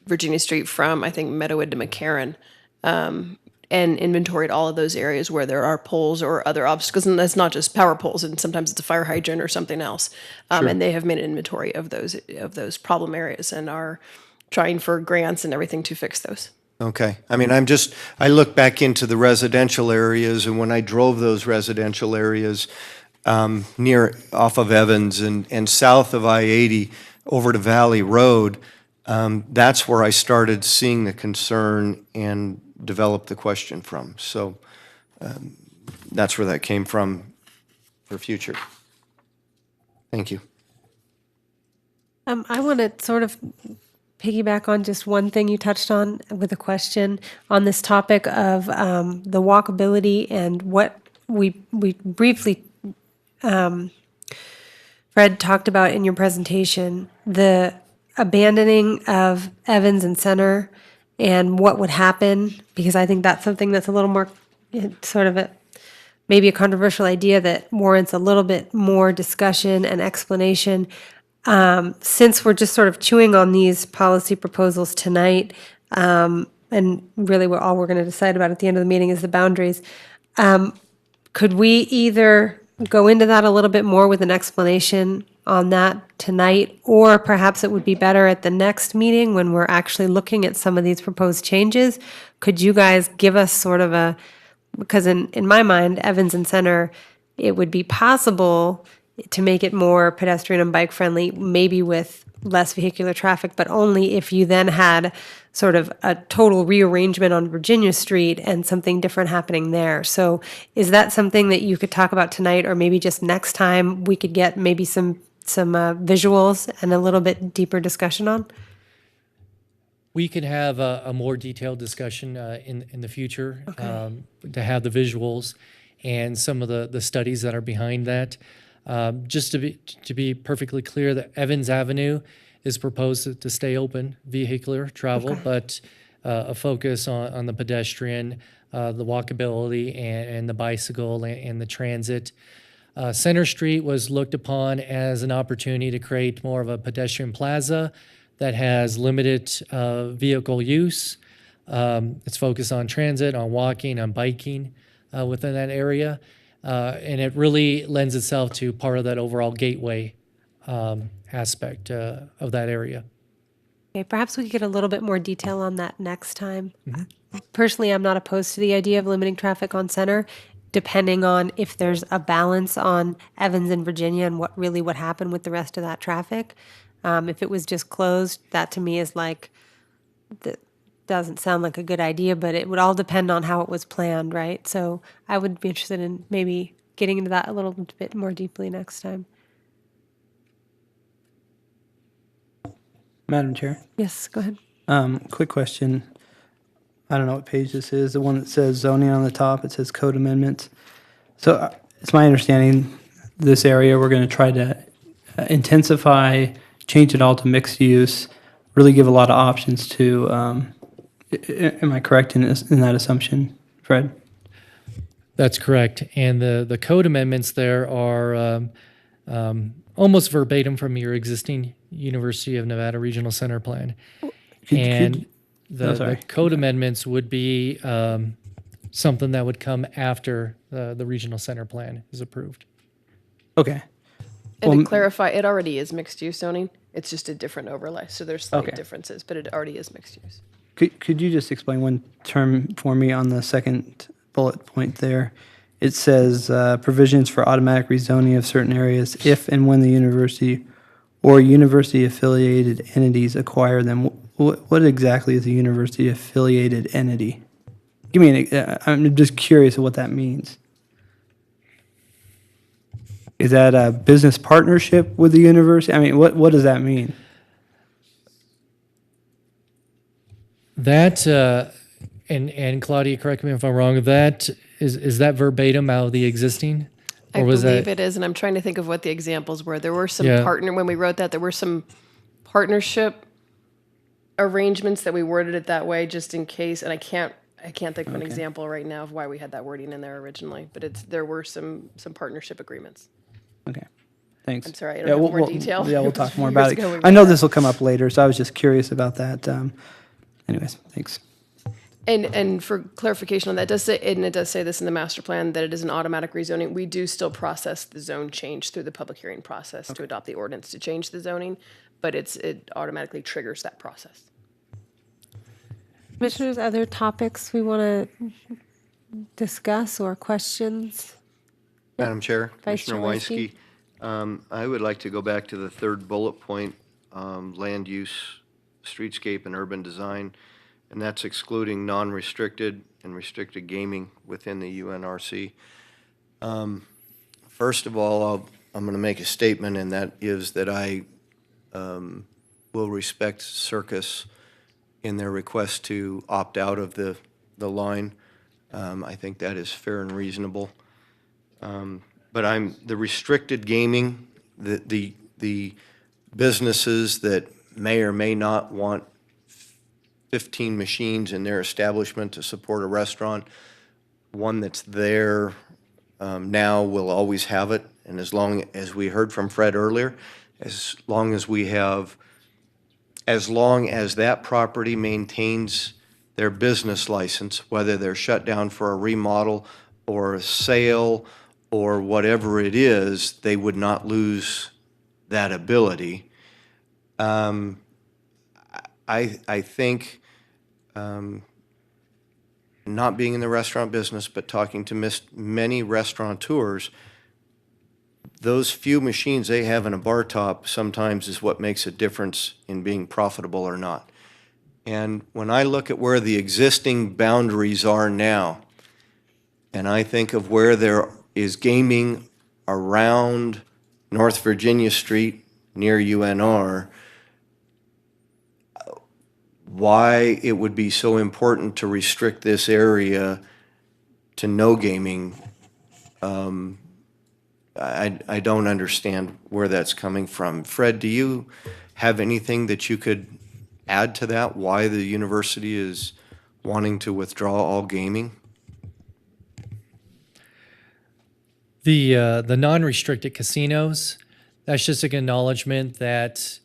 Virginia Street from, I think, Meadowood to McCarran, and inventoried all of those areas where there are poles or other obstacles. And that's not just power poles, and sometimes it's a fire hydrant or something else. Sure. And they have made an inventory of those problem areas and are trying for grants and everything to fix those. Okay. I mean, I look back into the residential areas, and when I drove those residential areas off of Evans and south of I-80 over to Valley Road, that's where I started seeing the concern and developed the question from. So that's where that came from for future. Thank you. I want to sort of piggyback on just one thing you touched on with a question on this topic of the walkability and what we briefly, Fred talked about in your presentation, the abandoning of Evans and Center and what would happen, because I think that's something that's a little more sort of maybe a controversial idea that warrants a little bit more discussion and explanation. Since we're just sort of chewing on these policy proposals tonight, and really all we're going to decide about at the end of the meeting is the boundaries, could we either go into that a little bit more with an explanation on that tonight, or perhaps it would be better at the next meeting when we're actually looking at some of these proposed changes? Could you guys give us sort of because in my mind, Evans and Center, it would be possible to make it more pedestrian and bike friendly, maybe with less vehicular traffic, but only if you then had sort of a total rearrangement on Virginia Street and something different happening there. So is that something that you could talk about tonight, or maybe just next time we could get maybe some visuals and a little bit deeper discussion on? We can have a more detailed discussion in the future to have the visuals and some of the studies that are behind that. Just to be perfectly clear, that Evans Avenue is proposed to stay open, vehicular travel, but a focus on the pedestrian, the walkability, and the bicycle and the transit. Center Street was looked upon as an opportunity to create more of a pedestrian plaza that has limited vehicle use. It's focused on transit, on walking, on biking within that area. And it really lends itself to part of that overall gateway aspect of that area. Okay, perhaps we could get a little bit more detail on that next time. Personally, I'm not opposed to the idea of limiting traffic on Center, depending on if there's a balance on Evans and Virginia and what happened with the rest of that traffic. If it was just closed, that to me is like, that doesn't sound like a good idea, but it would all depend on how it was planned, right? So I would be interested in maybe getting into that a little bit more deeply next time. Madam Chair. Yes, go ahead. Quick question. I don't know what page this is. The one that says zoning on the top, it says code amendments. So it's my understanding this area, we're going to try to intensify, change it all to mixed use, really give a lot of options to, am I correct in that assumption, Fred? That's correct. And the code amendments there are almost verbatim from your existing University of Nevada Regional Center plan. The code amendments would be something that would come after the regional center plan is approved. Okay. And to clarify, it already is mixed-use zoning. It's just a different overlay, so there's slight differences, but it already is mixed use. Could you just explain one term for me on the second bullet point there? It says provisions for automatic rezoning of certain areas if and when the university or university-affiliated entities acquire them. What exactly is a university-affiliated entity? Give me I'm just curious of what that means. Is that a business partnership with the university? I mean, what does that mean? That, and Claudia, correct me if I'm wrong, that is that verbatim out of the existing? I believe it is, and I'm trying to think of what the examples were. There were some when we wrote that, there were some partnership arrangements that we worded it that way just in case, and I can't think of an example right now of why we had that wording in there originally, but there were some partnership agreements. Okay, thanks. I'm sorry, I don't have more detail. Yeah, we'll talk more about it. I know this will come up later, so I was just curious about that. Anyways, thanks. And for clarification on that, it does say this in the master plan, that it is an automatic rezoning. We do still process the zone change through the public hearing process to adopt the ordinance to change the zoning, but it automatically triggers that process. Commissioners, other topics we want to discuss or questions? Madam Chair, Vice Commissioner Chair Weinske, I would like to go back to the third bullet point, land use, streetscape, and urban design, and that's excluding non-restricted and restricted gaming within the UNRC. First of all, I'm going to make a statement, and that is that I will respect Circus in their request to opt out of the line. I think that is fair and reasonable. But the restricted gaming, the businesses that may or may not want 15 machines in their establishment to support a restaurant, one that's there now will always have it. And as long as we heard from Fred earlier, as long as that property maintains their business license, whether they're shut down for a remodel or a sale or whatever it is, they would not lose that ability. I think, not being in the restaurant business, but talking to many restaurateurs, those few machines they have in a bar top sometimes is what makes a difference in being profitable or not. And when I look at where the existing boundaries are now, and I think of where there is gaming around North Virginia Street near UNR, why it would be so important to restrict this area to no gaming, I don't understand where that's coming from. Fred, do you have anything that you could add to that, why the university is wanting to withdraw all gaming? The non-restricted casinos, that's just an acknowledgement that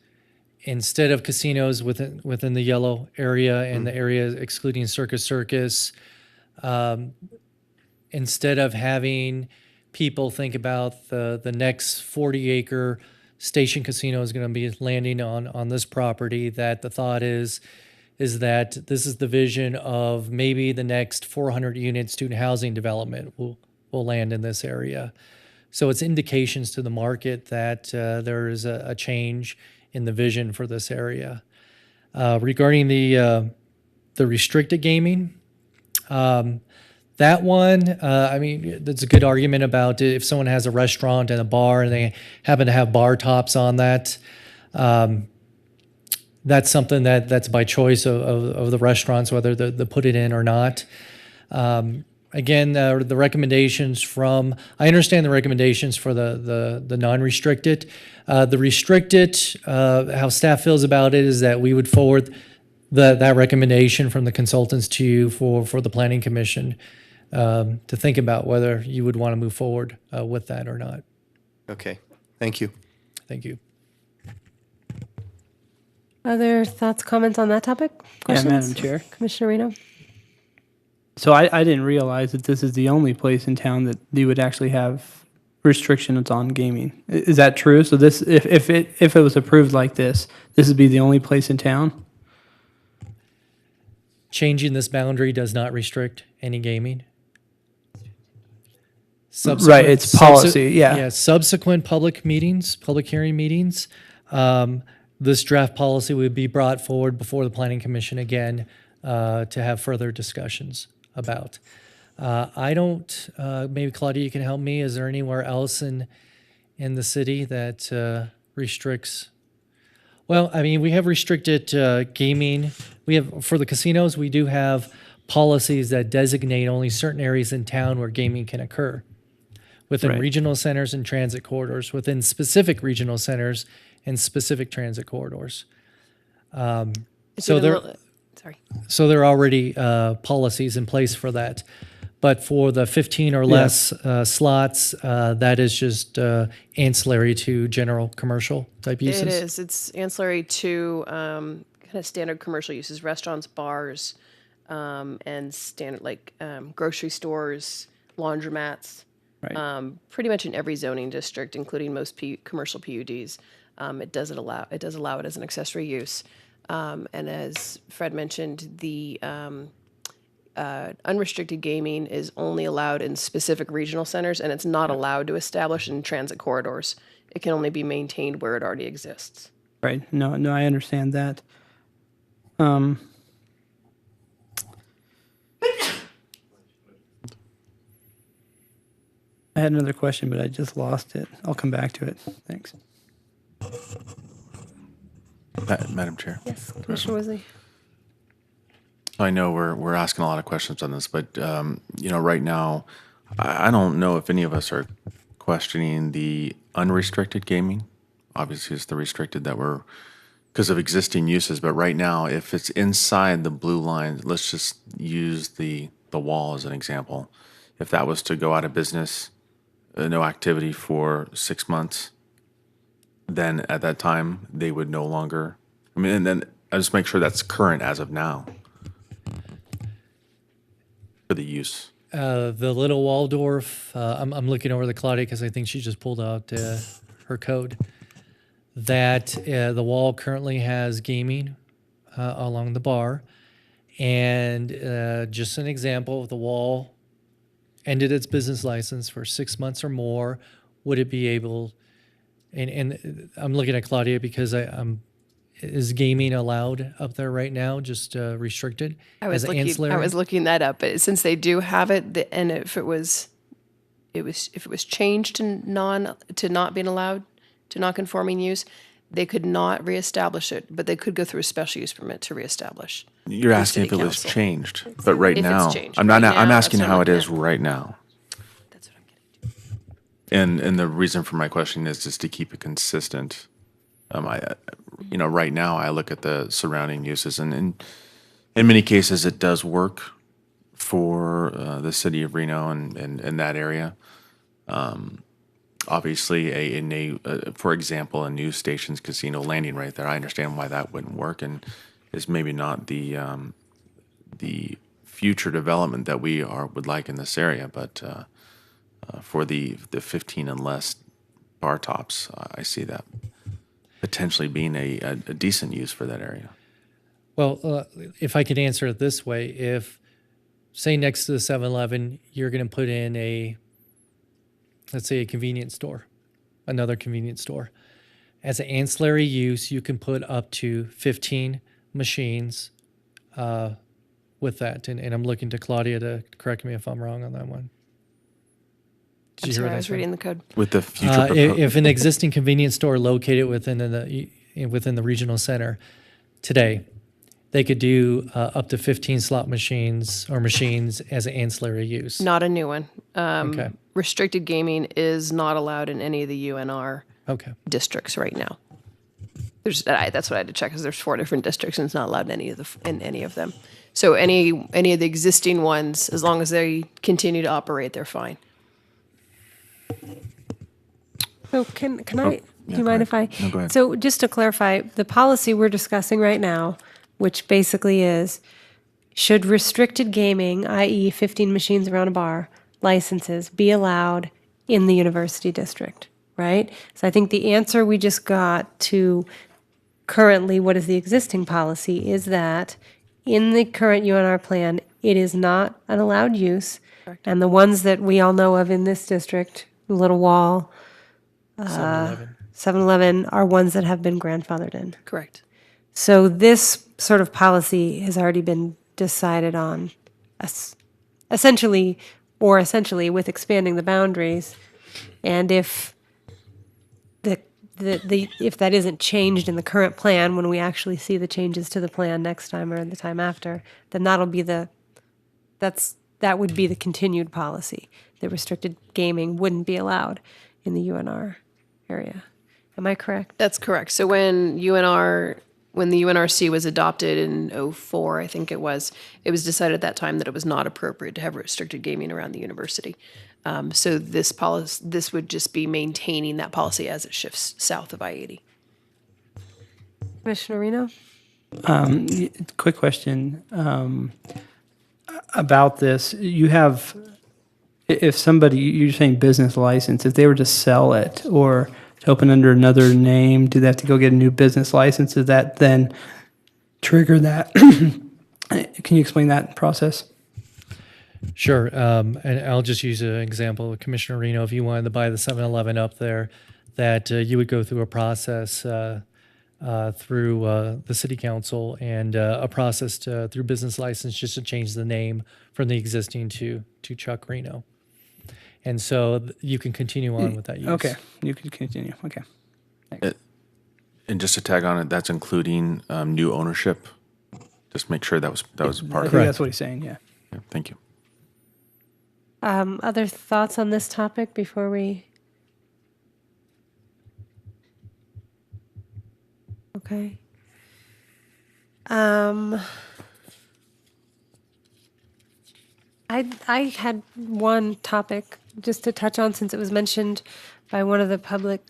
instead of casinos within the yellow area and the area excluding Circus, instead of having people think about the next 40-acre station casino is going to be landing on this property, that the thought is that this is the vision of maybe the next 400-unit student housing development will land in this area. So it's indications to the market that there is a change in the vision for this area. Regarding the restricted gaming, that one, I mean, that's a good argument about if someone has a restaurant and a bar and they happen to have bar tops on that. That's something that's by choice of the restaurants, whether they put it in or not. Again, the recommendations from, I understand the recommendations for the non-restricted. The restricted, how staff feels about it is that we would forward that recommendation from the consultants to you for the Planning Commission to think about whether you would want to move forward with that or not. Okay, thank you. Thank you. Other thoughts, comments on that topic? Questions? Yeah, Madam Chair. Commissioner Reno? So I didn't realize that this is the only place in town that you would actually have restrictions on gaming. Is that true? So this, if it was approved like this would be the only place in town? Changing this boundary does not restrict any gaming. Right, it's policy, yeah. Subsequent public meetings, public hearing meetings, this draft policy would be brought forward before the Planning Commission again to have further discussions about. I don't, maybe Claudia, you can help me. Is there anywhere else in the city that restricts? Well, I mean, we have restricted gaming. We have, for the casinos, we do have policies that designate only certain areas in town where gaming can occur. Within Right. regional centers and transit corridors, within specific regional centers and specific transit corridors. So there are already policies in place for that. But for the 15 or less slots, that is just ancillary to general commercial type uses? It is. It's ancillary to kind of standard commercial uses, restaurants, bars, and standard like grocery stores, laundromats. Right. Pretty much in every zoning district, including most commercial PUDs, it does allow it as an accessory use. And as Fred mentioned, the unrestricted gaming is only allowed in specific regional centers, and it's not allowed to establish in transit corridors. It can only be maintained where it already exists. Right. No, I understand that. I had another question, but I just lost it. I'll come back to it. Thanks. Madam Chair. Yes, Commissioner Wisley. I know we're asking a lot of questions on this, but right now, I don't know if any of us are questioning the unrestricted gaming. Obviously, it's the restricted that we're because of existing uses. But right now, if it's inside the blue line, let's just use the wall as an example. If that was to go out of business, no activity for 6 months, then at that time they would no longer. I mean, and then I just make sure that's current as of now. For the use. The Little Waldorf, I'm looking over to Claudia because I think she just pulled out her code. That the wall currently has gaming along the bar. And just an example, the wall ended its business license for 6 months or more. Would it be able, and I'm looking at Claudia because is gaming allowed up there right now, just restricted as ancillary? I was looking that up, but since they do have it, and if it was changed to not being allowed, to non-conforming use, They could not reestablish it, but they could go through a special use permit to reestablish. You're through asking if city it was council. changed, but right If it's now, changed. I'm Right not. I'm now, asking that's what how I'm it is looking right now. That's what I'm getting And the reason for my question is just to keep it consistent. Right now I look at the surrounding uses, and in many cases it does work for the city of Reno and that area. Obviously, for example, a news station's casino landing right there. I understand why that wouldn't work, and is maybe not the future development that we would like in this area, but. For the 15 and less bar tops, I see that potentially being a decent use for that area. Well, if I could answer it this way, if, say, next to the 7-Eleven, you're going to put in let's say, a convenience store, another convenience store. As an ancillary use, you can put up to 15 machines with that. And I'm looking to Claudia to correct me if I'm wrong on that one. I'm sorry, I was reading the code. With the future if an existing convenience store located within the regional center today, they could do up to 15 slot machines or machines as an ancillary use. Not a new one. Okay. Restricted gaming is not allowed in any of the UNR districts right now. That's what I had to check, because there's 4 different districts and it's not allowed in any of them. So any of the existing ones, as long as they continue to operate, they're fine. So can I, do you mind if I? No, go ahead. So just to clarify, the policy we're discussing right now, which basically is, should restricted gaming, i.e. 15 machines around a bar, licenses be allowed in the university district, right? So I think the answer we just got to currently what is the existing policy is that in the current UNR plan, it is not an allowed use. And the ones that we all know of in this district, Little Wall, 7-Eleven, are ones that have been grandfathered in. Correct. So this sort of policy has already been decided on, essentially with expanding the boundaries. And if if that isn't changed in the current plan, when we actually see the changes to the plan next time or the time after, then that would be the continued policy. The restricted gaming wouldn't be allowed in the UNR area. Am I correct? That's correct. So when the UNRC was adopted in 2004, I think it was decided at that time that it was not appropriate to have restricted gaming around the university. So this would just be maintaining that policy as it shifts south of I-80. Commissioner Reno? Quick question about this. You have, if somebody, you're saying business license, if they were to sell it or to open under another name, do they have to go get a new business license? Does that then trigger that? Can you explain that process? Sure. And I'll just use an example of Commissioner Reno. If you wanted to buy the 7-Eleven up there, that you would go through a process through the city council and a process through business license just to change the name from the existing to Chuck Reno. And so you can continue on with that use. Okay, you can continue. Okay. And just to tag on it, that's including new ownership. Just make sure that was part I of think it. that's what he's saying, yeah. Yeah, thank you. Other thoughts on this topic before we? Okay. I had one topic just to touch on, since it was mentioned by one of the public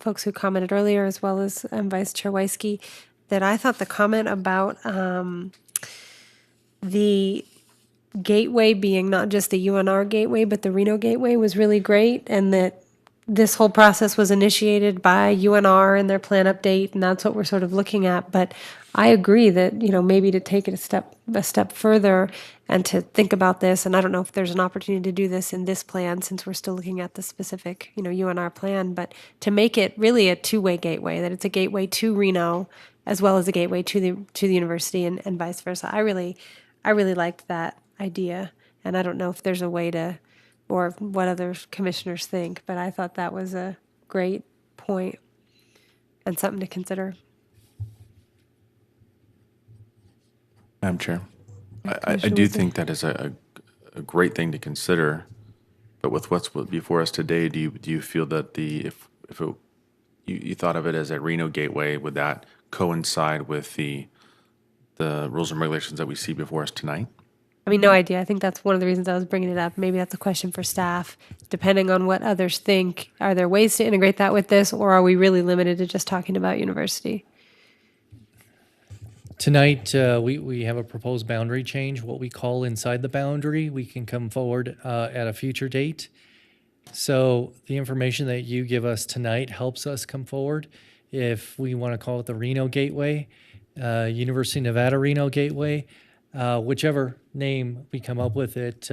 folks who commented earlier, as well as Vice Chair Weisky, that I thought the comment about the gateway being not just the UNR gateway, but the Reno gateway was really great, and that this whole process was initiated by UNR and their plan update, and that's what we're sort of looking at. But I agree that, maybe to take it a step further and to think about this, and I don't know if there's an opportunity to do this in this plan, since we're still looking at the specific, UNR plan, but to make it really a two-way gateway, that it's a gateway to Reno as well as a gateway to the university, and vice versa. I really liked that idea, and I don't know if there's a way to, or what other commissioners think, but I thought that was a great point. and something to consider. Madam Chair, I Commissioner do Weasley? think that is a great thing to consider, but with what's before us today, do you feel that if you thought of it as a Reno gateway, would that coincide with the rules and regulations that we see before us tonight? I mean, no idea. I think that's one of the reasons I was bringing it up. Maybe that's a question for staff, depending on what others think. Are there ways to integrate that with this, or are we really limited to just talking about university? Tonight, we have a proposed boundary change, what we call inside the boundary. We can come forward at a future date. So the information that you give us tonight helps us come forward. If we want to call it the Reno Gateway, University of Nevada Reno Gateway, whichever name we come up with it,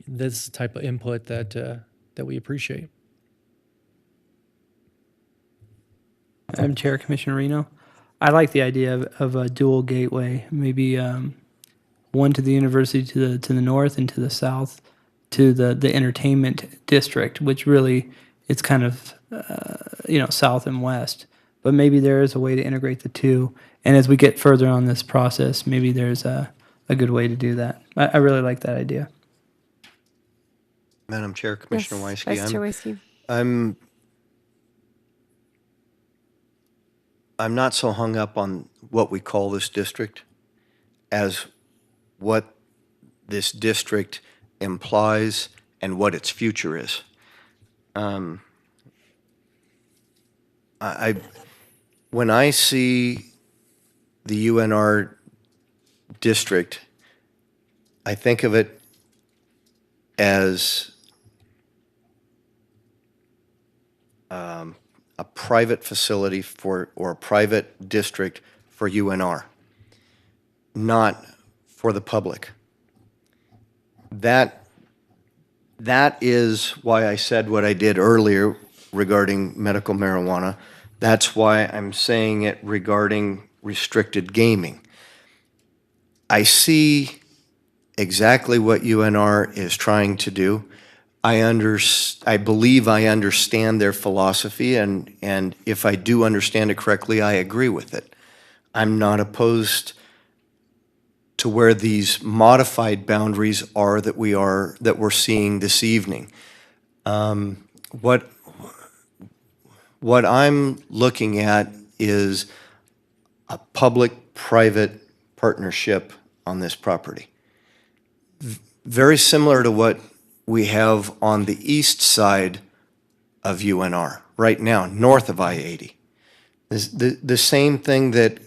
this is the type of input that we appreciate. Madam Chair, Commissioner Reno, I like the idea of a dual gateway, maybe one to the university to the north and to the south to the entertainment district, which really it's kind of south and west. But maybe there is a way to integrate the two. And as we get further on this process, maybe there's a good way to do that. I really like that idea. Madam Chair, Commissioner Yes, Weisky, Vice Chair Weisky. I'm not so hung up on what we call this district as what this district implies and what its future is. When I see the UNR district, I think of it as a private facility or a private district for UNR, not for the public. That is why I said what I did earlier regarding medical marijuana. That's why I'm saying it regarding restricted gaming. I see exactly what UNR is trying to do. I believe I understand their philosophy, and if I do understand it correctly, I agree with it. I'm not opposed to where these modified boundaries are that we're seeing this evening. What I'm looking at is a public-private partnership on this property. Very similar to what we have on the east side of UNR right now, north of I-80. The same thing that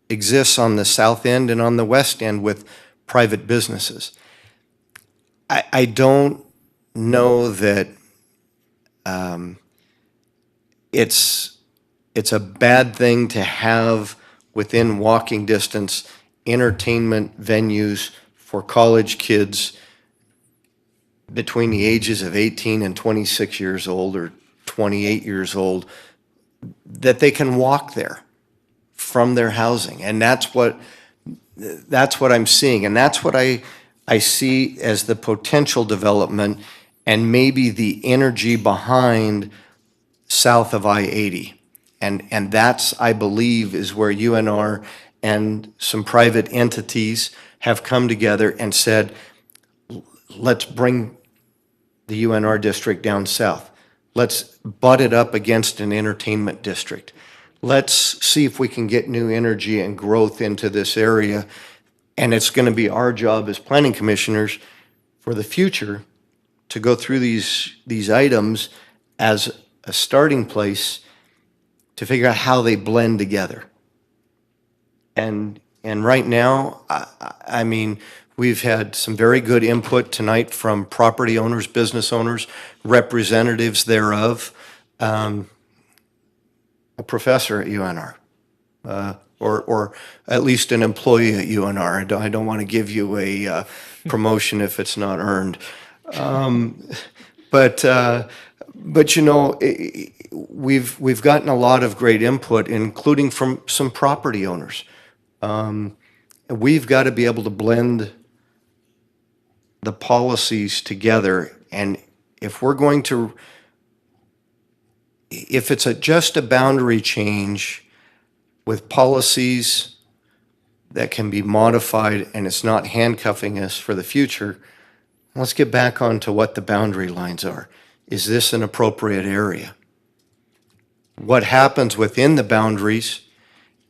exists on the south end and on the west end with private businesses. I don't know that it's a bad thing to have within walking distance entertainment venues for college kids between the ages of 18 and 26 years old or 28 years old, that they can walk there from their housing. And that's what I'm seeing. And that's what I see as the potential development and maybe the energy behind south of I-80. And that's, I believe, is where UNR and some private entities have come together and said, let's bring the UNR district down south. Let's butt it up against an entertainment district. Let's see if we can get new energy and growth into this area. And it's going to be our job as planning commissioners for the future to go through these items as a starting place to figure out how they blend together. And right now, I mean, we've had some very good input tonight from property owners, business owners, representatives thereof, a professor at UNR, or at least an employee at UNR. I don't want to give you a promotion if it's not earned. But you know, we've gotten a lot of great input, including from some property owners. We've got to be able to blend the policies together, and if we're going to, if it's just a boundary change with policies that can be modified and it's not handcuffing us for the future, let's get back onto what the boundary lines are. Is this an appropriate area? What happens within the boundaries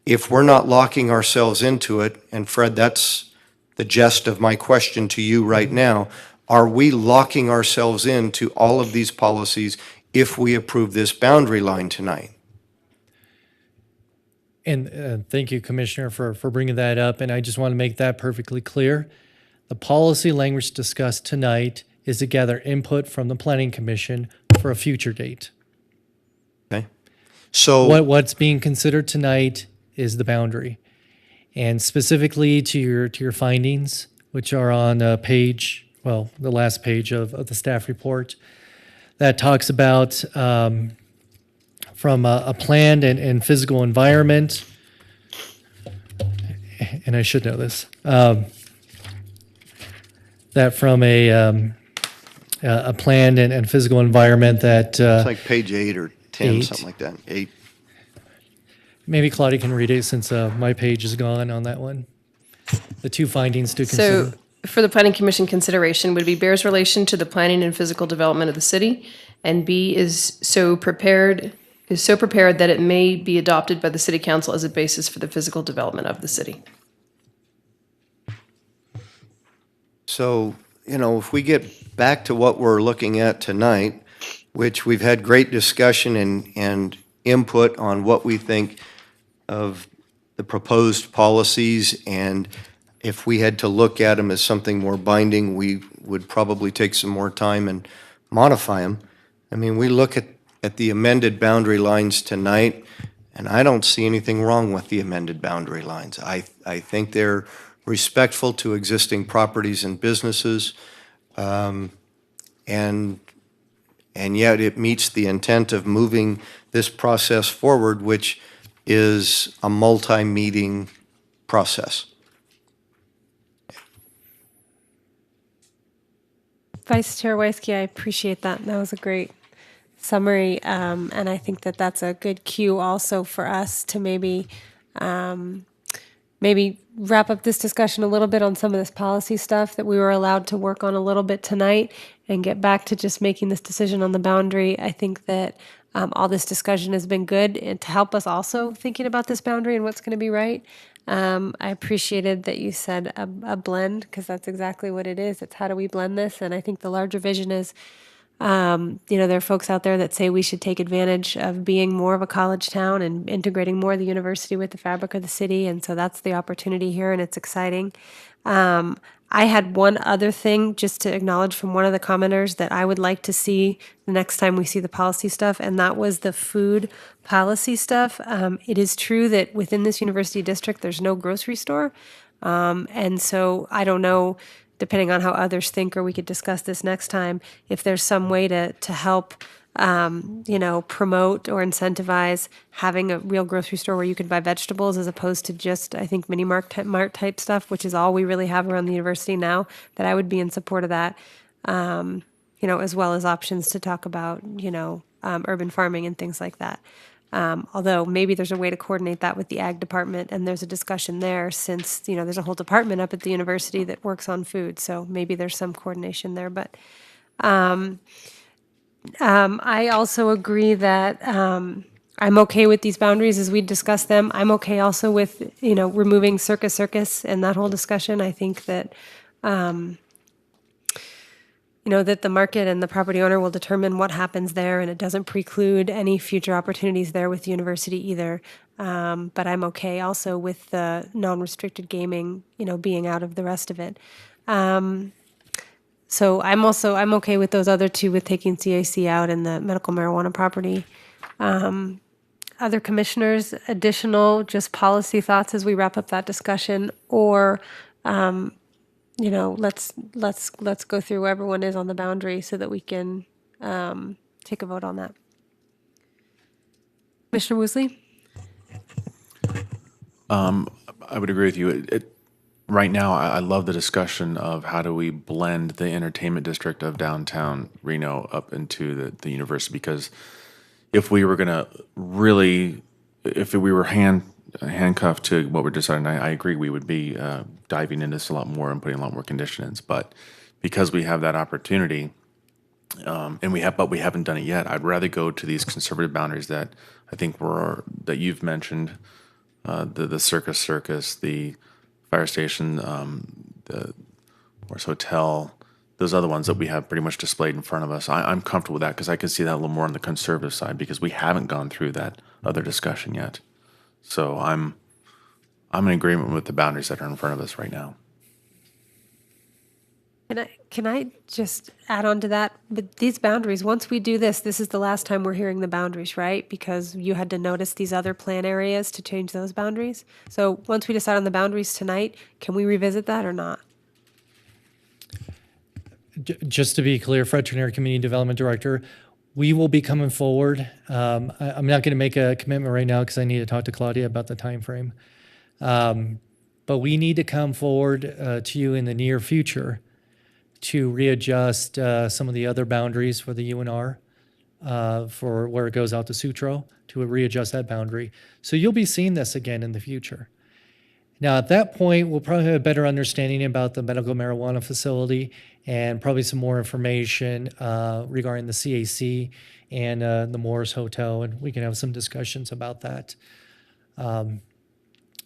if we're not locking ourselves into it? And Fred, that's the gist of my question to you right now. Are we locking ourselves into all of these policies if we approve this boundary line tonight? And thank you, Commissioner, for bringing that up. And I just want to make that perfectly clear. The policy language discussed tonight is to gather input from the Planning Commission for a future date. Okay. So What's being considered tonight is the boundary. And specifically to your findings, which are on page, well, the last page of the staff report, that talks about from a planned and physical environment, and I should know this, that from a planned and physical environment that it's like page 8 or 10, 8. something like that. 8. Maybe Claudia can read it since my page is gone on that one. The two findings to consider. So for the Planning Commission consideration would be bears relation to the planning and physical development of the city, and B is so prepared that it may be adopted by the City Council as a basis for the physical development of the city. So, if we get back to what we're looking at tonight, which we've had great discussion and input on what we think of the proposed policies, and if we had to look at them as something more binding, we would probably take some more time and modify them. I mean, we look at the amended boundary lines tonight, and I don't see anything wrong with the amended boundary lines. I think they're respectful to existing properties and businesses, and yet it meets the intent of moving this process forward, which is a multi-meeting process. Vice Chair Weisky, I appreciate that. That was a great summary, and I think that that's a good cue also for us to maybe wrap up this discussion a little bit on some of this policy stuff that we were allowed to work on a little bit tonight and get back to just making this decision on the boundary. I think that all this discussion has been good and to help us also thinking about this boundary and what's going to be right. I appreciated that you said a blend, because that's exactly what it is. It's how do we blend this? And I think the larger vision is, there are folks out there that say we should take advantage of being more of a college town and integrating more of the university with the fabric of the city. And so that's the opportunity here, and it's exciting. I had one other thing just to acknowledge from one of the commenters that I would like to see the next time we see the policy stuff, and that was the food policy stuff. It is true that within this university district, there's no grocery store. And so I don't know, depending on how others think, or we could discuss this next time, if there's some way to help, promote or incentivize having a real grocery store where you can buy vegetables as opposed to just, I think, mini mart type stuff, which is all we really have around the university now, that I would be in support of that, as well as options to talk about, urban farming and things like that. Although maybe there's a way to coordinate that with the ag department, and there's a discussion there since, there's a whole department up at the university that works on food. So maybe there's some coordination there. But I also agree that I'm okay with these boundaries as we discuss them. I'm okay also with, removing circus and that whole discussion. I think that, that the market and the property owner will determine what happens there, and it doesn't preclude any future opportunities there with the university either. But I'm okay also with the non-restricted gaming, being out of the rest of it. So I'm okay with those other two, with taking CAC out and the medical marijuana property. Other commissioners, additional just policy thoughts as we wrap up that discussion, or let's go through where everyone is on the boundary so that we can take a vote on that. Commissioner Woosley? I would agree with you. Right now, I love the discussion of how do we blend the entertainment district of downtown Reno up into the university, because if we were going to really, if we were handcuffed to what we're deciding. I agree we would be diving into this a lot more and putting a lot more conditions, but because we have that opportunity, and we haven't done it yet, I'd rather go to these conservative boundaries that I think that you've mentioned, the circus, the fire station, the Morris Hotel, those other ones that we have pretty much displayed in front of us. I'm comfortable with that because I can see that a little more on the conservative side because we haven't gone through that other discussion yet. So I'm in agreement with the boundaries that are in front of us right now. Can I just add on to that? But these boundaries, once we do this, this is the last time we're hearing the boundaries, right? Because you had to notice these other plan areas to change those boundaries. So once we decide on the boundaries tonight, can we revisit that or not? Just to be clear, Fred Turner, Community Development Director, we will be coming forward. I'm not going to make a commitment right now because I need to talk to Claudia about the time frame. But we need to come forward to you in the near future to readjust some of the other boundaries for the UNR for where it goes out to Sutro, to readjust that boundary. So you'll be seeing this again in the future. Now, at that point, we'll probably have a better understanding about the medical marijuana facility and probably some more information regarding the CAC and the Morris Hotel, and we can have some discussions about that.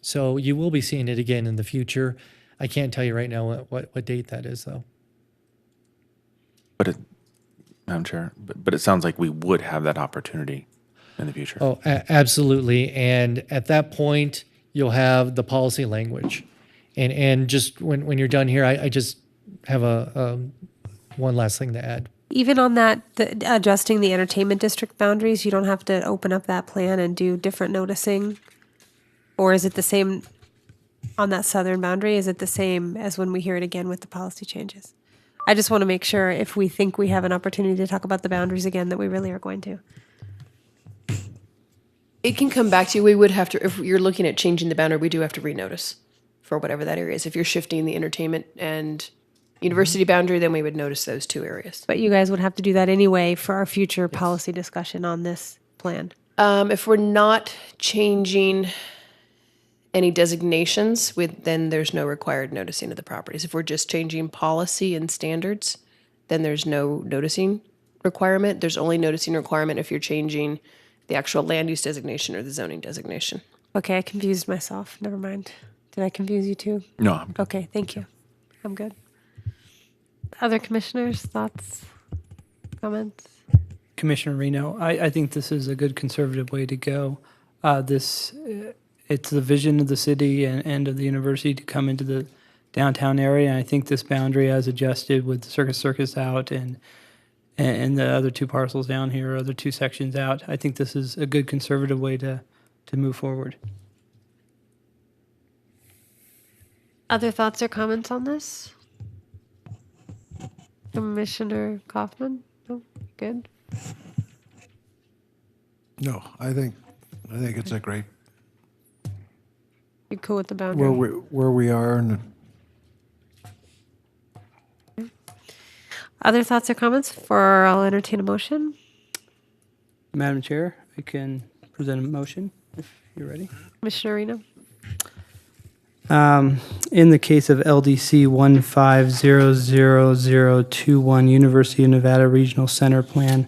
So you will be seeing it again in the future. I can't tell you right now what date that is, though. Madam Chair, but it sounds like we would have that opportunity in the future. Oh, absolutely. And at that point, you'll have the policy language. And just when you're done here, I just have one last thing to add. Even on that, adjusting the entertainment district boundaries, you don't have to open up that plan and do different noticing? Or is it the same on that southern boundary? Is it the same as when we hear it again with the policy changes? I just want to make sure if we think we have an opportunity to talk about the boundaries again, that we really are going to. It can come back to you. We would have to, if you're looking at changing the boundary, we do have to renotice for whatever that area is. If you're shifting the entertainment and university boundary, then we would notice those two areas. But you guys would have to do that anyway for our future policy discussion on this plan. If we're not changing any designations, then there's no required noticing of the properties. If we're just changing policy and standards, then there's no noticing requirement. There's only noticing requirement if you're changing the actual land use designation or the zoning designation. Okay, I confused myself. Never mind. Did I confuse you too? No, I'm good. Okay, thank you. I'm good. Other commissioners, thoughts, comments? Commissioner Reno, I think this is a good conservative way to go. It's the vision of the city and of the university to come into the downtown area. And I think this boundary, as adjusted with the circus out and the other two parcels down here, other two sections out, I think this is a good conservative way to move forward. Other thoughts or comments on this? Commissioner Kaufman? No, good. No, I think it's a great You cool with the boundary? where we are and Other thoughts or comments? For I'll entertain a motion. Madam Chair, I can present a motion if you're ready. Commissioner Reno? In the case of LDC 15000021 University of Nevada Regional Center Plan,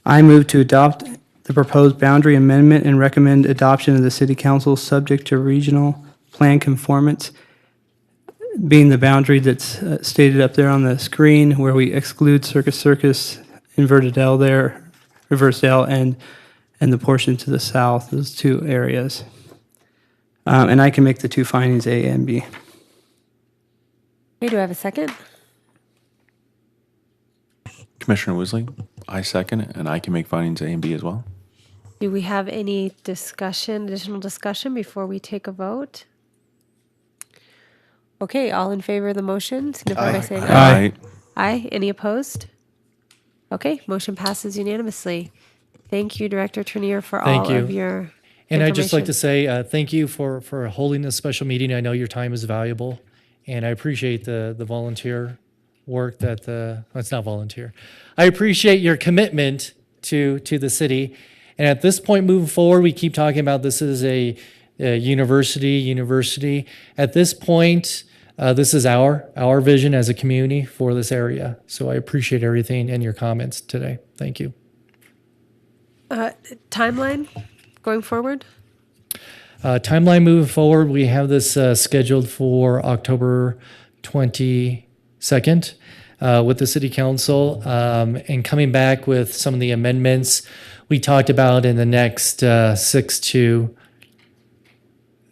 I move to adopt the proposed boundary amendment and recommend adoption of the City Council subject to regional plan conformance, being the boundary that's stated up there on the screen where we exclude circus, inverted L there, reversed L, and the portion to the south, those two areas. And I can make the two findings A and B. Okay, do I have a second? Commissioner Woosley, I second it, and I can make findings A and B as well. Do we have any additional discussion before we take a vote? Okay, all in favor of the motion, signify by saying aye. Aye. Any opposed? Okay, motion passes unanimously. Thank you, Director Trenier, for all of your And I'd just like to say thank you for holding this special meeting. I know your time is valuable, and I appreciate the volunteer work that it's not volunteer. I appreciate your commitment to the city. And at this point moving forward, we keep talking about this is a university. At this point, this is our vision as a community for this area. So I appreciate everything and your comments today. Thank you. Timeline going forward? Timeline moving forward, we have this scheduled for October 22nd with the City Council, and coming back with some of the amendments we talked about in the next 6 to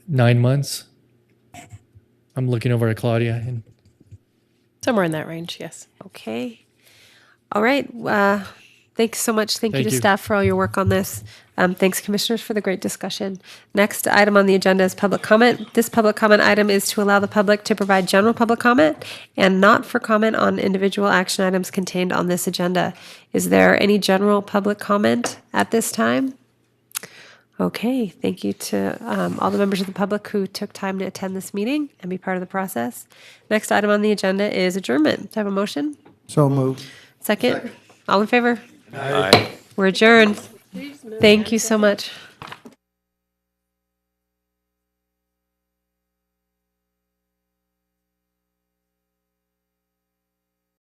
9 months. I'm looking over at Claudia. And Somewhere in that range, yes. Okay. All right. Thanks so much. Thank you Thank to you. staff for all your work on this. Thanks, commissioners, for the great discussion. Next item on the agenda is public comment. This public comment item is to allow the public to provide general public comment and not for comment on individual action items contained on this agenda. Is there any general public comment at this time? Okay, thank you to all the members of the public who took time to attend this meeting and be part of the process. Next item on the agenda is adjournment. Do I have a motion? So moved. Second? All in favor? Aye. We're adjourned. Thank you so much.